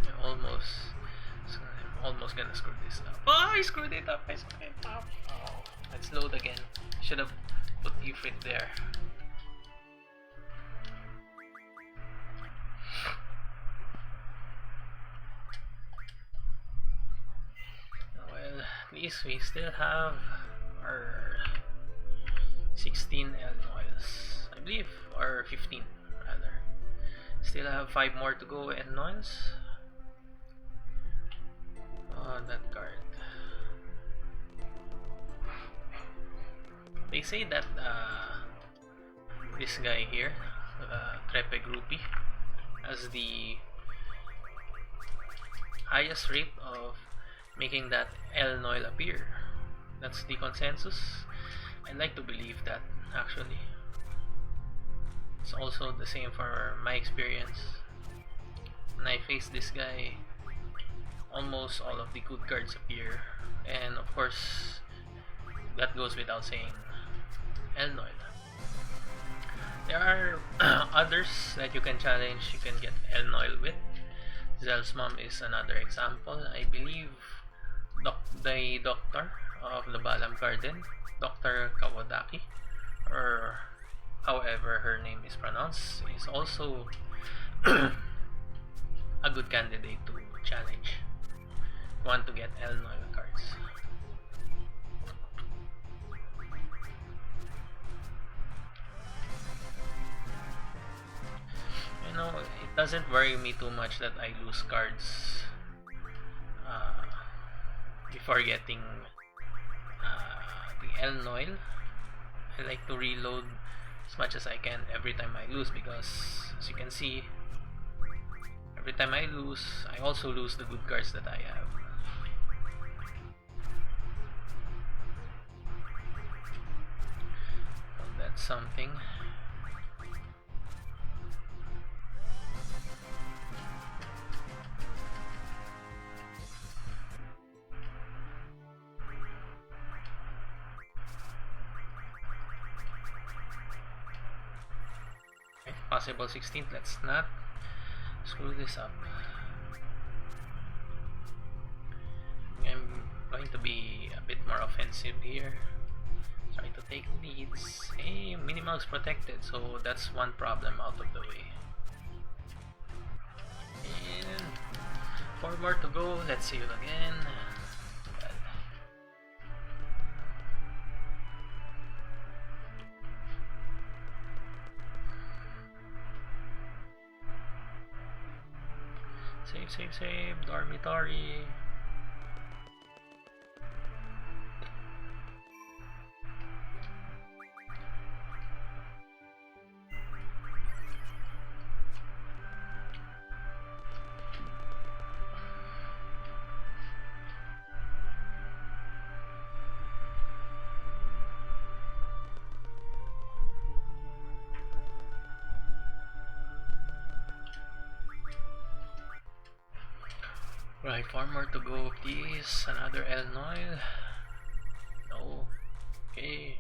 I'm almost gonna screw this up. Oh, I screwed it up! I screwed it up! Oh, let's load again. Should have put Ifrit there. At least we still have our 16 L-Noils, I believe, or 15 rather. Still have 5 more to go L-Noils. Oh, that card. They say that this guy here, Trepe Groupie, has the highest rate of making that L-Noil appear. That's the consensus. I'd like to believe that, actually. It's also the same for my experience. When I face this guy, almost all of the good cards appear. And of course, that goes without saying, L-Noil. There are others that you can challenge, you can get L-Noil with. Zell's mom is another example. I believe the doctor of the Balam Garden, Dr. Kawodaki, or however her name is pronounced, is also a good candidate to challenge. Want to get L-Noil cards. You know, it doesn't worry me too much that I lose cards before getting the L-Noil. I like to reload as much as I can every time I lose, because as you can see, every time I lose, I also lose the good cards that I have. something. Okay, possible 16th. Let's not screw this up. I'm going to be a bit more offensive here. Try to take leads. Hey, Minimag's protected, so that's one problem out of the way. And 4 more to go. Let's see you again. Save. Dormitory. Right, 4 more to go, please. Another Illinois. No. Okay.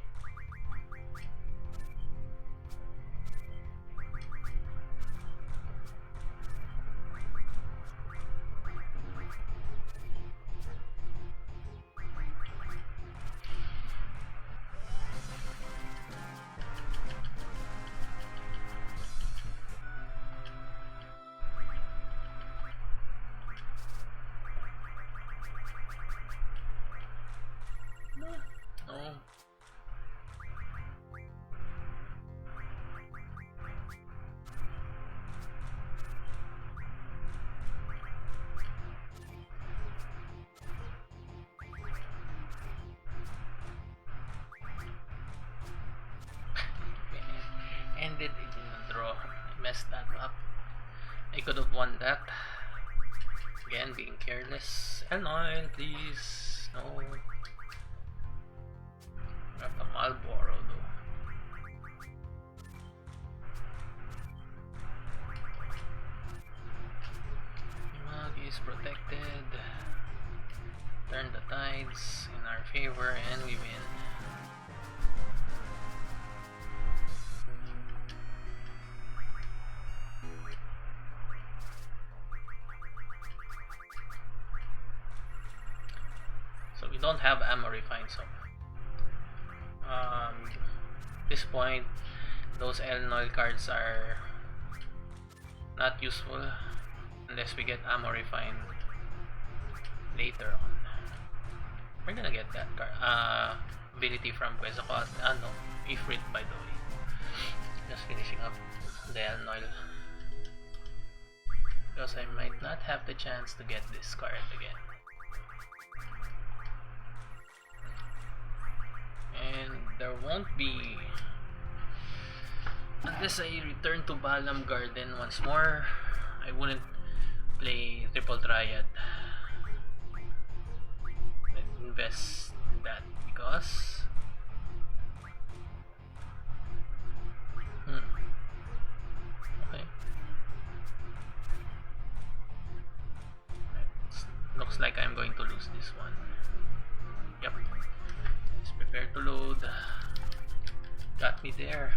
No. Ended it in a draw. I messed that up. I could have won that. Again, being careless. Illinois, please. No. Got the Marlboro though. Imag is protected. Turn the tides in our favor and we win. So we don't have ammo refined, so at this point those Illinois cards are not useful unless we get ammo refined later on. We're gonna get that card ability from Quetzalcoatl. No, Ifrit, by the way. Just finishing up the Illinois because I might not have the chance to get this card again. And there won't be, unless I return to Balam Garden once more, I wouldn't play Triple Triad. Let's invest in that because okay. Looks like I'm going to lose this one. Yep. Prepare to load. Got me there.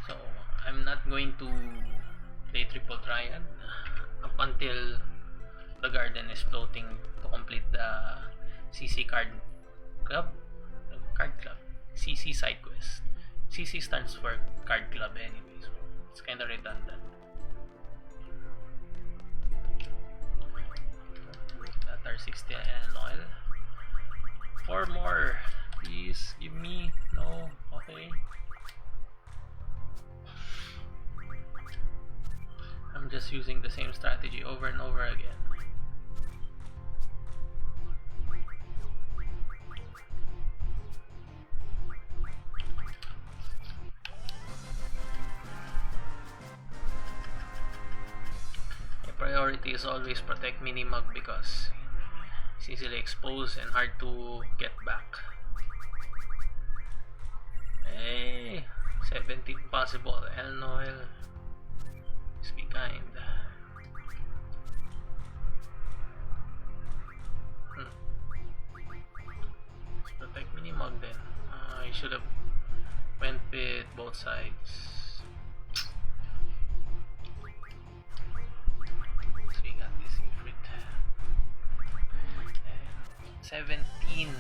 So I'm not going to play Triple Triad up until the garden is floating to complete the CC card club. CC side quest. CC stands for card club anyway, so it's kinda redundant. That are 60 and oil. 4 more, please give me. No, okay. I'm just using the same strategy over and over again. My priority is As always, protect Minimug because it's easily exposed and hard to get back. Hey, 17 possible. El Noel. Let's be kind. Let's protect Minimug then. I should have went with both sides. So we got this Ifrit. And 17.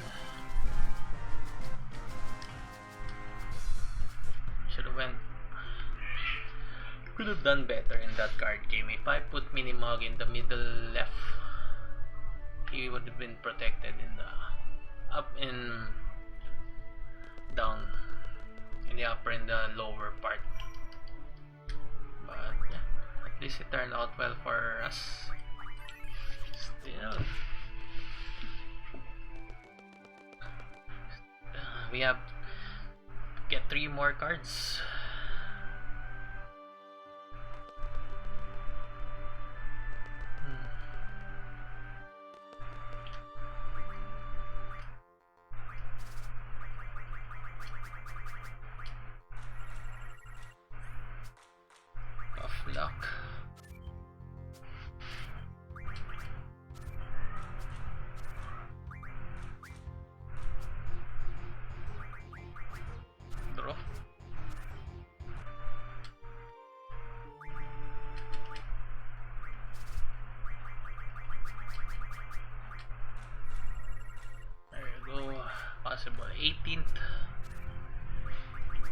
Should have went. Could have done better in that card game. If I put Minimug in the middle left, he would have been protected in the up and down, in the upper and the lower part. But yeah, at least it turned out well for us. Still, we have to get 3 more cards. Luck. Draw. There you go. Possible 18th.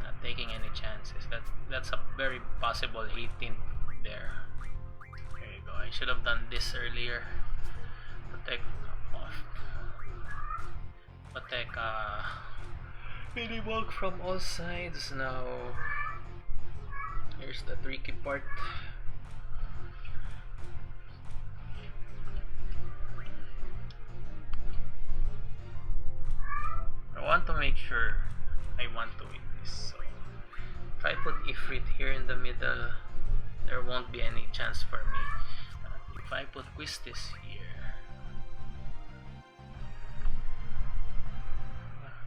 Not taking any chances. That's a very possible 18th there. There you go. I should have done this earlier. Protect Minimug from all sides. Now here's the tricky part. I want to make sure I want to win this. So if I put Ifrit here in the middle, there won't be any chance for me. If I put Quistis here,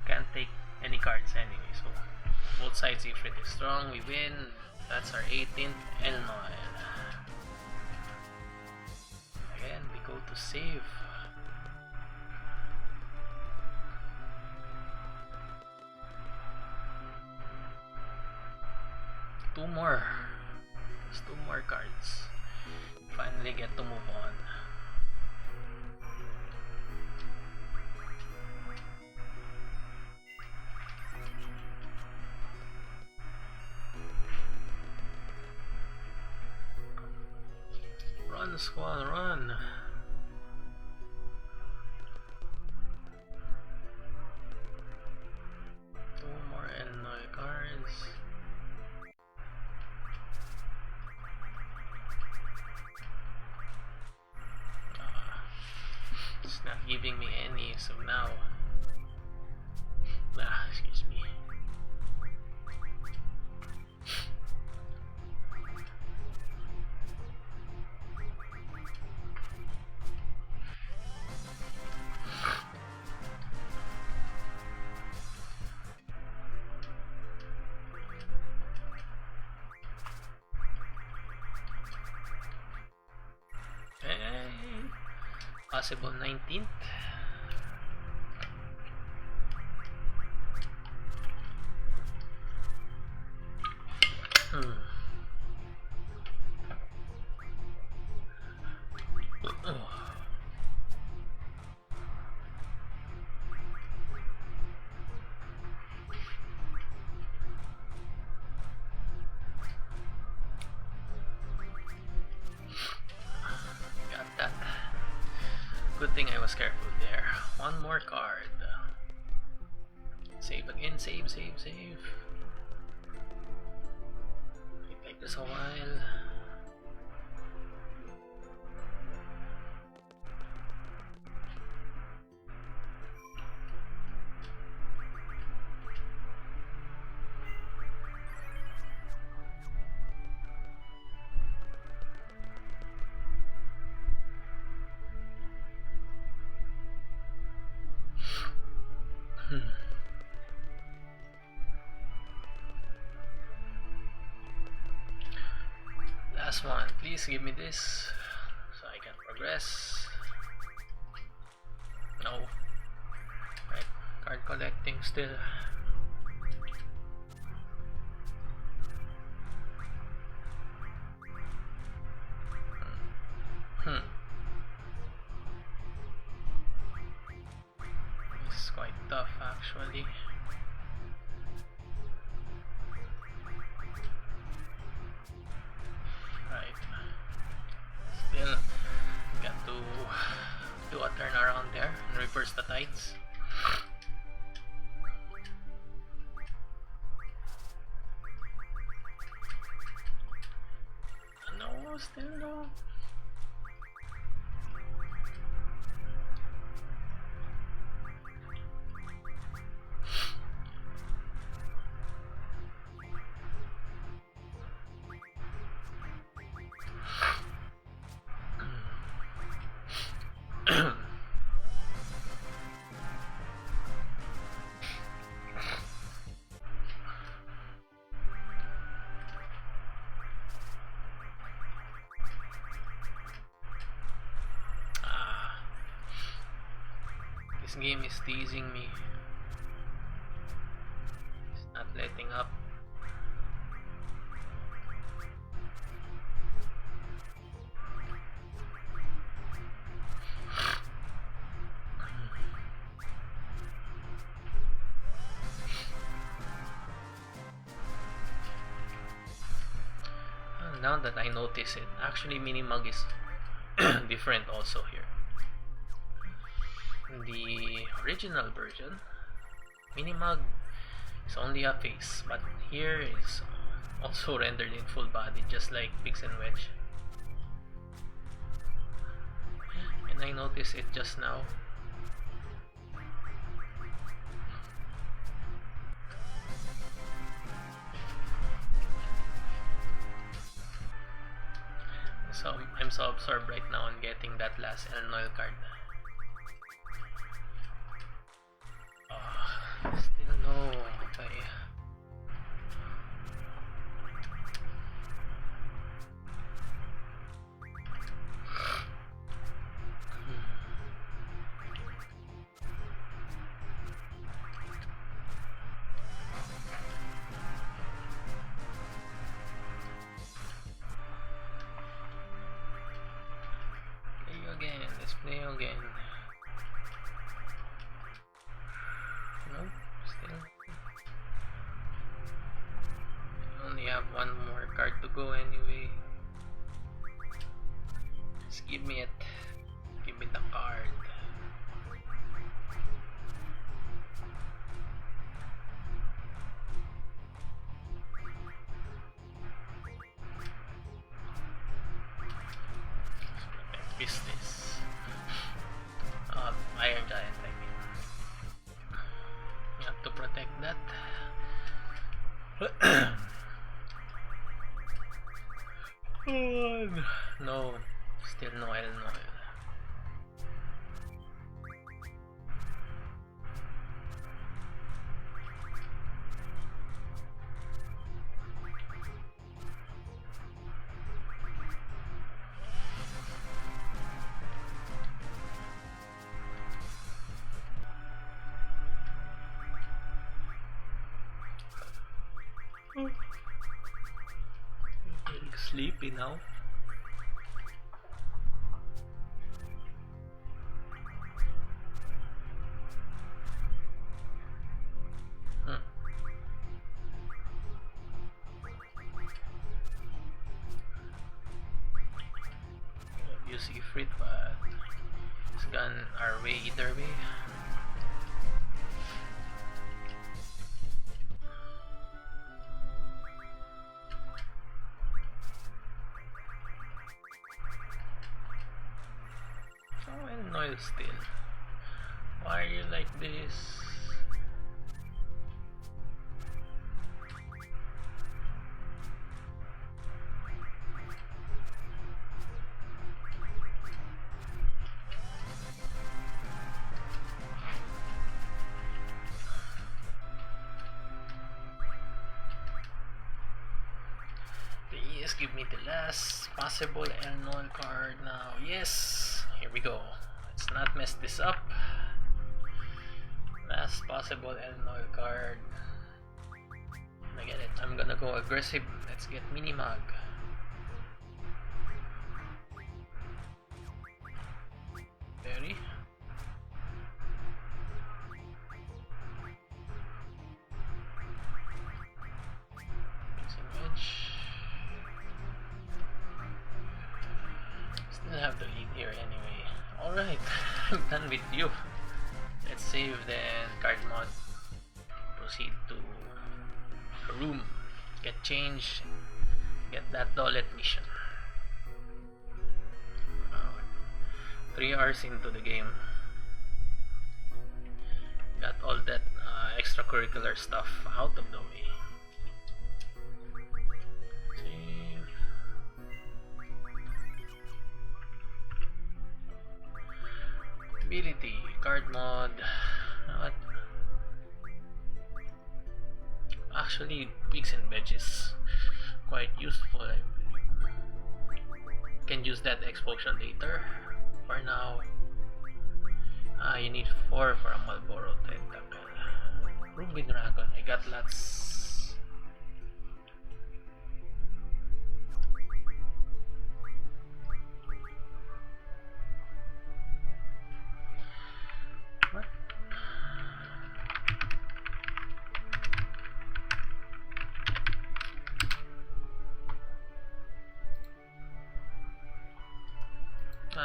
can't take any cards anyway, so both sides Ifrit is strong, we win. That's our 18th El Noel. Again, we go to save. Two more. Just 2 more cards. Finally get to move on. Run, squad, run! Two more Illinois cards. It's not giving me any, so now. Excuse me. Possible 19th. Got that. Good thing I was careful there. One more card. Save again, save. Might take this a while. Please give me this so I can progress. No. Right, card collecting still. This is quite tough actually. Right. Still got to do a turn around there and reverse the tides. No, still no. This game is teasing me. It's not letting up. Now that I notice it, actually Minimag is different also here. In the original version, Minimag is only a face, but here is also rendered in full body, just like Pix and Wedge. And I noticed it just now. So I'm so absorbed right now on getting that last Elnoil card. Still no. Okay. Let's play again. Nope, still. I only have one more card to go anyway. Just give me it. Give me the card. Business. Iron Giant, I mean. You have to protect that. No, still no Elnoil. Sleepy now. You see Frit, but it's gone our way either way. Elnoil still. Why are you like this? give me the last possible Elnol card now. Yes! Here we go. Let's not mess this up. Last possible Elnol card. I get it. I'm gonna go aggressive. Let's get Minimag. Berry. Mixing Edge. Still have the lead here anyway. Alright, I'm done with you. Let's save then card mod. Proceed to room. Get change. Get that Dolet mission. 3 hours into the game. Got all that extracurricular stuff out of the way. Save. Ability, card mod. What? Actually, Pigs and Veg is quite useful, I believe. Can use that explosion later. For now, you need 4 for a Malboro Tentacle. Ruby Dragon, I got lots. What?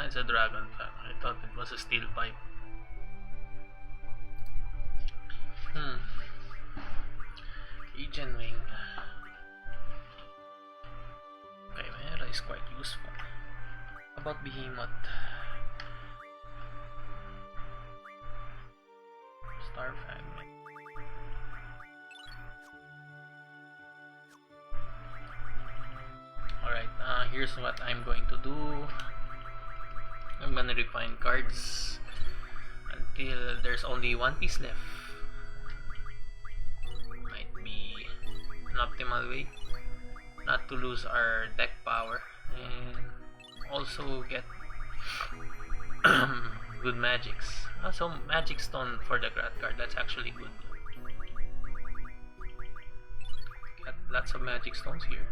It's a dragon fan. I thought it was a steel pipe. Legion Wing. Chimera is quite useful. How about Behemoth? Star Fragment. Alright, here's what I'm going to do. I'm gonna refine cards until there's only one piece left. Might be an optimal way not to lose our deck power and also get good magics. So magic stone for the Grat card, that's actually good. Got lots of magic stones here.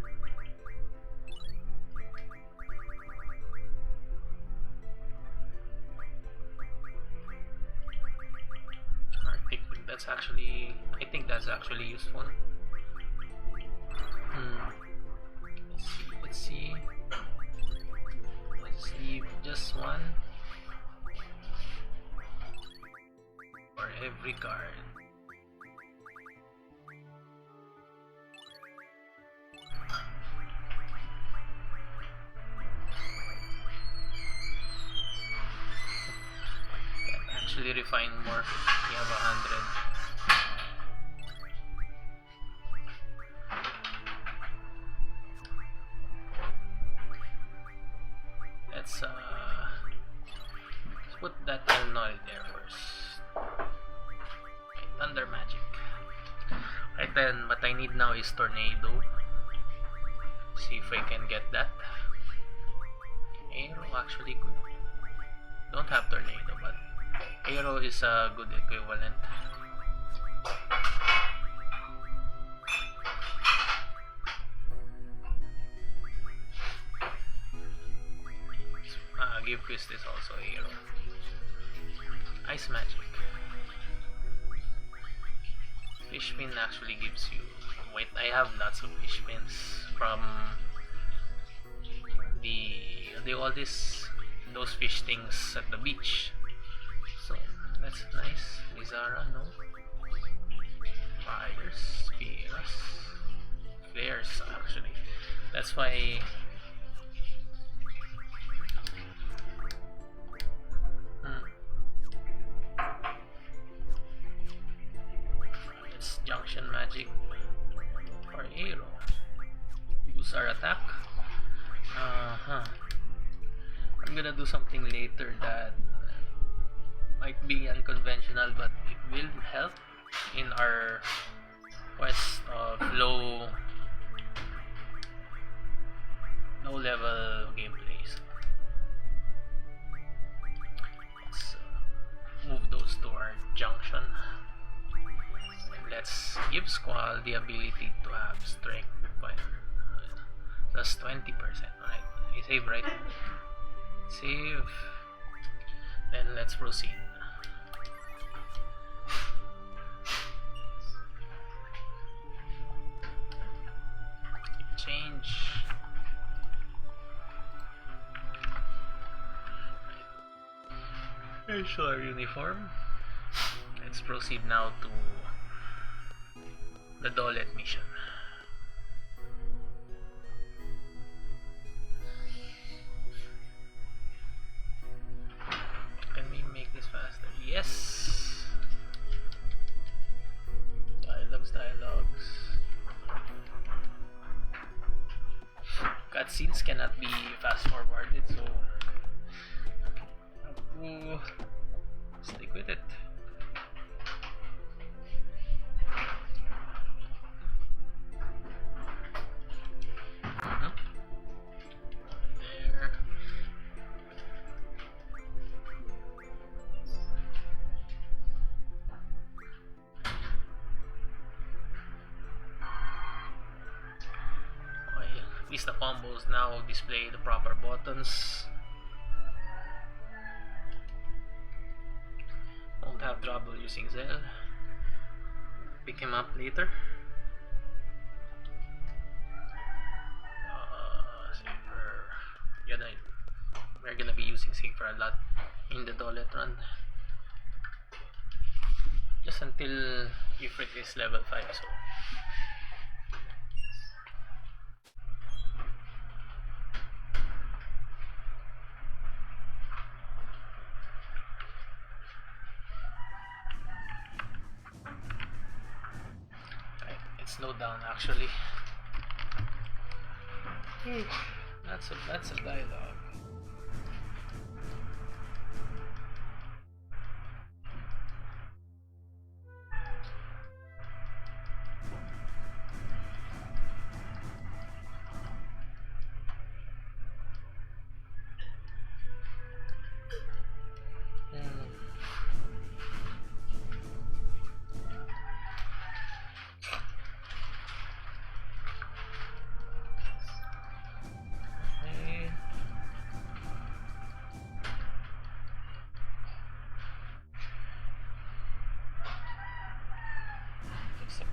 I think that's actually useful. Let's see. Let's leave just one for every card. Can actually refine more. We have 100. Let's put that Elnol there first. Okay, Thunder Magic. Right then, what I need now is Tornado. See if I can get that. Arrow actually good. Don't have Tornado, but Arrow is a good equivalent. Give Fist is also a hero. Ice Magic. Fish Pin actually gives you... Wait, I have lots of Fish Pins from all those fish things at the beach. So that's nice. Lizara, no. Fires, flares actually. That's why it's Junction Magic or Arrow. Use our attack. I'm gonna do something later that might be unconventional, but it will help in our quest of low low level gameplay. So let's move those to our junction. And let's give Squall the ability to have strength plus 20%. Alright, I save, right? Save. Then let's proceed. Change. Here's our uniform. Let's proceed now to the Dolet mission. Can we make this faster? Yes! Dialogues. Cutscenes cannot be fast forwarded, so I have to stick with it. There. At least the combos now display the proper buttons. Won't have trouble using Zell. Pick him up later. Safer. Yeah, we're gonna be using Safer a lot in the Dolet run. Just until Ifrit is level 5, so slow down actually. That's a dialogue.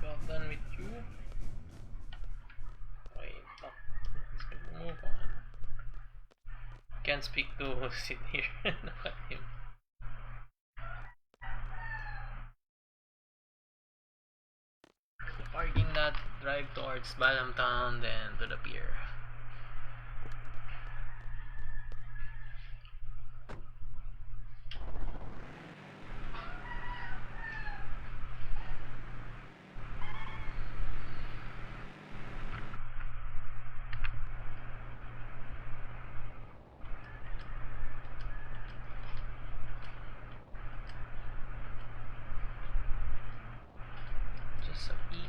About done with you. Wait, let's move on. Can't speak to sit here. Look at him. The parking lot, drive towards Balam Town, then to the pier. Just a peek.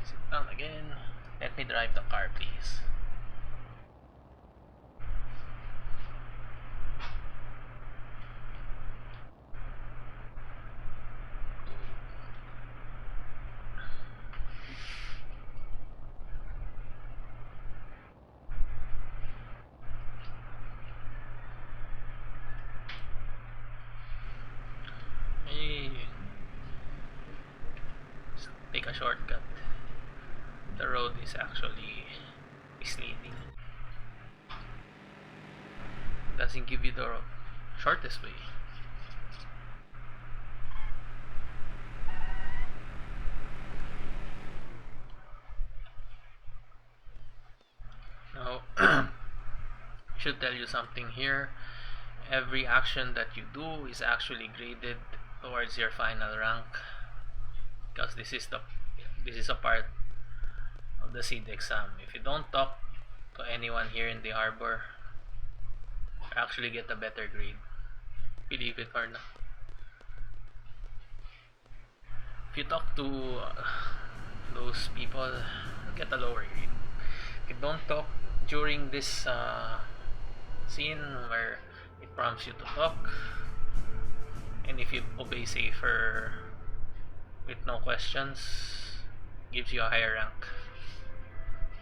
Sit down again. Let me drive the car, please. Take a shortcut. The road is actually misleading. Doesn't give you the shortest way. should tell you something here. Every action that you do is actually graded towards your final rank, because this is a part of the seed exam. If you don't talk to anyone here in the harbor, you actually get a better grade. Believe it or not. If you talk to those people, you get a lower grade. If you don't talk during this scene where it prompts you to talk, and if you obey safer with no questions, gives you a higher rank.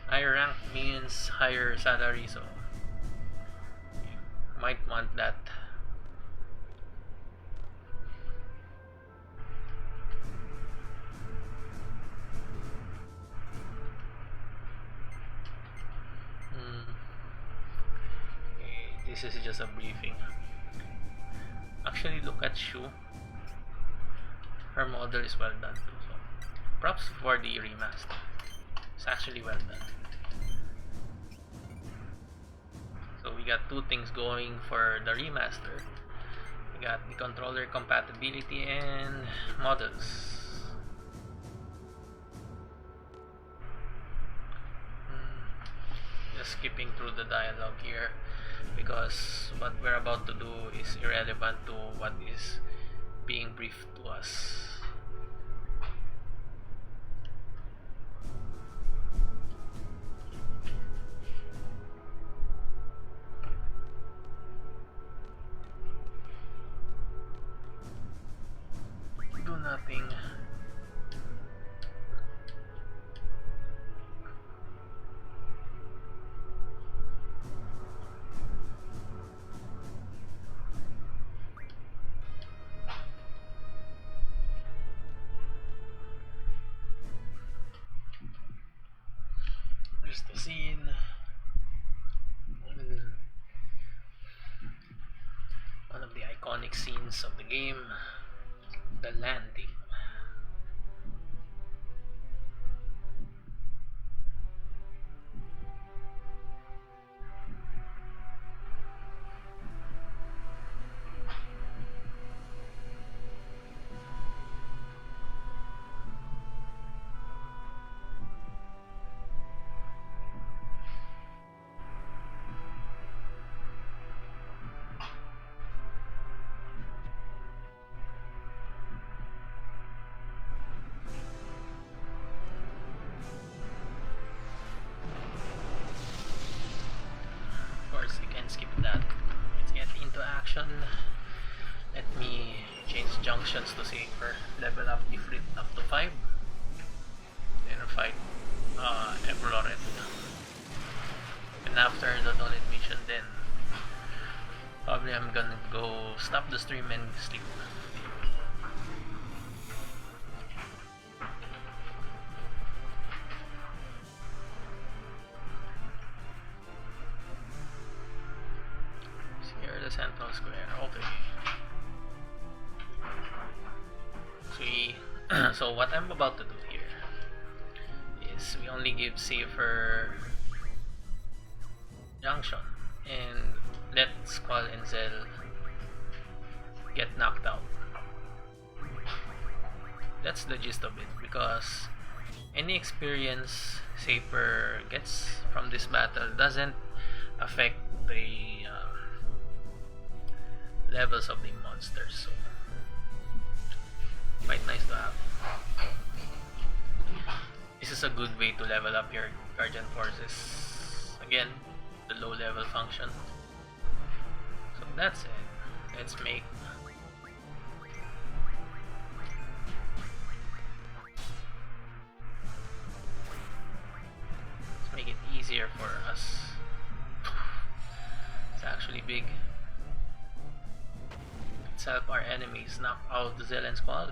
Higher rank means higher salary, so you might want that. Okay, this is just a briefing. Actually, look at Shu. Her model is well done too. So props for the remaster. It's actually well done. So we got two things going for the remaster. We got the controller compatibility and models. Just skipping through the dialogue here, because what we're about to do is irrelevant to what is being briefed to us. Do nothing. There's the scene. One of the iconic scenes of the game, the landing. Skip that. Let's get into action. Let me change junctions to safer. Level up the fleet up to 5. Then fight Evloret. And after the donut mission, then probably I'm gonna go stop the stream and sleep. Central Square. Okay. So what I'm about to do here is we only give safer junction and let Squall and Zell get knocked out. That's the gist of it, because any experience Safer gets from this battle doesn't affect the levels of the monsters, so quite nice to have. This is a good way to level up your guardian forces. Again, the low level function. So that's it. Let's make it easier for us. It's actually big. Let's help our enemies knock out the Zell and Squall.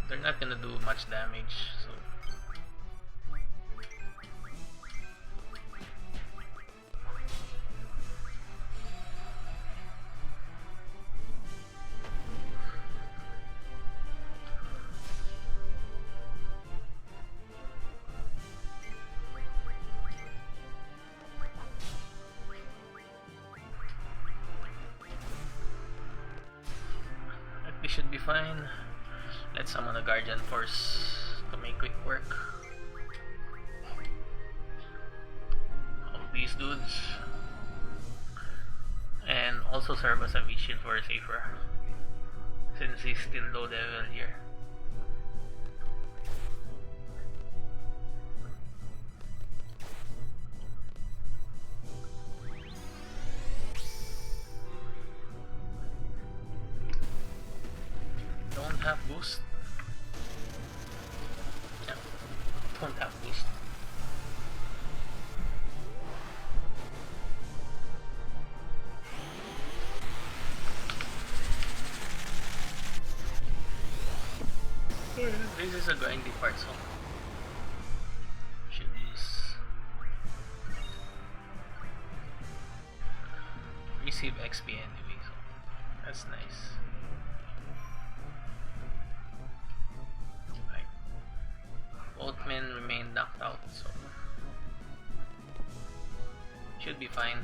They're not gonna do much damage, so This should be fine. Let's summon a Guardian Force to make quick work of these dudes. And also serve as a V-Shield for Safer, since he's still low level here. Don't have boost. Yeah, don't have boost. This is a grindy part, so should use receive XP anyway, so that's nice. Right. Both men remain knocked out, so should be fine.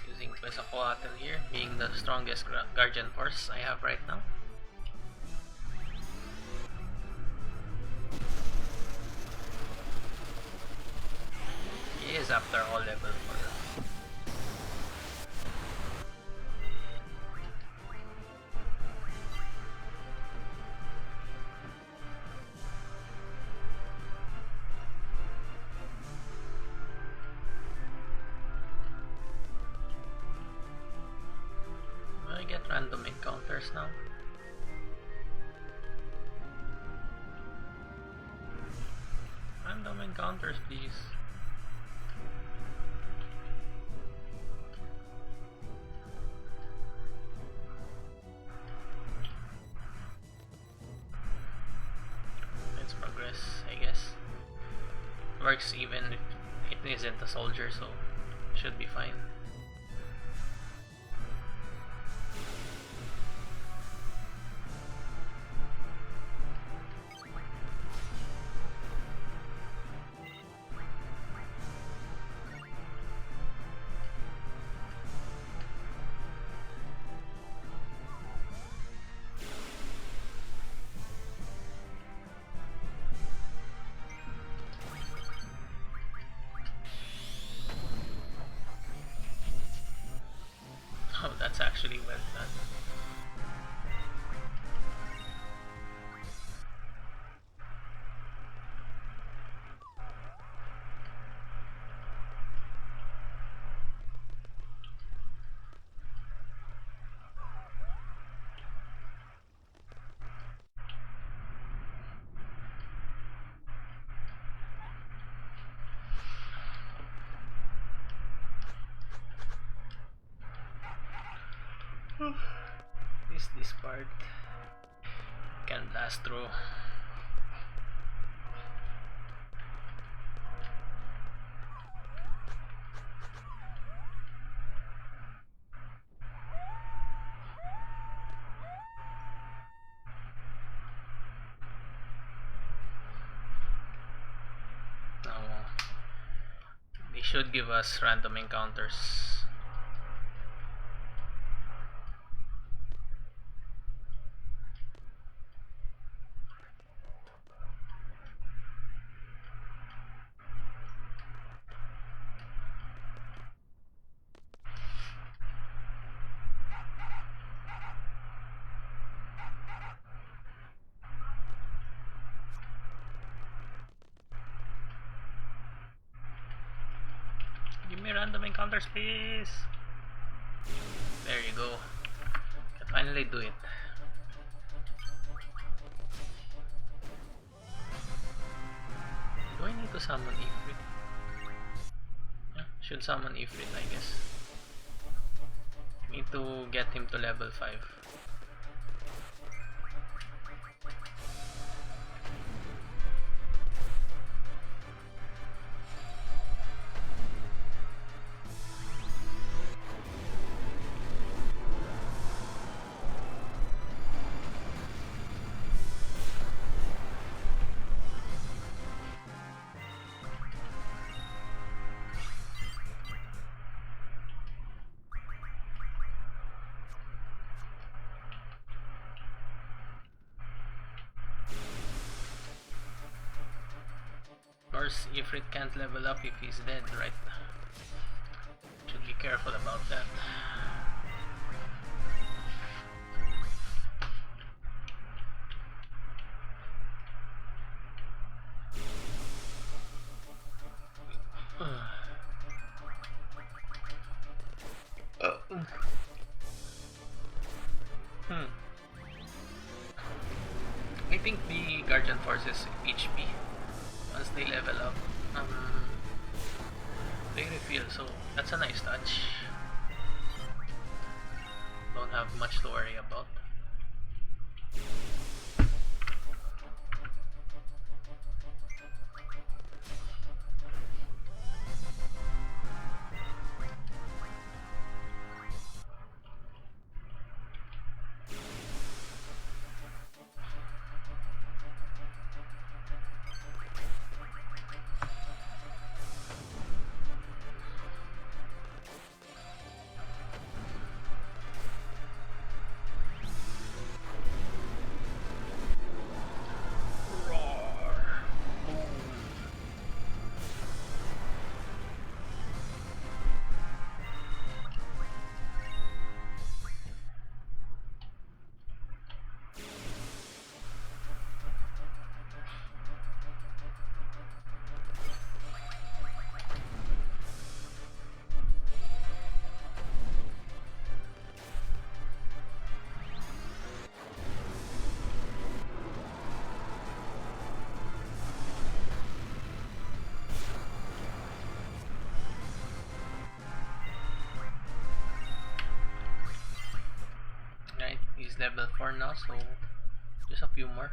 Using Quetzalcoatl here, being the strongest Guardian Force I have right now. He is after all level 4. I get random encounters now. Random encounters, please. Let's progress, I guess. Works even if it isn't a soldier, so should be fine. Oh, that's actually well done. This part can blast through. Now they should give us random encounters. Give me random encounters, please. There you go. Can finally do it. Do I need to summon Ifrit? Yeah, should summon Ifrit, I guess. Need to get him to level 5. course, Ifrit can't level up if he's dead, right? Should be careful about that. I think the Guardian Forces HP, once they level up, they refill, so that's a nice touch. Don't have much to worry about. Right, he's level 4 now, so just a few more.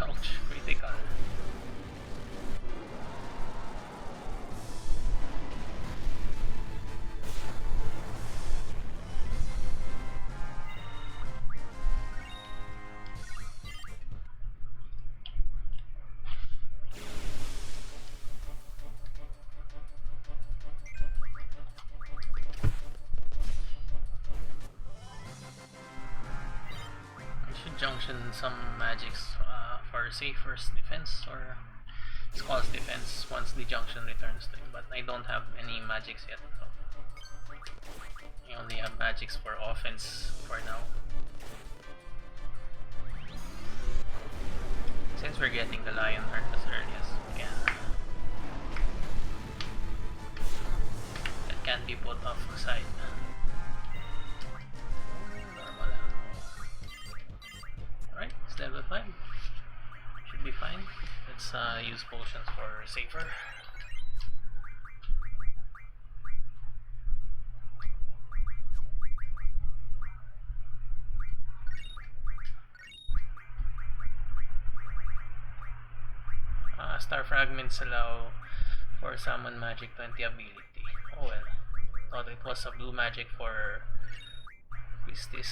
Ouch, critical. I should junction some magics for Safer's defense or Skull's defense once the junction returns to him, but I don't have any magics yet, so I only have magics for offense for now. Since we're getting the Lionheart as early as we can, that can't be put off aside. Normal ammo. Alright, it's level 5. Should be fine. Let's use potions for Safer. Star Fragments allow for Summon Magic 20 ability. Oh well. Thought it was a blue magic for Quistis.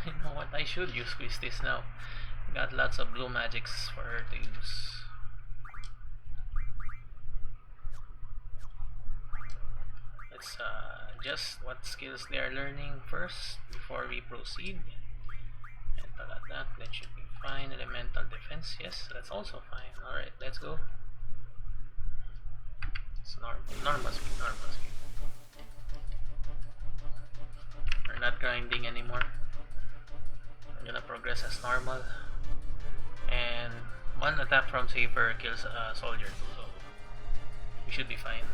You know what? I should use Quistis now. Got lots of blue magics for her to use. Let's just what skills they are learning first before we proceed. Mental attack, that should be fine. Elemental defense, yes, that's also fine. Alright, let's go. It's normal speed, normal speed. We're not grinding anymore. I'm gonna progress as normal. And one attack from Saber kills a soldier too, so we should be fine.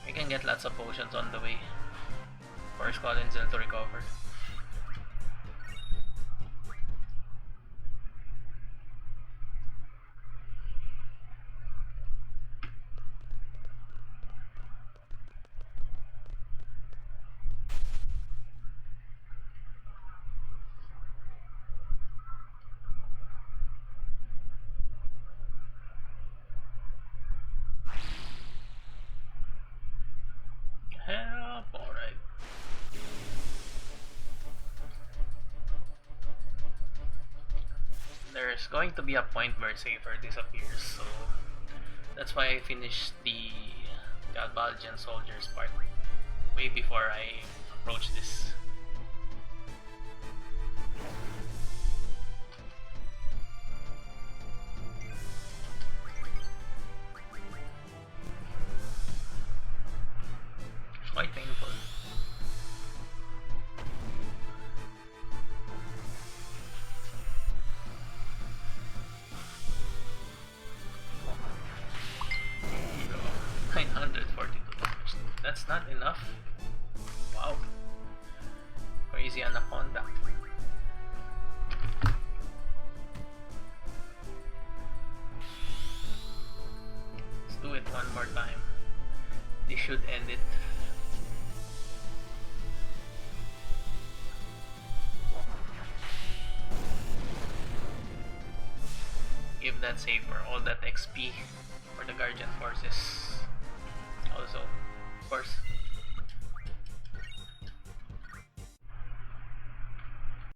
We can get lots of potions on the way for Skull and Zell to recover. there's going to be a point where Safer disappears, so that's why I finished the Galbalgian soldiers part way before I approach this. It's quite painful. There you go. 942 damage. That's not enough. Wow. Crazy Anaconda. Let's do it one more time. This should end it. Give that Safer all that XP for the Guardian Forces. Also, of course,